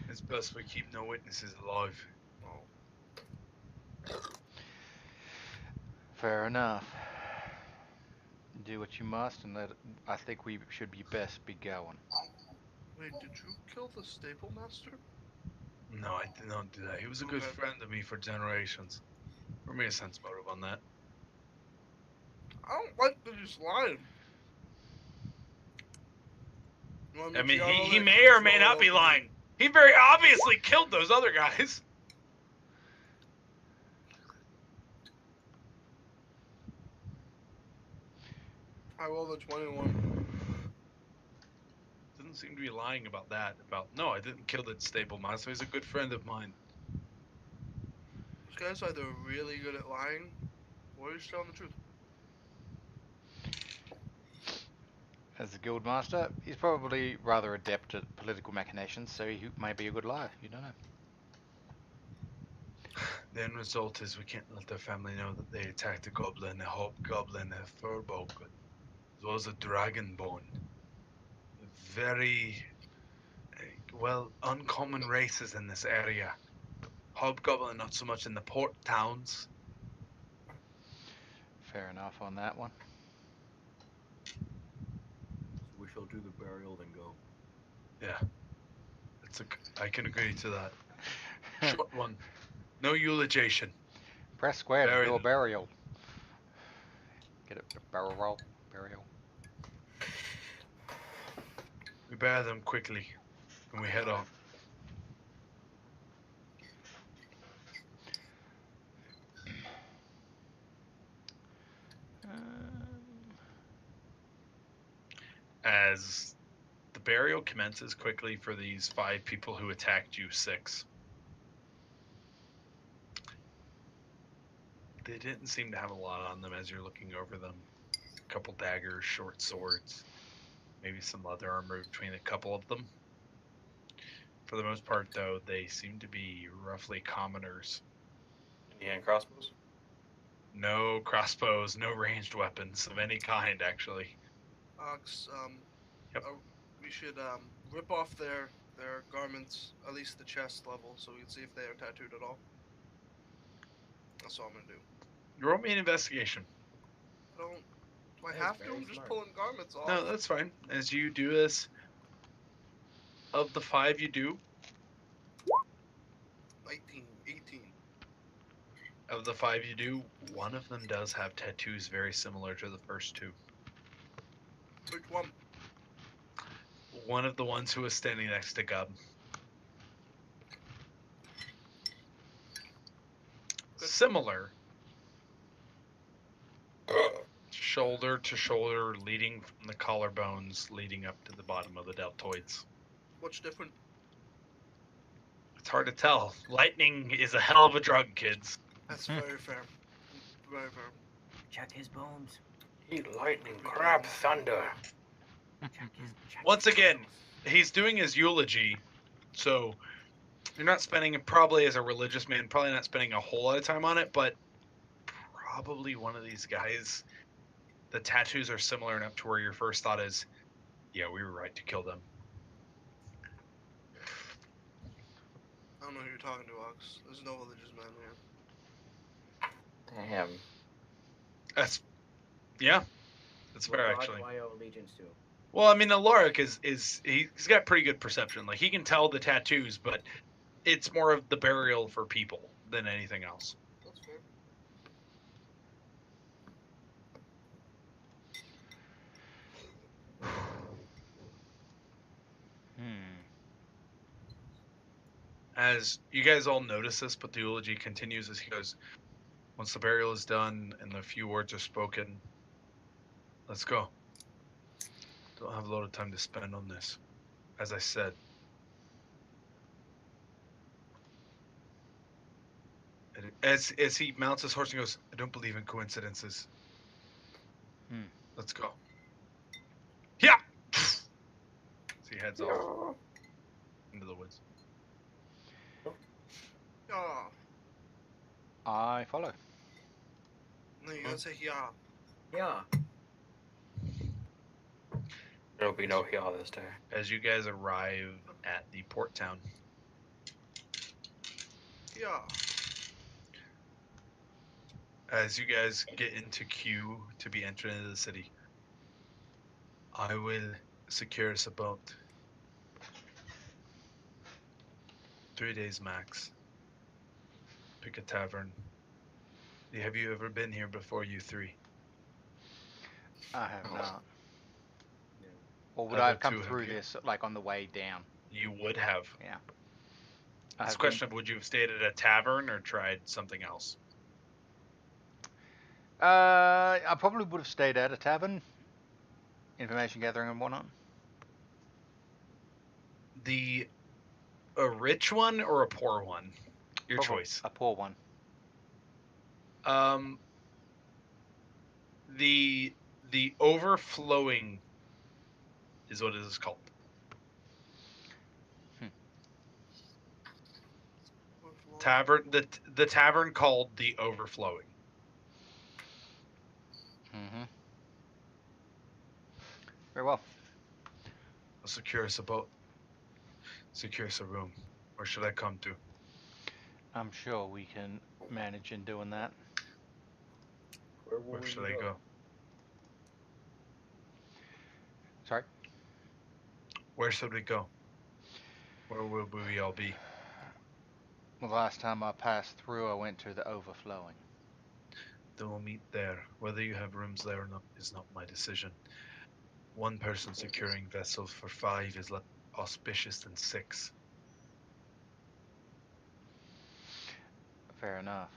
It's best we keep no witnesses alive. Fair enough. Do what you must, and I think we should be best be going. Wait, did you kill the stable master? No, I did not do that. He was a good Okay. friend of me for generations. For me, a sense motive on that. I don't like that he's lying. You want me I to mean, yell he it? may or Just may roll not be over me. lying. He very obviously killed those other guys. I rolled a 21. Doesn't seem to be lying about that. No, I didn't kill that stable master. He's a good friend of mine. This guy's either really good at lying, or he's telling the truth. As a guild master, he's probably rather adept at political machinations, so he may be a good liar. You don't know. The end result is we can't let their family know that they attacked a goblin, a hobgoblin, a furbolg, as well as a dragonborn. Very, well, uncommon races in this area. Hobgoblin, not so much in the port towns. Fair enough on that one. So we shall do the burial, then go. Yeah, I can agree to that. Short one. No eulogation. Press square to Bury do a them. burial. Get it? Barrel roll. Burial. We bury them quickly, and we head off. As the burial commences quickly for these 5 people who attacked you 6. They didn't seem to have a lot on them as you're looking over them. A couple daggers, short swords, maybe some leather armor between a couple of them. For the most part, though, they seem to be roughly commoners. Any hand crossbows? No crossbows, no ranged weapons of any kind, actually. Ox, Yep. we should rip off their garments, at least the chest level, so we can see if they are tattooed at all. That's all I'm gonna do. Roll me an investigation. Do I That is have to? very I'm just smart. pulling garments off. No, that's fine. As you do this, of the 5 you do, 19, 18. of the 5 you do, one of them does have tattoos very similar to the first 2. Which one? One of the ones who was standing next to Gub. Good. Similar. Shoulder to shoulder, leading from the collarbones, leading up to the bottom of the deltoids. What's different? It's hard to tell. Lightning is a hell of a drug, kids. That's very fair. Very fair. Check his bones. Eat lightning, crap, thunder. Check Once his again, bones. he's doing his eulogy, so you're not spending, probably as a religious man, probably not spending a whole lot of time on it, but probably one of these guys, the tattoos are similar enough to where your first thought is, yeah, we were right to kill them. I don't know who you're talking to, Ox. There's no religious man here. Damn. That's, yeah, that's What fair, god actually. do I owe allegiance to? Well, I mean, Alaric he's got pretty good perception. Like, he can tell the tattoos, but it's more of the burial for people than anything else. That's fair. As you guys all notice this, but the eulogy continues as he goes, once the burial is done and the few words are spoken, let's go. Don't have a lot of time to spend on this. As I said, as he mounts his horse and goes, I don't believe in coincidences. Let's go. Yeah! So he heads off into the woods. Yeah. I follow. No, you gotta say yeah. Yeah. There'll be no Hia this day. As you guys arrive at the port town, Yeah. as you guys get into queue to be entered into the city, I will secure us a boat. 3 days max. Pick a tavern. Have you ever been here before, you three? I have not. Yeah. Or would Other I have come two, have through you? this like on the way down? You would have. Yeah. It's a question of would you have stayed at a tavern or tried something else? I probably would have stayed at a tavern. Information gathering and whatnot. A rich one or a poor one? Your Probably choice. A poor one. The overflowing is what it is called. Tavern. The tavern called the Overflowing. Mm-hmm. Very well. I'll secure us a boat. Secure us a room. Where should I come to? I'm sure we can manage in doing that. Where should I go? Sorry? Where should we go? Where will we all be? The last time I passed through, I went to the Overflowing. Then we'll meet there. Whether you have rooms there or not is not my decision. One person securing vessels for 5 is less auspicious than 6. Fair enough.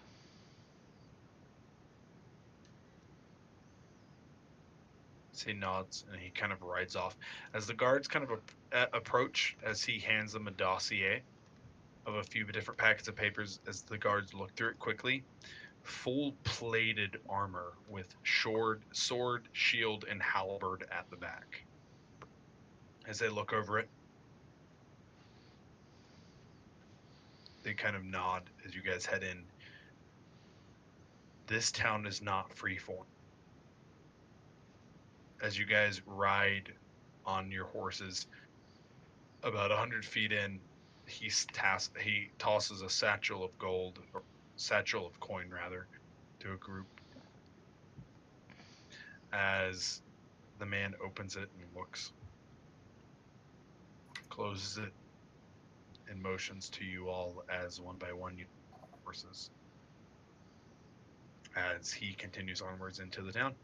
So he nods and he kind of rides off. As the guards kind of approach, as he hands them a dossier of a few different packets of papers, as the guards look through it quickly, full-plated armor with sword, shield, and halberd at the back. As they look over it, they kind of nod as you guys head in. This town is not freeform. As you guys ride on your horses, about 100 feet in, he tosses a satchel of gold, or satchel of coin rather, to a group. As the man opens it and looks, closes it, and motions to you all as one by one you horses. As he continues onwards into the town,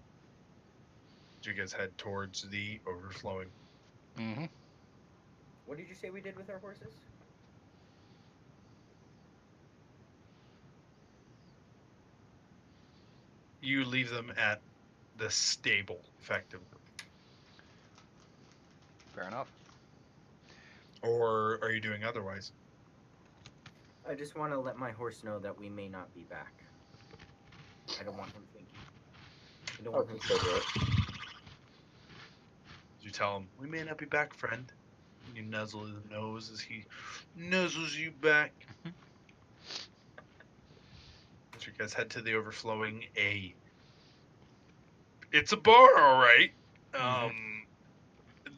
you guys head towards the Overflowing. Mm-hmm. What did you say we did with our horses? You leave them at the stable, effectively. Fair enough. Or are you doing otherwise? I just want to let my horse know that we may not be back. I don't want him thinking. I don't I'll want him consider it. You tell him, we may not be back, friend. And you nuzzle his nose as he nuzzles you back. So you guys head to the Overflowing. It's a bar, all right.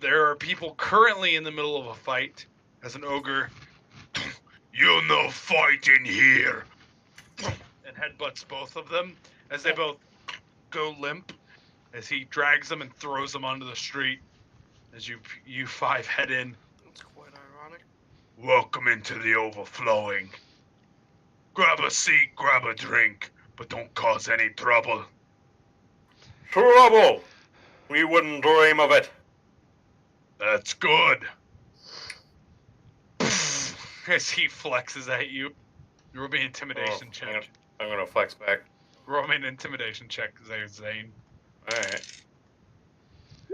There are people currently in the middle of a fight. As an ogre, you'll no fight in here. And headbutts both of them as they both go limp. As he drags them and throws them onto the street. As you 5 head in. It's quite ironic. Welcome into the Overflowing. Grab a seat, grab a drink, but don't cause any trouble. Trouble! We wouldn't dream of it. That's good. As he flexes at you. Roll me an intimidation check. I'm gonna flex back. Roll me an intimidation check, there, Zane. Alright.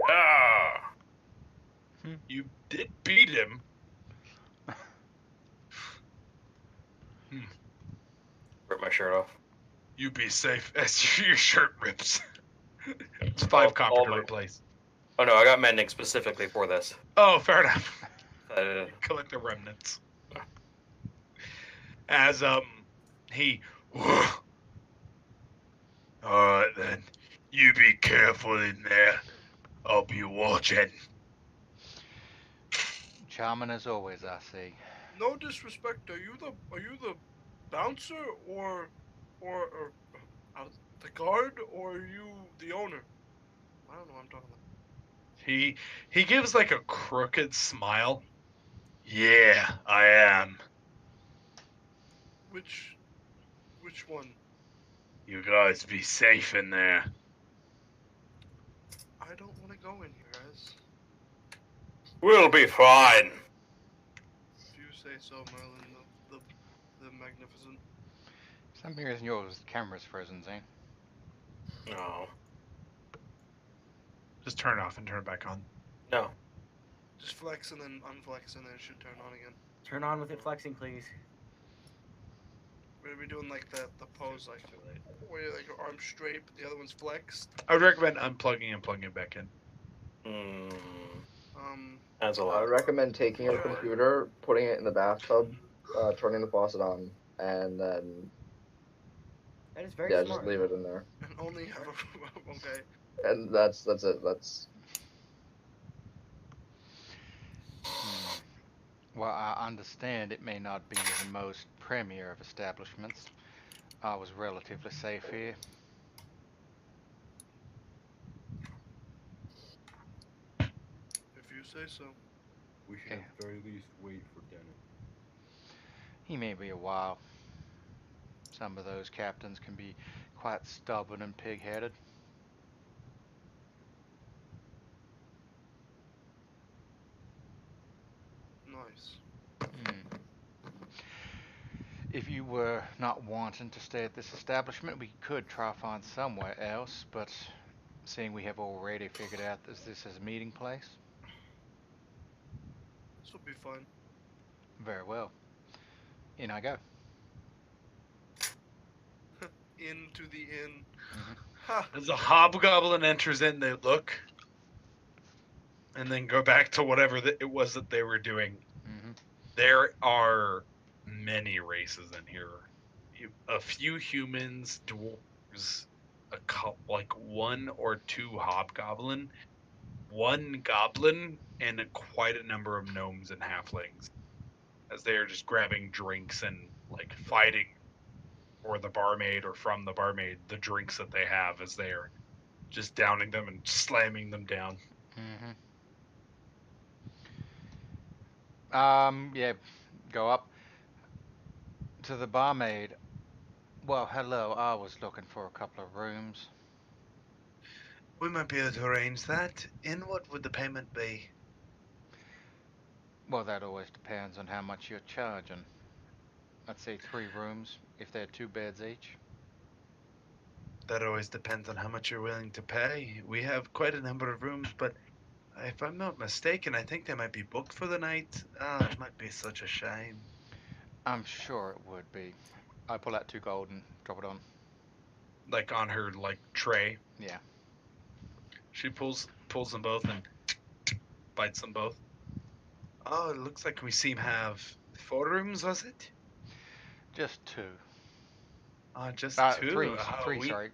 Ah! You did beat him. Rip my shirt off. You be safe as your shirt rips. It's 5 copper to replace. Oh no, I got mending specifically for this. Oh, fair enough. Uh, Collect the remnants. As he alright then. You be careful in there. I'll be watching. Charming as always, I see. No disrespect. Are you the bouncer or the guard, or are you the owner? I don't know what I'm talking about. He gives like a crooked smile. Yeah, I am. Which one? You guys be safe in there. I don't want to go in here, guys. We'll be fine. If you say so, Merlin, the magnificent. For some reason yours camera's frozen, Zane. No. Just turn it off and turn it back on. No. Just flex and then unflex, and then it should turn on again. Turn on with it flexing, please. We're gonna be doing like the pose, like where you like your arms straight, but the other one's flexed. I would recommend unplugging and plugging it back in. That's a I lot. recommend taking your computer, putting it in the bathtub, turning the faucet on, and then That is very just smart. leave it in there. And only have a okay. And that's it. That's Well, I understand it may not be the most premier of establishments. I was relatively safe here. If you say so. We should Okay. at the very least wait for Dennis. He may be a while. Some of those captains can be quite stubborn and pig-headed. Nice. If you were not wanting to stay at this establishment, we could try find somewhere else, but seeing we have already figured out this is a meeting place, This will be fun. very well. In I go. Into the inn. Mhm. Ha! As a hobgoblin enters in, they look, and then go back to whatever it was that they were doing. Mm-hmm. There are many races in here. A few humans, dwarves, like one or two hobgoblin, one goblin, and quite a number of gnomes and halflings. As they are just grabbing drinks and like fighting for the barmaid or from the barmaid the drinks that they have, as they are just downing them and slamming them down. Yeah, go up to the barmaid. Well, hello, I was looking for a couple of rooms. We might be able to arrange that. And what would the payment be? Well, that always depends on how much you're charging. I'd say 3 rooms, if they're 2 beds each. That always depends on how much you're willing to pay. We have quite a number of rooms, but if I'm not mistaken, I think they might be booked for the night. It might be such a shame. I'm sure it would be. I pull out 2 gold and drop it on. Like on her tray. Yeah. She pulls them both and bites them both. Oh, it looks like we seem to have 4 rooms, was it? Just 2. Just 2. 3, sorry.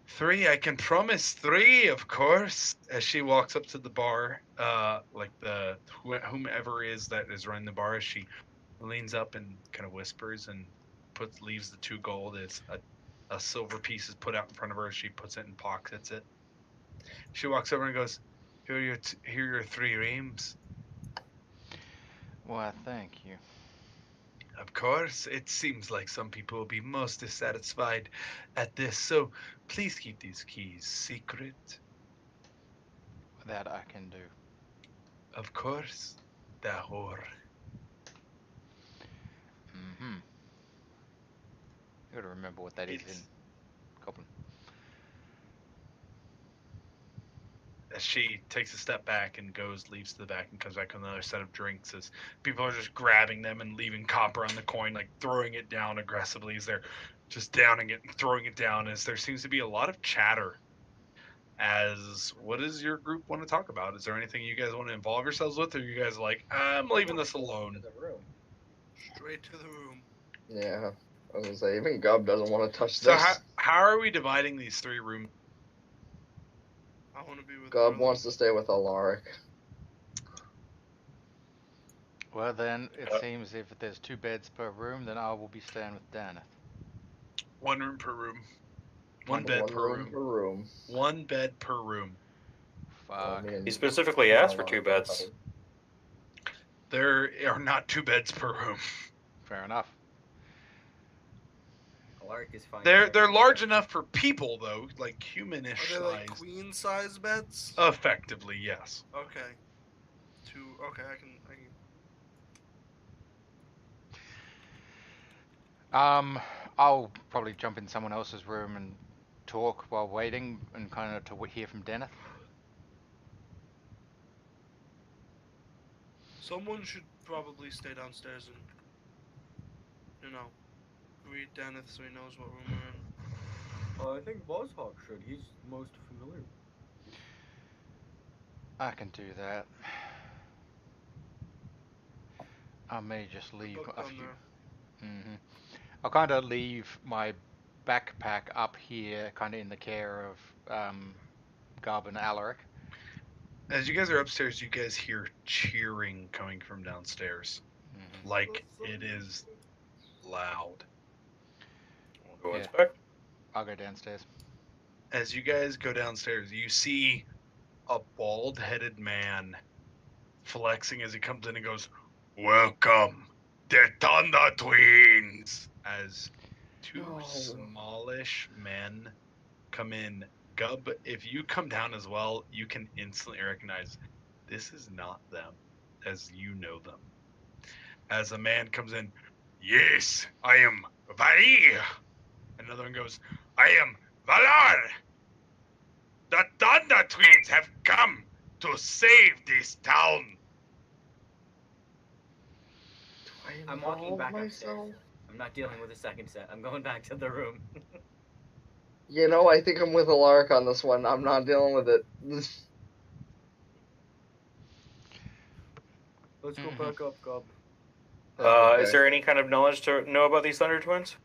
3, I can promise 3, of course. As she walks up to the bar, whomever is that is running the bar, as she leans up and kind of whispers and leaves the 2 gold. It's a silver piece is put out in front of her. She puts it in pockets it. She walks over and goes, "Here are your 3 reams." Why, thank you. Of course, it seems like some people will be most dissatisfied at this, so please keep these keys secret. That I can do. Of course, Dahor. You gotta remember what that is in Goblin. As she takes a step back and leaves to the back and comes back with another set of drinks, as people are just grabbing them and leaving copper on the coin, like throwing it down aggressively as they're just downing it and throwing it down, as there seems to be a lot of chatter. As what does your group want to talk about? Is there anything you guys want to involve yourselves with, or are you guys like, I'm leaving this alone? To the room. Straight to the room. yeah. I was gonna say even Gub doesn't want to touch So this. how are we dividing these 3 rooms? I want to be with Gub Merlin. wants to stay with Alaric. Well, then it seems if there's 2 beds per room, then I will be staying with Daneth. 1 room per room. One One bed per room room. per room. 1 bed per room. Well, Fuck. me and He specifically asked for 2 beds. There are not 2 beds per room. Fair enough. Alaric is fine. They're large enough for people though, like humanish Are they like size. queen size beds? Effectively, yes. Okay. Okay, I can. I'll probably jump in someone else's room and talk while waiting and kind of to hear from Deneth. Someone should probably stay downstairs and, greet Deneth so he knows what room we're in. I think Bozhawk should. He's most familiar. I can do that. I may just leave Book a down few. there. I'll kind of leave my backpack up here, kind of in the care of Garb and Alaric. As you guys are upstairs, you guys hear cheering coming from downstairs. Like it is loud. We'll go Yeah. inspect. I'll go downstairs. As you guys go downstairs, you see a bald-headed man flexing as he comes in and goes, "Welcome, the Thunder Twins!" As 2 No. smallish men come in. Gub, if you come down as well, you can instantly recognize this is not them, as you know them. As a man comes in, "Yes, I am Valir." Another one goes, "I am Valar. The Thunder Twins have come to save this town." I'm walking back myself. upstairs. I'm not dealing with a second set. I'm going back to the room. I think I'm with Alaric on this one. I'm not dealing with it. Let's go back up, Gob. Is there any kind of knowledge to know about these Thunder Twins?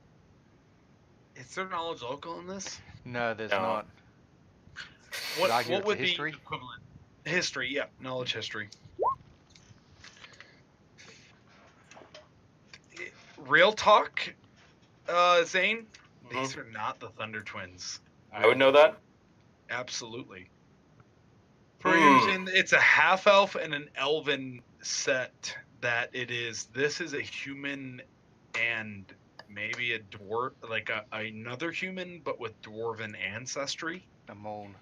Is there knowledge local in this? No, there's No. not. What, argue what it's would history? be equivalent? History, yeah. Knowledge history. Real talk, Zane? These are not the Thunder Twins. I would know that. Absolutely. It's a half elf and an elven set that it is. This is a human and maybe a dwarf, like another human, but with dwarven ancestry. A moan.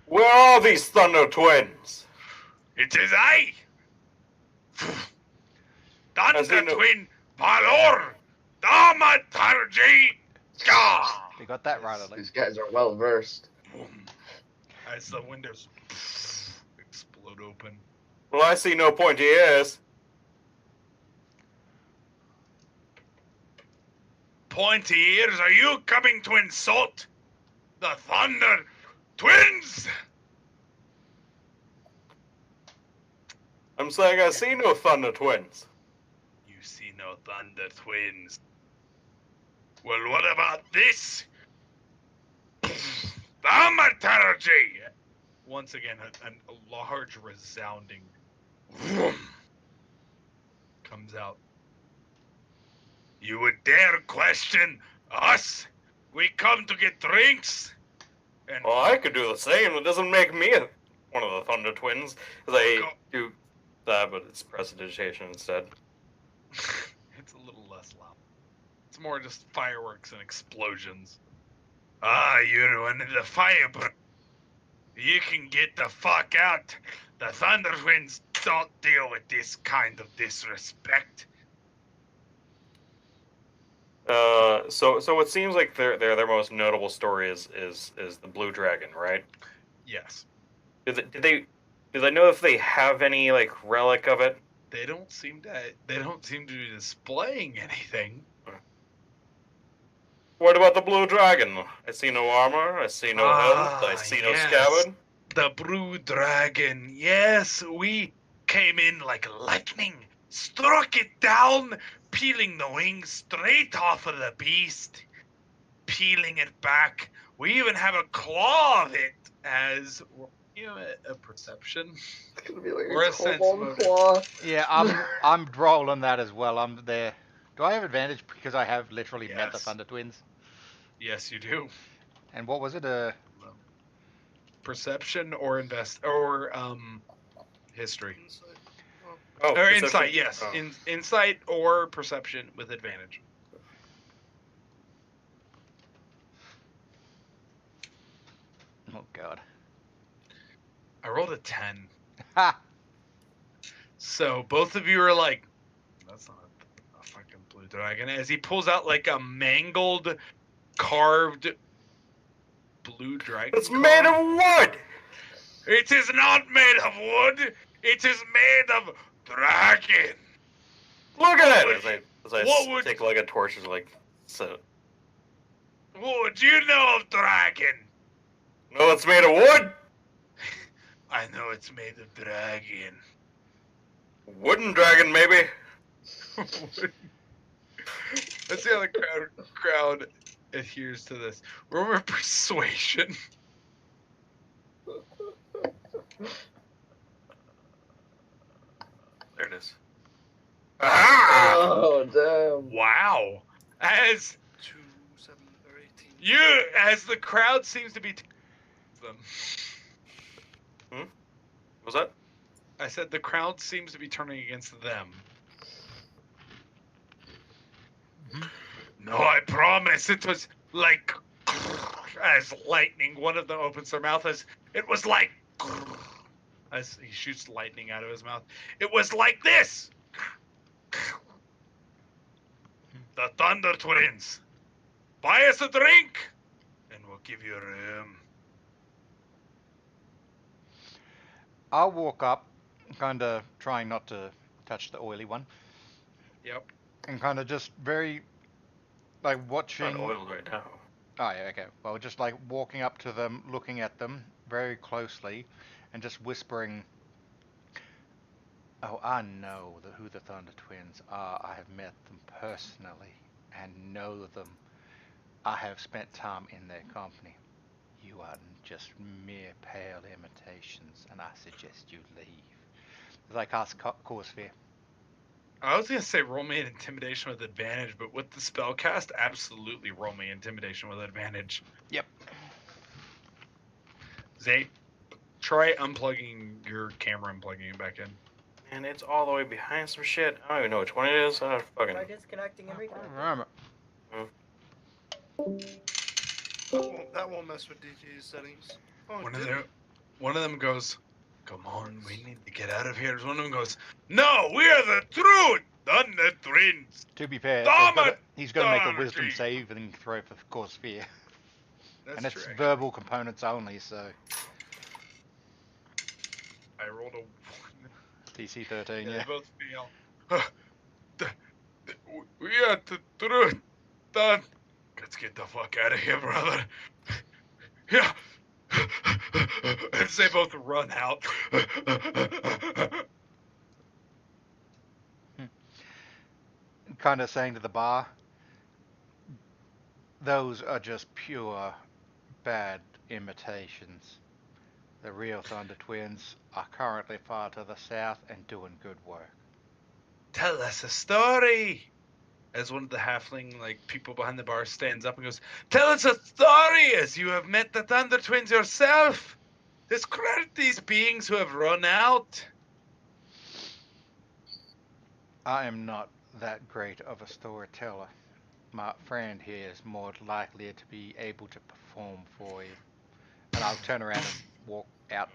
Where are these Thunder Twins? It is I! As Thunder in a- Twin Valor! Thaumaturgy! You got that right, at These least. guys are well versed. Boom. As the windows explode open. Well, I see no pointy ears. Pointy ears, are you coming to insult the Thunder Twins? I'm saying I see no Thunder Twins. You see no Thunder Twins. Well, what about this? Thaumaturgy! Once again, a large, resounding vroom comes out. You would dare question us? We come to get drinks. And Well, I could do the same. It doesn't make me one of the Thunder Twins. They do that, but it's prestidigitation instead. it's a little less loud. It's more just fireworks and explosions. Ah, you're one of the firebird. You can get the fuck out. The Thunder Twins don't deal with this kind of disrespect. So it seems like their most notable story is the Blue Dragon, right? Yes. Did they know if they have any like relic of it? They don't seem to be displaying anything. What about the Blue Dragon? I see no armor. I see no health. I see no yes. scabbard. The Blue Dragon. Yes, we came in like lightning, struck it down, peeling the wings straight off of the beast, peeling it back. We even have a claw of it as You know, a perception. It's gonna be like Or a a sense kobold motive. claw. Yeah, I'm rolling that as well. I'm there. Do I have advantage because I have literally met the Yes. Thunder Twins? Yes, you do. And what was it? Perception or history. Insight. Oh, Or perception. insight, yes. Oh. Insight or perception with advantage. Oh god. I rolled a 10. Ha! So both of you are like, that's not a fucking blue dragon. As he pulls out like a mangled, carved blue dragon. It's made of wood. It is not made of wood. It is made of dragon. Look at it. As I What would- take like a torch and like, so. What do you know of dragon? No, it's made of wood. I know it's made of dragon. Wooden dragon, maybe. Let's see how the crowd adheres to this. Roll persuasion. There it is. Ah! Oh damn! Wow. As 2, 7, or 18. as the crowd seems to be them. Was that? I said the crowd seems to be turning against them. No, I promise. It was like as lightning. One of them opens their mouth as it was like as he shoots lightning out of his mouth. It was like this. The Thunder Twins. Buy us a drink, and we'll give you a room. I'll walk up, kind of trying not to touch the oily one, Yep. and kind of just very, like, watching. Not oiled right now. Oh, yeah, okay. Well, just like walking up to them, looking at them very closely, and just whispering, "Oh, I know who the Thunder Twins are. I have met them personally and know them. I have spent time in their company. You are just mere pale imitations, and I suggest you leave." As I cast Cause Fear. I was gonna say roll me an intimidation with advantage, but with the spell cast, absolutely roll me intimidation with advantage. Yep. Zay, try unplugging your camera and plugging it back in. And it's all the way behind some shit. I don't even know which one it is. Fucking. Am I disconnecting and reconnecting? Remember, That won't mess with DT's settings. Oh, One it of did. them goes, "Come on, we need to get out of here." One of them goes, "No, we are the true Thunder Twins." to be fair, Damn he's got to make a Damn it, wisdom G. saving throw for Cause Fear. That's And it's true. verbal components only, so I rolled a 1. DC 13, They yeah. both fail. We are the truth. Done. Let's get the fuck out of here, brother. Yeah. As they both run out. Kind of saying to the bar, those are just pure bad imitations. The real Thunder Twins are currently far to the south and doing good work. Tell us a story. As one of the halfling people behind the bar stands up and goes, "Tell us a story as you have met the Thunder Twins yourself. Discredit these beings who have run out." I am not that great of a storyteller. My friend here is more likely to be able to perform for you. And I'll turn around and walk out.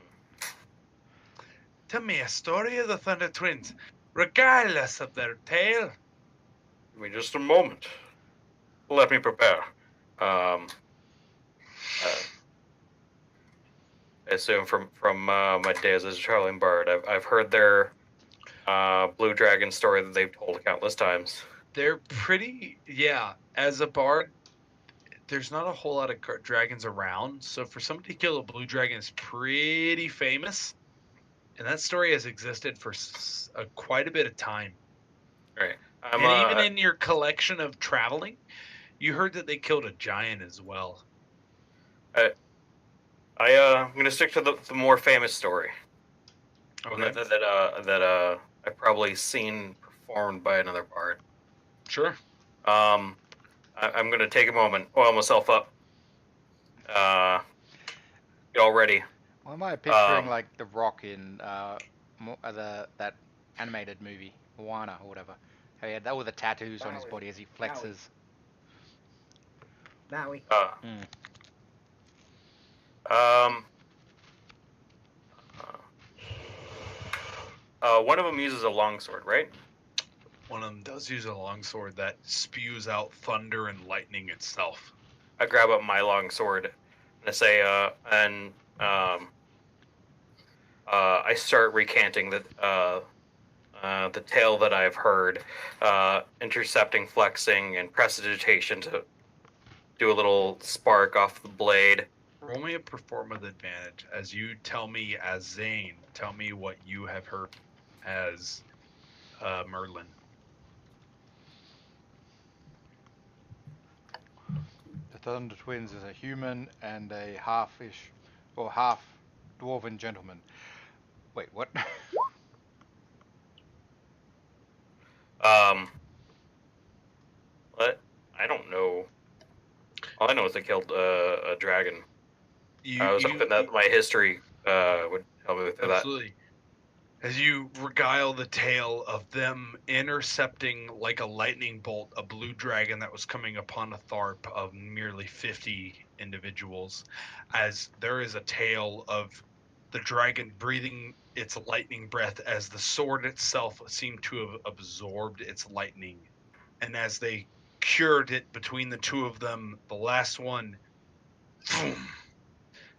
Tell me a story of the Thunder Twins, regardless of their tale. Give me just a moment. Let me prepare. I assume from my days as a traveling bard, I've heard their blue dragon story that they've told countless times. They're pretty, yeah. As a bard, there's not a whole lot of dragons around, so for somebody to kill a blue dragon is pretty famous. And that story has existed for quite a bit of time. Right. And even in your collection of traveling, you heard that they killed a giant as well. I'm gonna stick to the more famous story. Okay. That I've probably seen performed by another bard. Sure. I'm gonna take a moment, oil myself up. Get all ready. Why am I picturing Um, like The Rock in that animated movie, Moana or whatever? Oh yeah, that with the tattoos on his Maui. body as he Maui. flexes. Maui. One of them uses a longsword, right? One of them does use a longsword that spews out thunder and lightning itself. I grab up my longsword and I say, I start recanting the tale that I've heard, intercepting, flexing, and prestidigitation to do a little spark off the blade. Roll me a perform with advantage as you tell me as Zane. Tell me what you have heard as Merlin. The Thunder Twins is a human and a half-ish or half dwarven gentleman. Wait, what? What? I don't know. All I know is they killed a dragon. That was something that my history would help me with that. Absolutely. As you regale the tale of them intercepting like a lightning bolt a blue dragon that was coming upon a tharp of merely 50 individuals, as there is a tale of the dragon breathing its lightning breath as the sword itself seemed to have absorbed its lightning. And as they cured it between the two of them, the last one boom,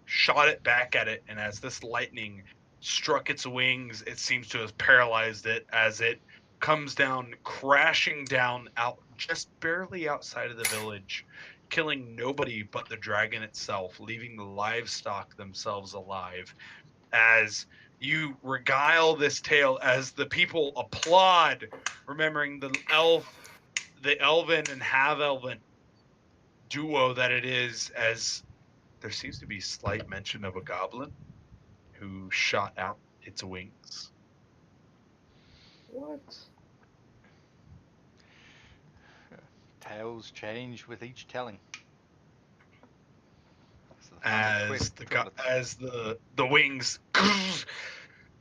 shot it back at it, and as this lightning struck its wings, it seems to have paralyzed it as it comes down, crashing down out just barely outside of the village, killing nobody but the dragon itself, leaving the livestock themselves alive. As you regale this tale, as the people applaud, remembering the elven and half-elven duo that it is, as there seems to be slight mention of a goblin who shot out its wings. What? Tales change with each telling. As the wings,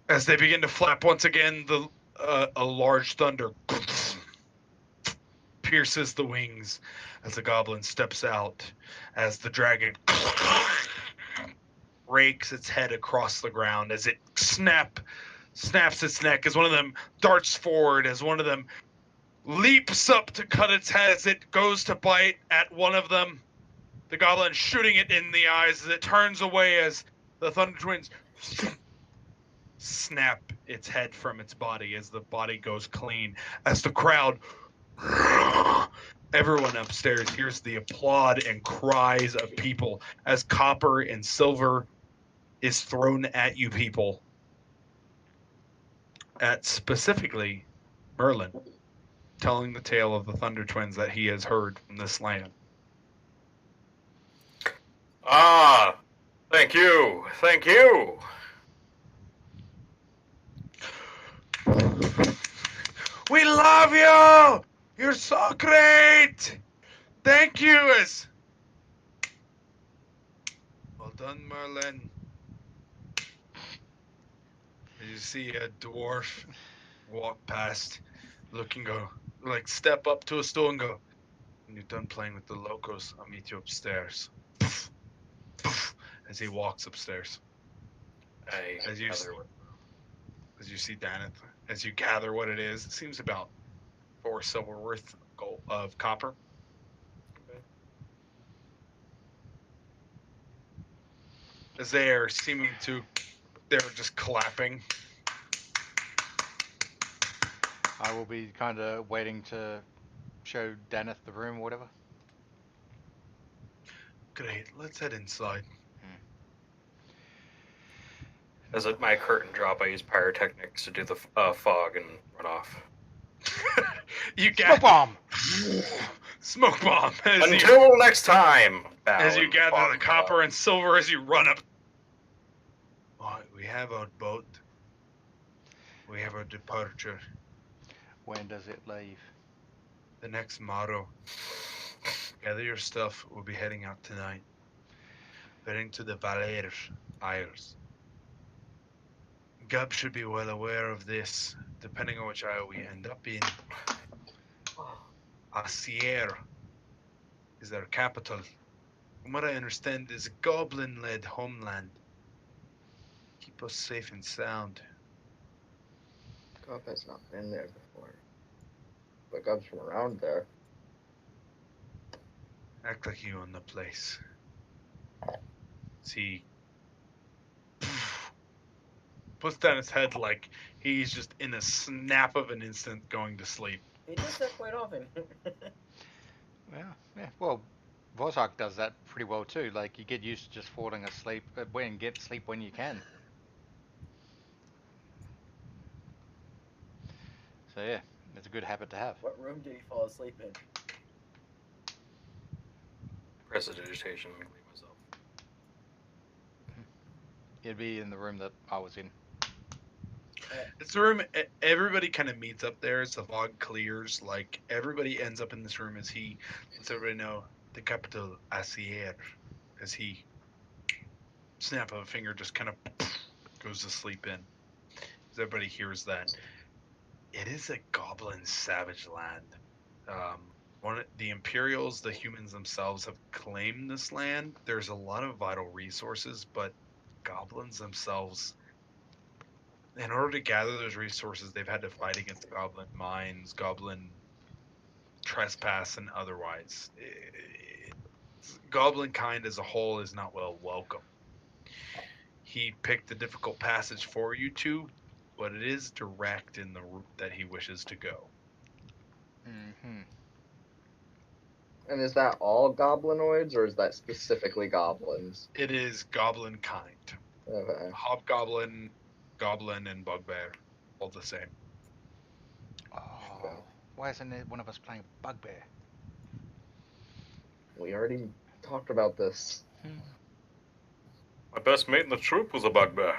as they begin to flap once again, a large thunder pierces the wings as the goblin steps out, as the dragon rakes its head across the ground, as it snaps its neck, as one of them darts forward, as one of them leaps up to cut its head, as it goes to bite at one of them. The goblin shooting it in the eyes as it turns away, as the Thunder Twins snap its head from its body as the body goes clean, as the crowd, everyone upstairs hears the applaud and cries of people as copper and silver is thrown at you people. At specifically Merlin telling the tale of the Thunder Twins that he has heard from this land. Ah, thank you. We love you! You're so great! Thank you! Well done, Merlin. You see a dwarf walk past, step up to a stool and go, when you're done playing with the locals, I'll meet you upstairs. As he walks upstairs. As you see Daneth, as you gather what it is, it seems about 4 silver worth of copper. Okay. As they're just clapping. I will be kind of waiting to show Daneth the room or whatever. Great, let's head inside. As my curtain drop, I use pyrotechnics to do the fog and run off. You Smoke bomb! Smoke bomb! Until next time! As you gather the copper and silver as you run up Alright, we have our boat. We have our departure. When does it leave? The next motto. Gather your stuff. We'll be heading out tonight. Heading to the Balear Isles. Gub should be well aware of this, depending on which isle we end up in. Asier is their capital. From what I understand, is a goblin-led homeland. Keep us safe and sound. Gub has not been there before. But Gub's from around there. Act like you own the place. See, puts down his head like he's just in a snap of an instant going to sleep. He does that quite often. Yeah. Well, Vozhak does that pretty well too. Like, you get used to just falling asleep and get sleep when you can. So yeah, it's a good habit to have. What room did he fall asleep in? Prestidigitation, I'm gonna leave myself. It'd be in the room that I was in. It's the room. Everybody kind of meets up there as the fog clears. Like, everybody ends up in this room as he lets everybody know the capital Asier, as he snap of a finger just kind of goes to sleep in. As everybody hears that, it is a goblin savage land. The Imperials, the humans themselves, have claimed this land. There's a lot of vital resources, but goblins themselves, in order to gather those resources, they've had to fight against goblin mines, goblin trespass, and otherwise. Goblin kind as a whole is not well welcome. He picked a difficult passage for you two, but it is direct in the route that he wishes to go. Mm-hmm. And is that all goblinoids, or is that specifically goblins? It is goblin kind. Okay. Hobgoblin, goblin, and bugbear, all the same. Oh, why isn't it one of us playing Bugbear? We already talked about this. My best mate in the troop was a bugbear.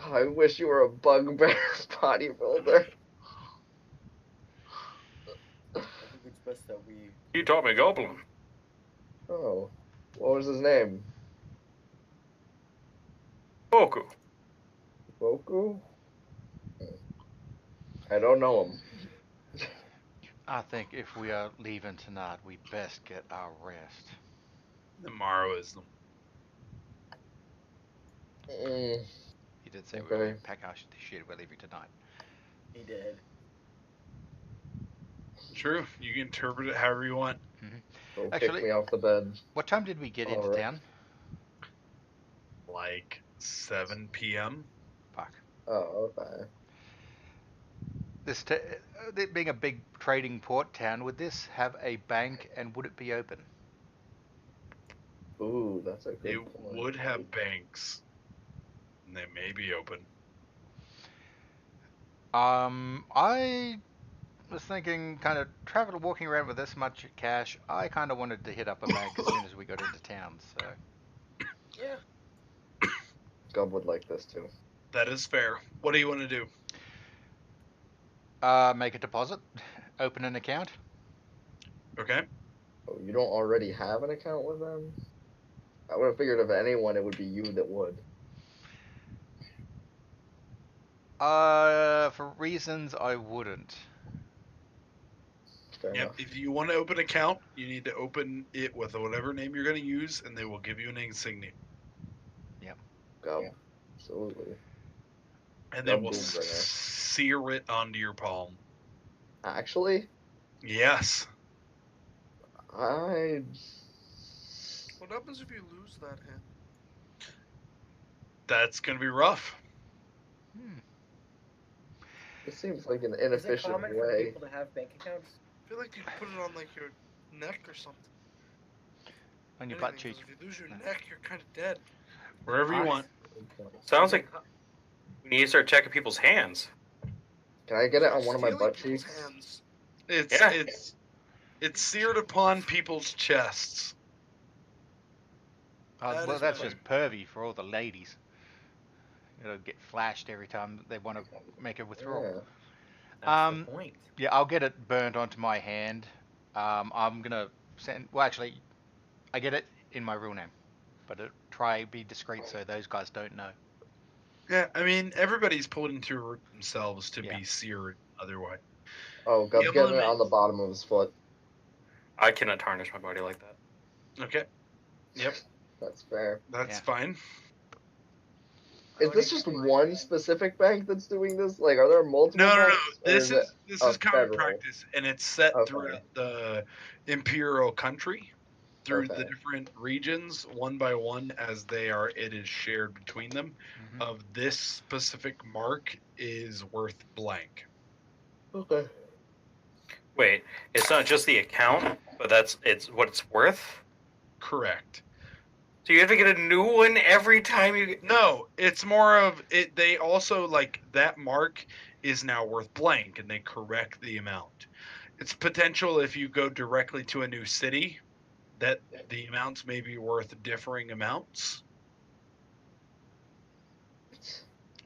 Oh, I wish you were a bugbear bodybuilder. I think it's best that we. He taught me goblin. Oh, what was his name? Boku. Boku? I don't know him. I think if we are leaving tonight, we best get our rest. The Morrowism. Mm, He did say we Okay. were pack our shit. We're leaving tonight. He did. True. You can interpret it however you want. Go Actually- kick me off the bed. What time did we get into Alright. town? Like 7 p.m. Fuck. Oh, okay. It being a big trading port town, would this have a bank and would it be open? Ooh, that's a good It point. would have banks. And they may be open. I was thinking, kind of walking around with this much cash, I kind of wanted to hit up a bank as soon as we got into town, so. Yeah. Gub would like this too. That is fair. What do you want to do? Make a deposit, open an account. Okay. Oh, you don't already have an account with them? I would have figured if anyone, it would be you that would. For reasons I wouldn't. Fair Yep. enough. If you want to open an account, you need to open it with whatever name you're going to use, and they will give you an insignia. Gub. Absolutely. And they Gub will Doombringer. sear it onto your palm. Actually, Yes. I What happens if you lose that hand? That's going to be rough. it seems like an Is it inefficient common for way. people to have bank accounts? I feel like you put it on like your neck or something. On your butt Anything, cheek. 'cause If you lose your neck, you're kind of dead. Wherever you Nice. want. Sounds like we need to start checking people's hands. Can I get it on one of my Stealing butt people's cheeks? hands. Yeah. It's seared upon people's chests. Oh, That well, is that's better. just pervy for all the ladies. It'll get flashed every time they want to make a withdrawal. Yeah. That's the point. Yeah, I'll get it burnt onto my hand. I'm gonna send. Well, actually, I get it in my real name, but try be discreet so those guys don't know. Yeah, I mean, everybody's pulled into themselves to Yeah. be seared otherwise. Oh, Gub's The getting it emblem- on the bottom of his foot. I cannot tarnish my body like that. Okay, Yep. That's fair. that's Yeah. fine. Is this just one specific bank that's doing this? Like, are there multiple No, no, no. banks? Or This is it this a is common federal? practice, and it's set Okay. throughout the imperial country, through the Okay. different regions, one by one, as they are. It is shared between them. Mhm. Of this specific mark is worth blank. Okay. Wait, it's not just the account, but it's what it's worth. Correct. So you have to get a new one every time you. No, it's more of it. They also like that mark is now worth blank, and they correct the amount. It's potential if you go directly to a new city that the amounts may be worth differing amounts,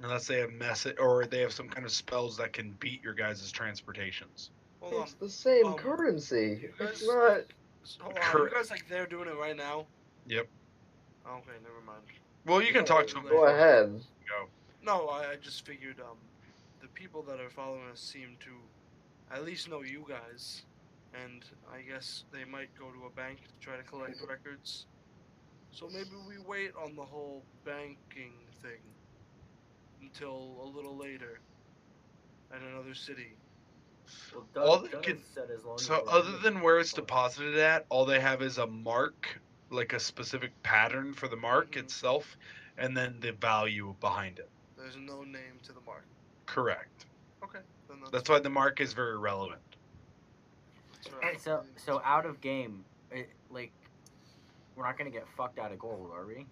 unless they have message or they have some kind of spells that can beat your guys' transportations. Hold on. It's the same Um, currency. you It's guys- not. Hold on. Are you guys like there doing it right now? Yep. Okay, never mind. Well, you can talk to them. Go Go before ahead. you go. No, I just figured the people that are following us seem to at least know you guys, and I guess they might go to a bank to try to collect records. So maybe we wait on the whole banking thing until a little later at another city. Well, All Doug they can- said as long as So we're other moving than where it's forward. deposited at, all they have is a mark, like a specific pattern for the mark Mhm. itself, and then the value behind it. There's no name to the mark. Correct. Okay, then That's why the mark is very relevant. that's all And right. so out of game, like we're not gonna get fucked out of gold, are we?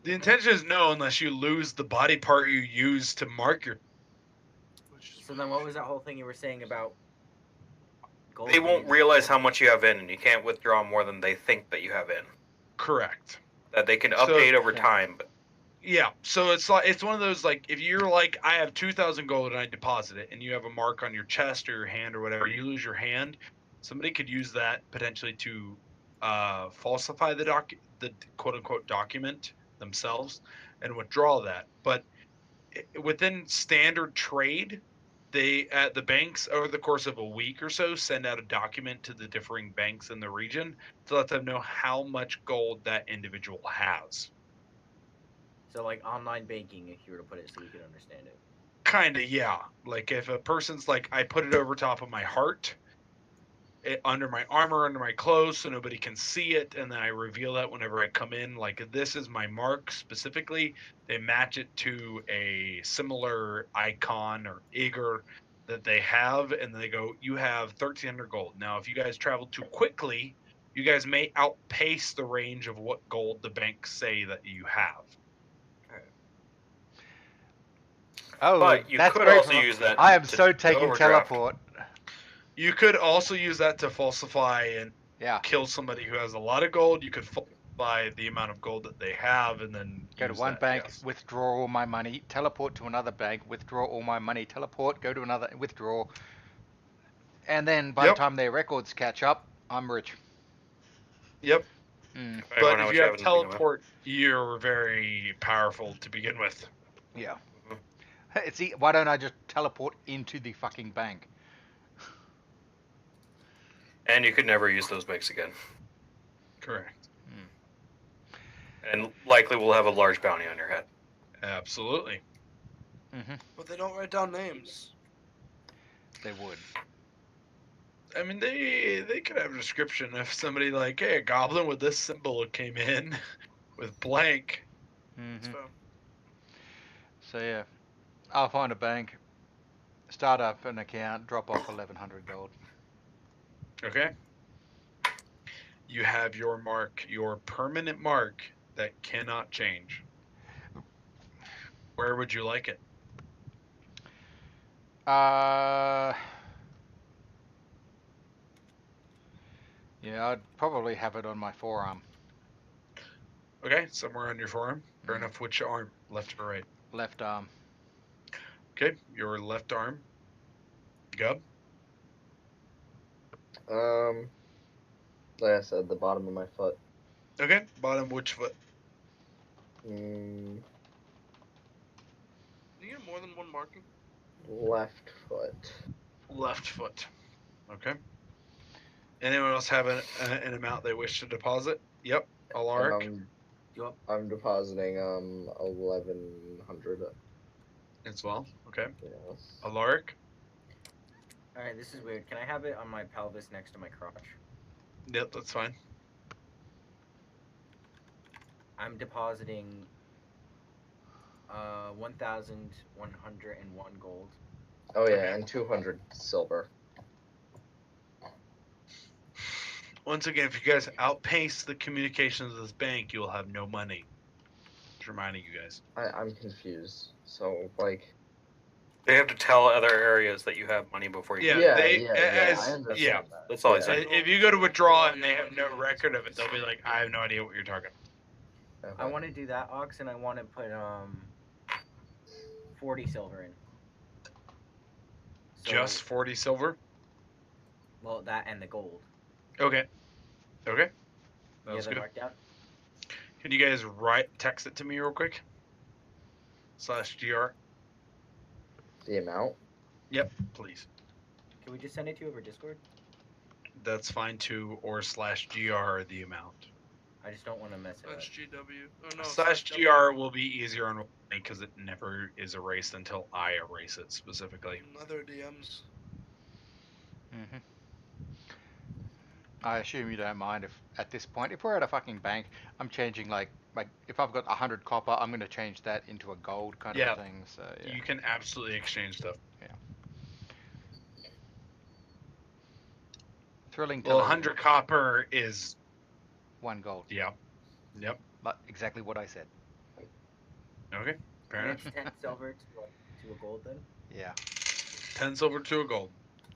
The intention is no, unless you lose the body part you use to mark your. Which is So then, what was that whole thing you were saying about gold? They won't being- realize how much you have in, and you can't withdraw more than they think that you have in. Correct. That they can So- update over Yeah. time, but Yeah, so it's one of those like if you're like I have 2,000 gold and I deposit it, and you have a mark on your chest or your hand or whatever, you lose your hand. Somebody could use that potentially to falsify the quote unquote document themselves and withdraw that. But within standard trade, they at the banks over the course of a week or so send out a document to the differing banks in the region to let them know how much gold that individual has. So like online banking, if you were to put it so we could understand it. Kinda, yeah. Like if a person's like, I put it over top of my heart, under my armor, under my clothes, so nobody can see it, and then I reveal that whenever I come in. Like this is my mark specifically. They match it to a similar icon or Igor that they have, and they go, "You have 1,300 gold." Now, if you guys travel too quickly, you guys may outpace the range of what gold the banks say that you have. Oh, but you that's could great also for- use that. I am to so taking overdraft. teleport. You could also use that to falsify and Yeah. kill somebody who has a lot of gold. You could falsify the amount of gold that they have, and then Go to use one that, bank, yes. withdraw all my money, teleport to another bank, withdraw all my money, teleport, go to another, withdraw. And then by Yep. the time their records catch up, I'm rich. Yep. Mm, Depending But on how if much you have in the beginning of it. teleport, you're very powerful to begin with. yeah. Mhm. See, why don't I just teleport into the fucking bank? And you could never use those banks again. Correct. And likely will have a large bounty on your head. Absolutely. Mm-hmm. But they don't write down names. They would. I mean, they could have a description if somebody like, hey, a goblin with this symbol came in with blank. That's Mm-hmm. fair. So yeah, I'll find a bank, start up an account, drop off 1,100 gold. Okay. You have your mark, your permanent mark that cannot change. Where would you like it? Yeah, I'd probably have it on my forearm. Okay, somewhere on your forearm. Fair Mhm. enough. Which arm? Left or right? Left arm. Okay, your left arm. Gub. Like I said, the bottom of my foot. Okay, bottom which foot? Mm, Do you get more than one marking? left foot. Left foot. Okay. Anyone else have an amount they wish to deposit? Yep, Alaric I'm depositing 1100. as well. Okay, Yes. Alaric. Alright, this is weird. Can I have it on my pelvis next to my crotch? Yep, that's fine. I'm depositing 1,101 gold. Oh yeah, Okay. and 200 silver. Once again, if you guys outpace the communications of this bank, you will have no money. Just reminding you guys. I'm confused. So like. They have to tell other areas that you have money before you. Yeah, Yeah, they yeah, as I understand yeah. that. That's all I Yeah. said. If you go to withdraw and they have no record of it, they'll be like, "I have no idea what you're talking about." Okay. I want to do that, Ox, and I want to put 40 silver in. So, Just 40 silver. well, that and the gold. Okay. Okay. That You was have it good. marked down? Can you guys text it to me real quick? /GR. The amount. Yep, please. Can we just send it to you over Discord? That's fine too, or /GR the amount. I just don't want to mess it up. That's GW. Oh no. /GR will be easier on me because it never is erased until I erase it specifically. Other DMs. Mhm. I assume you don't mind if at this point, if we're at a fucking bank, I'm changing like if I've got 100 copper, I'm gonna change that into a gold kind Yeah. of thing. So yeah. You can absolutely exchange stuff. Thrilling. Well, 100 copper is 1 gold. yeah. Yep. But exactly what I said. Okay. Fair And enough. it's 10 silver to a gold then? Yeah. 10 silver to a gold.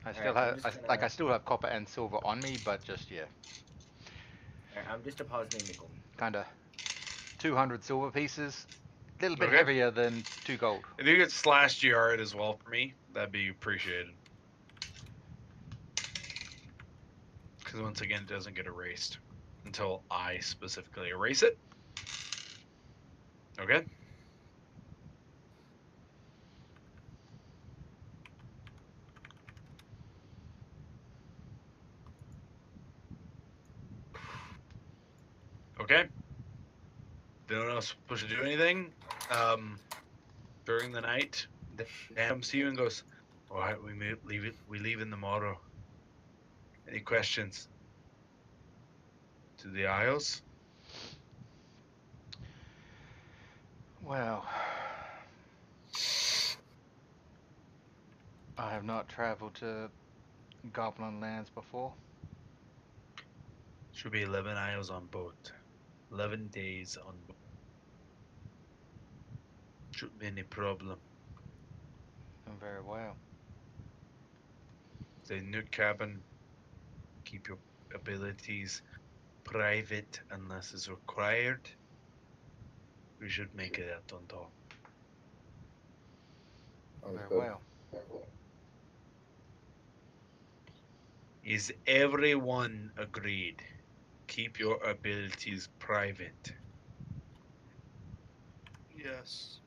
I still Alright, have I still have copper and silver on me, but just yeah, Alright, I'm just depositing the gold. kind of 200 silver pieces, a little bit Okay. heavier than 2 gold. If you could /GR it as well for me, that'd be appreciated. Because once again, it doesn't get erased until I specifically erase it. Okay. Okay. No one else supposed to do anything. During the night, Dan comes to you and goes, "All right, we leave it. We leave in the morrow. Any questions? To the Isles? Well, I have not traveled to Goblin lands before. Should be 11 Isles on boat. 11 days on boat. Shouldn't be any problem. Very well. The new cabin. Keep your abilities private unless it's required. We should make it out on top. Sounds Very good. well. Is everyone agreed? Keep your abilities private. Yes.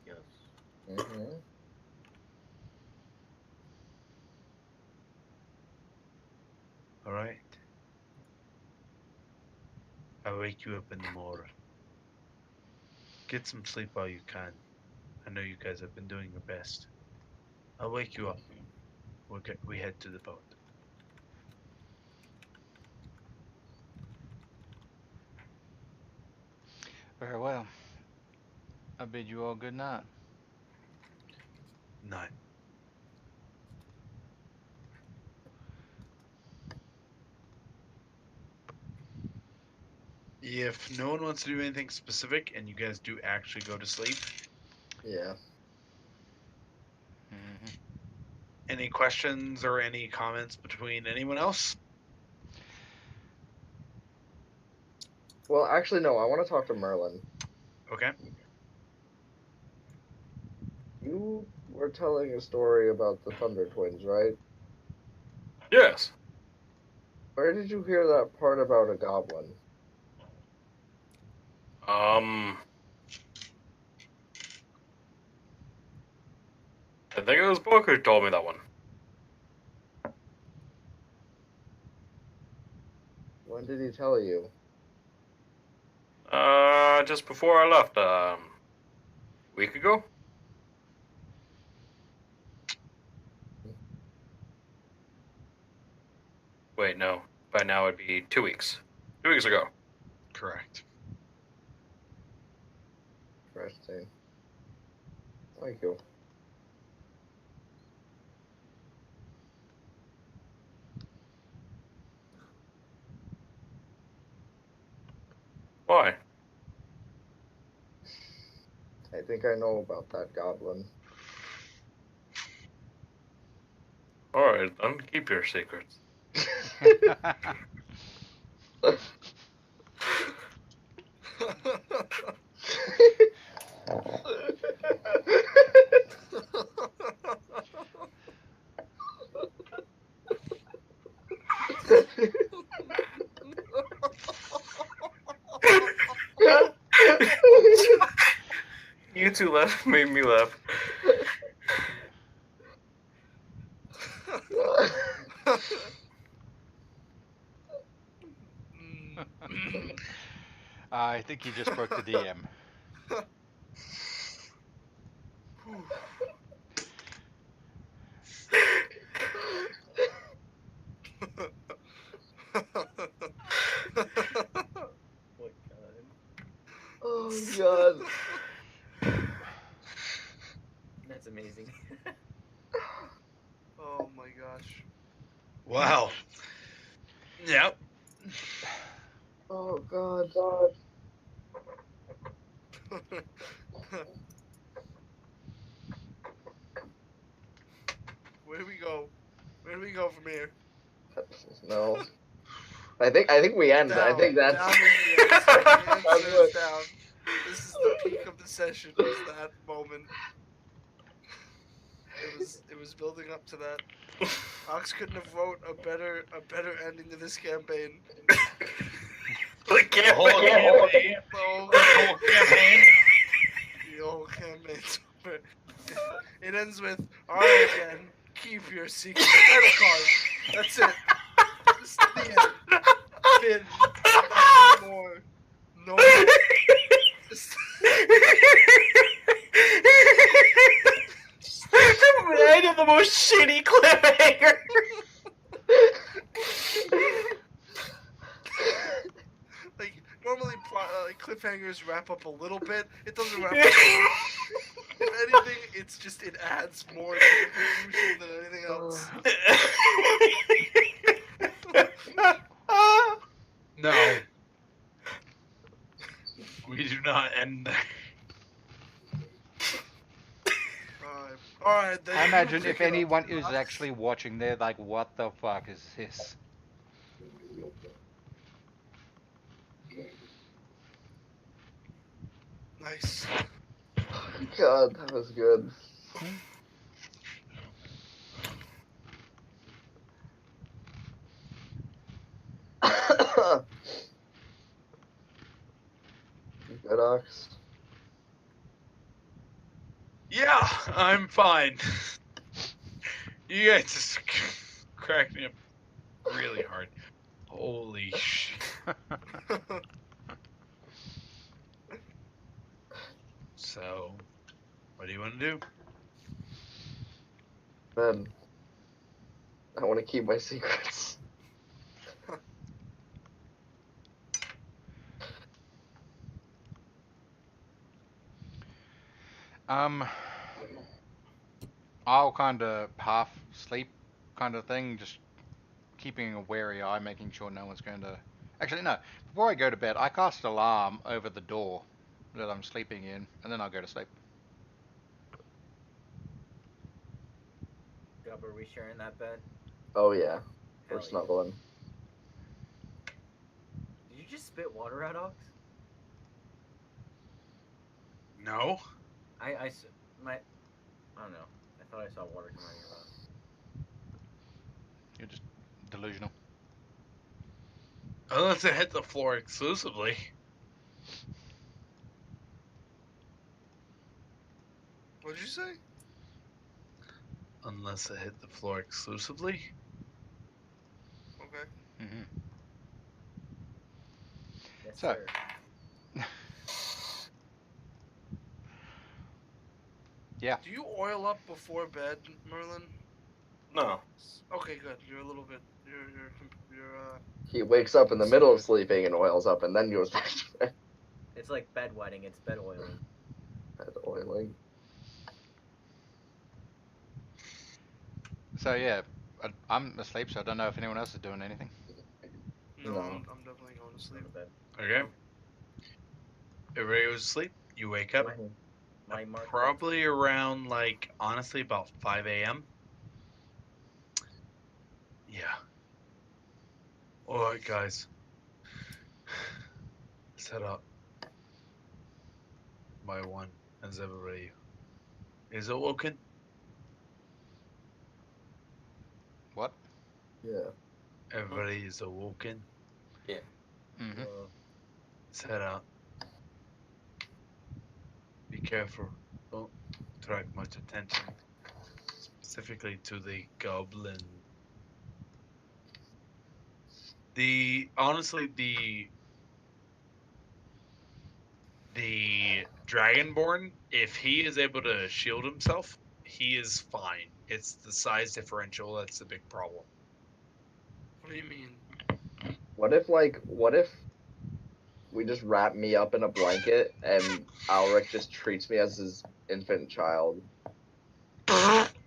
Yes. Mm-hmm. All right. I'll wake you up in the morning. Get some sleep while you can. I know you guys have been doing your best. I'll wake you up. We head to the boat. Very well. I bid you all good night. Night. If no one wants to do anything specific and you guys do actually go to sleep, Yeah. Mm-hmm. any questions or any comments between anyone else? Well, actually, no. I want to talk to Merlin. Okay. You were telling a story about the Thunder Twins, right? Yes. Where did you hear that part about a goblin? I think it was Book who told me that one. When did he tell you? Just before I left, a week ago. Wait, no. By now it'd be 2 weeks. 2 weeks ago. Correct. Interesting. Thank you. Why? I think I know about that goblin. Alright, then keep your secrets. You two laugh made me laugh. I think you just broke the DM. Oh god. That's amazing. Oh my gosh. Wow. Yep. Oh god. Where do we go? Where do we go from here? No. I think we end. I Down. think that's. Down is the answer. The That's answer what- is down. This is the peak of the session. Was that moment? It was building up to that. Ox couldn't have wrote a better ending to this campaign. The whole campaign. The whole, The whole campaign. the whole campaign's over. It ends with, alright then, keep your secret title card. That's it. This is the end. Finn, nothing more. No more. I did the most shitty cliffhanger. Like, normally like cliffhangers wrap up a little bit. It doesn't wrap up. If anything, it adds more to the confusion than anything else. No. We do not end there. Alright, then. I you imagine pick if it up, anyone is Ox. actually watching, they're like, what the fuck is this? Nice. God, that was good. You good, Ox? Yeah, I'm fine. You guys just cracked me up really hard. Holy shit. So, what do you want to do? Ben, I want to keep my secrets. I'll kind of half sleep kind of thing, just keeping a wary eye, making sure no one's going to... Actually, no. Before I go to bed, I cast alarm over the door that I'm sleeping in, and then I'll go to sleep. Gub, are we sharing that bed? Oh yeah, we're Hell yeah. snuggling. Did you you just spit water out, Ox? No. I don't know. I thought I saw water come out of your mouth. You're just delusional. Unless it hit the floor exclusively. What'd you say? Unless it hit the floor exclusively. Okay. Hmm. Yes, So- sir. Yeah. Do you oil up before bed, Merlin? No. Okay, good. You're a little bit. You're He wakes up in the middle of sleeping and oils up, and then goes back to bed. It's like bedwetting. It's bed oiling. Bed oiling. So yeah, I'm asleep, so I don't know if anyone else is doing anything. No, No. I'm definitely going to sleep. Go to bed. Okay. Everybody goes to sleep. You wake up My mark. probably around, like, honestly, about 5 a.m. Yeah. Alright, guys. Set up. By one, as everybody is awoken. What? Yeah. Everybody is awoken. Hmm. Set up. Be careful. Don't attract much attention. Specifically to the goblin. Honestly, the Dragonborn, if he is able to shield himself, he is fine. It's the size differential that's the big problem. What do you mean? What if we just wrap me up in a blanket and Alric just treats me as his infant child?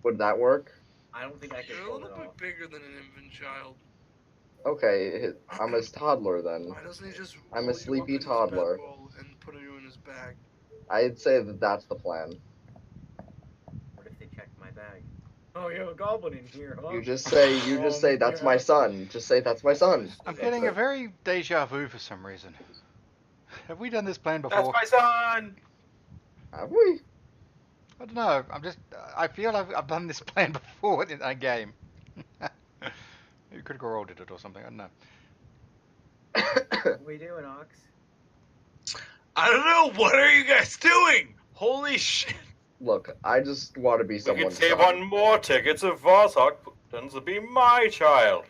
Would that work? I don't think I could You're a pull little it bit off. bigger than an infant child. Okay, I'm his toddler then. Why doesn't he just I'm a roll you up sleepy in his toddler. bedroll and put you in his bag? I'd say that that's the plan. What if they check my bag? Oh, you have a goblin in here, huh? You just say that's my yeah. son. Just say that's my son. I'm That's getting a it. very deja vu for some reason. Have we done this plan That's before? my son! Have we? I don't know. I feel I've done this plan before in a game. You could have rolled it or something. I don't know. What are we doing, Ox? I don't know. What are you guys doing? Holy shit! Look, I just want to be We can someone's save son. on more tickets if Voshok pretends to be my child.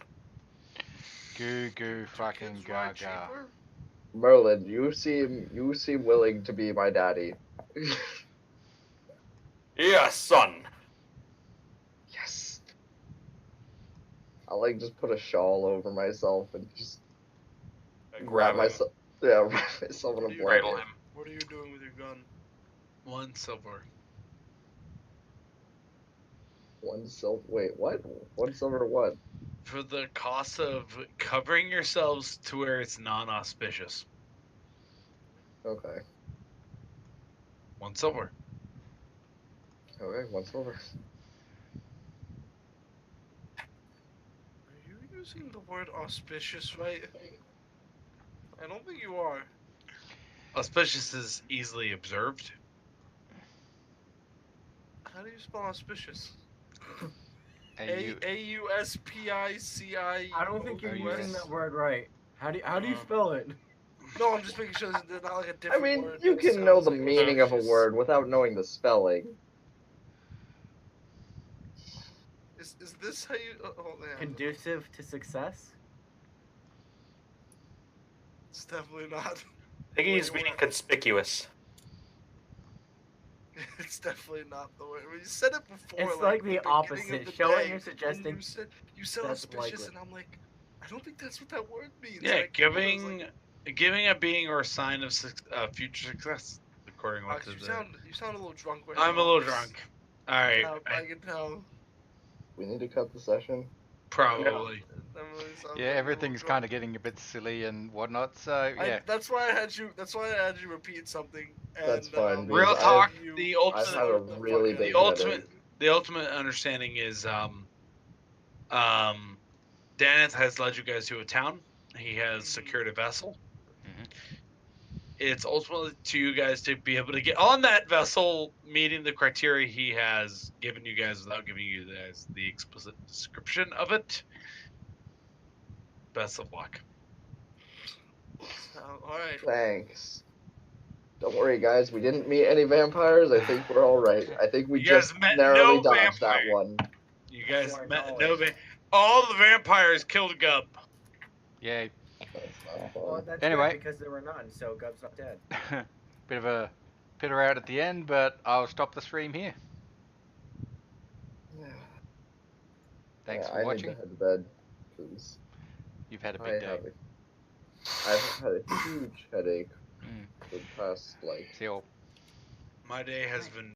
Goo goo fucking Kids ride gaga. cheaper? Merlin, you seem willing to be my daddy. Yes, son. Yes. I'll like just put a shawl over myself and just wrap him. myself. Yeah, wrap myself in What a do you blanket. Cradle him. What are you doing with your gun? 1 silver. 1 silver. Wait, what? 1 silver what? For the cost of covering yourselves to where it's non-auspicious. Okay. 1 silver. Okay, 1 silver. Are you using the word auspicious right? I don't think you are. Auspicious is easily observed. How do you spell auspicious? AU. A-U-S-P-I-C-I. I don't think you're Oh, using yes. that word right. How do you Uh, spell it? No, I'm just making sure that there's not like a I different mean, word. you that can know sounds the like meaning of a auspicious. word without knowing the spelling. Is this how you? Oh, yeah. Conducive to success? It's definitely not. I think he's Wait, being what? conspicuous. It's definitely not the way. Well, you said it before. It's like like the the beginning opposite. of the Showing day, you're and suggesting you said that's auspicious, likely. and I'm like, I don't think that's what that word means. Yeah, Like, I was like, giving a being or a sign of future success, according Ox, to you the. sound a little drunk right I'm now. a little drunk. All right, Yeah, I can tell. We need to cut the session. probably. That really sounds Yeah, like a everything's little kind drunk. of getting a bit silly and whatnot. So yeah. That's why I had you. That's why I had you repeat something. And, That's fine, Real because talk. you The I've ultimate. had a the really fuck big The out. ultimate. The ultimate understanding is Daneth has led you guys to a town. He has Mhm. secured a vessel. it's ultimately to you guys to be able to get on that vessel, meeting the criteria he has given you guys without giving you guys the explicit description of it. Best of luck. All right. Thanks. Don't worry, guys. We didn't meet any vampires. I think we're all right. I think we You guys just met narrowly no dodged that vampire. one. You guys To our met knowledge. all the vampires killed Gub. Yeah. That's not Well, fun. that's Anyway. good because there were none, so Gub's not dead. Bit of a pitter out at the end, but I'll stop the stream here. Thanks Yeah, for I watching. need to head to bed because You've had a I big day. I've had a huge headache Mm. for the past like See you all. My day has been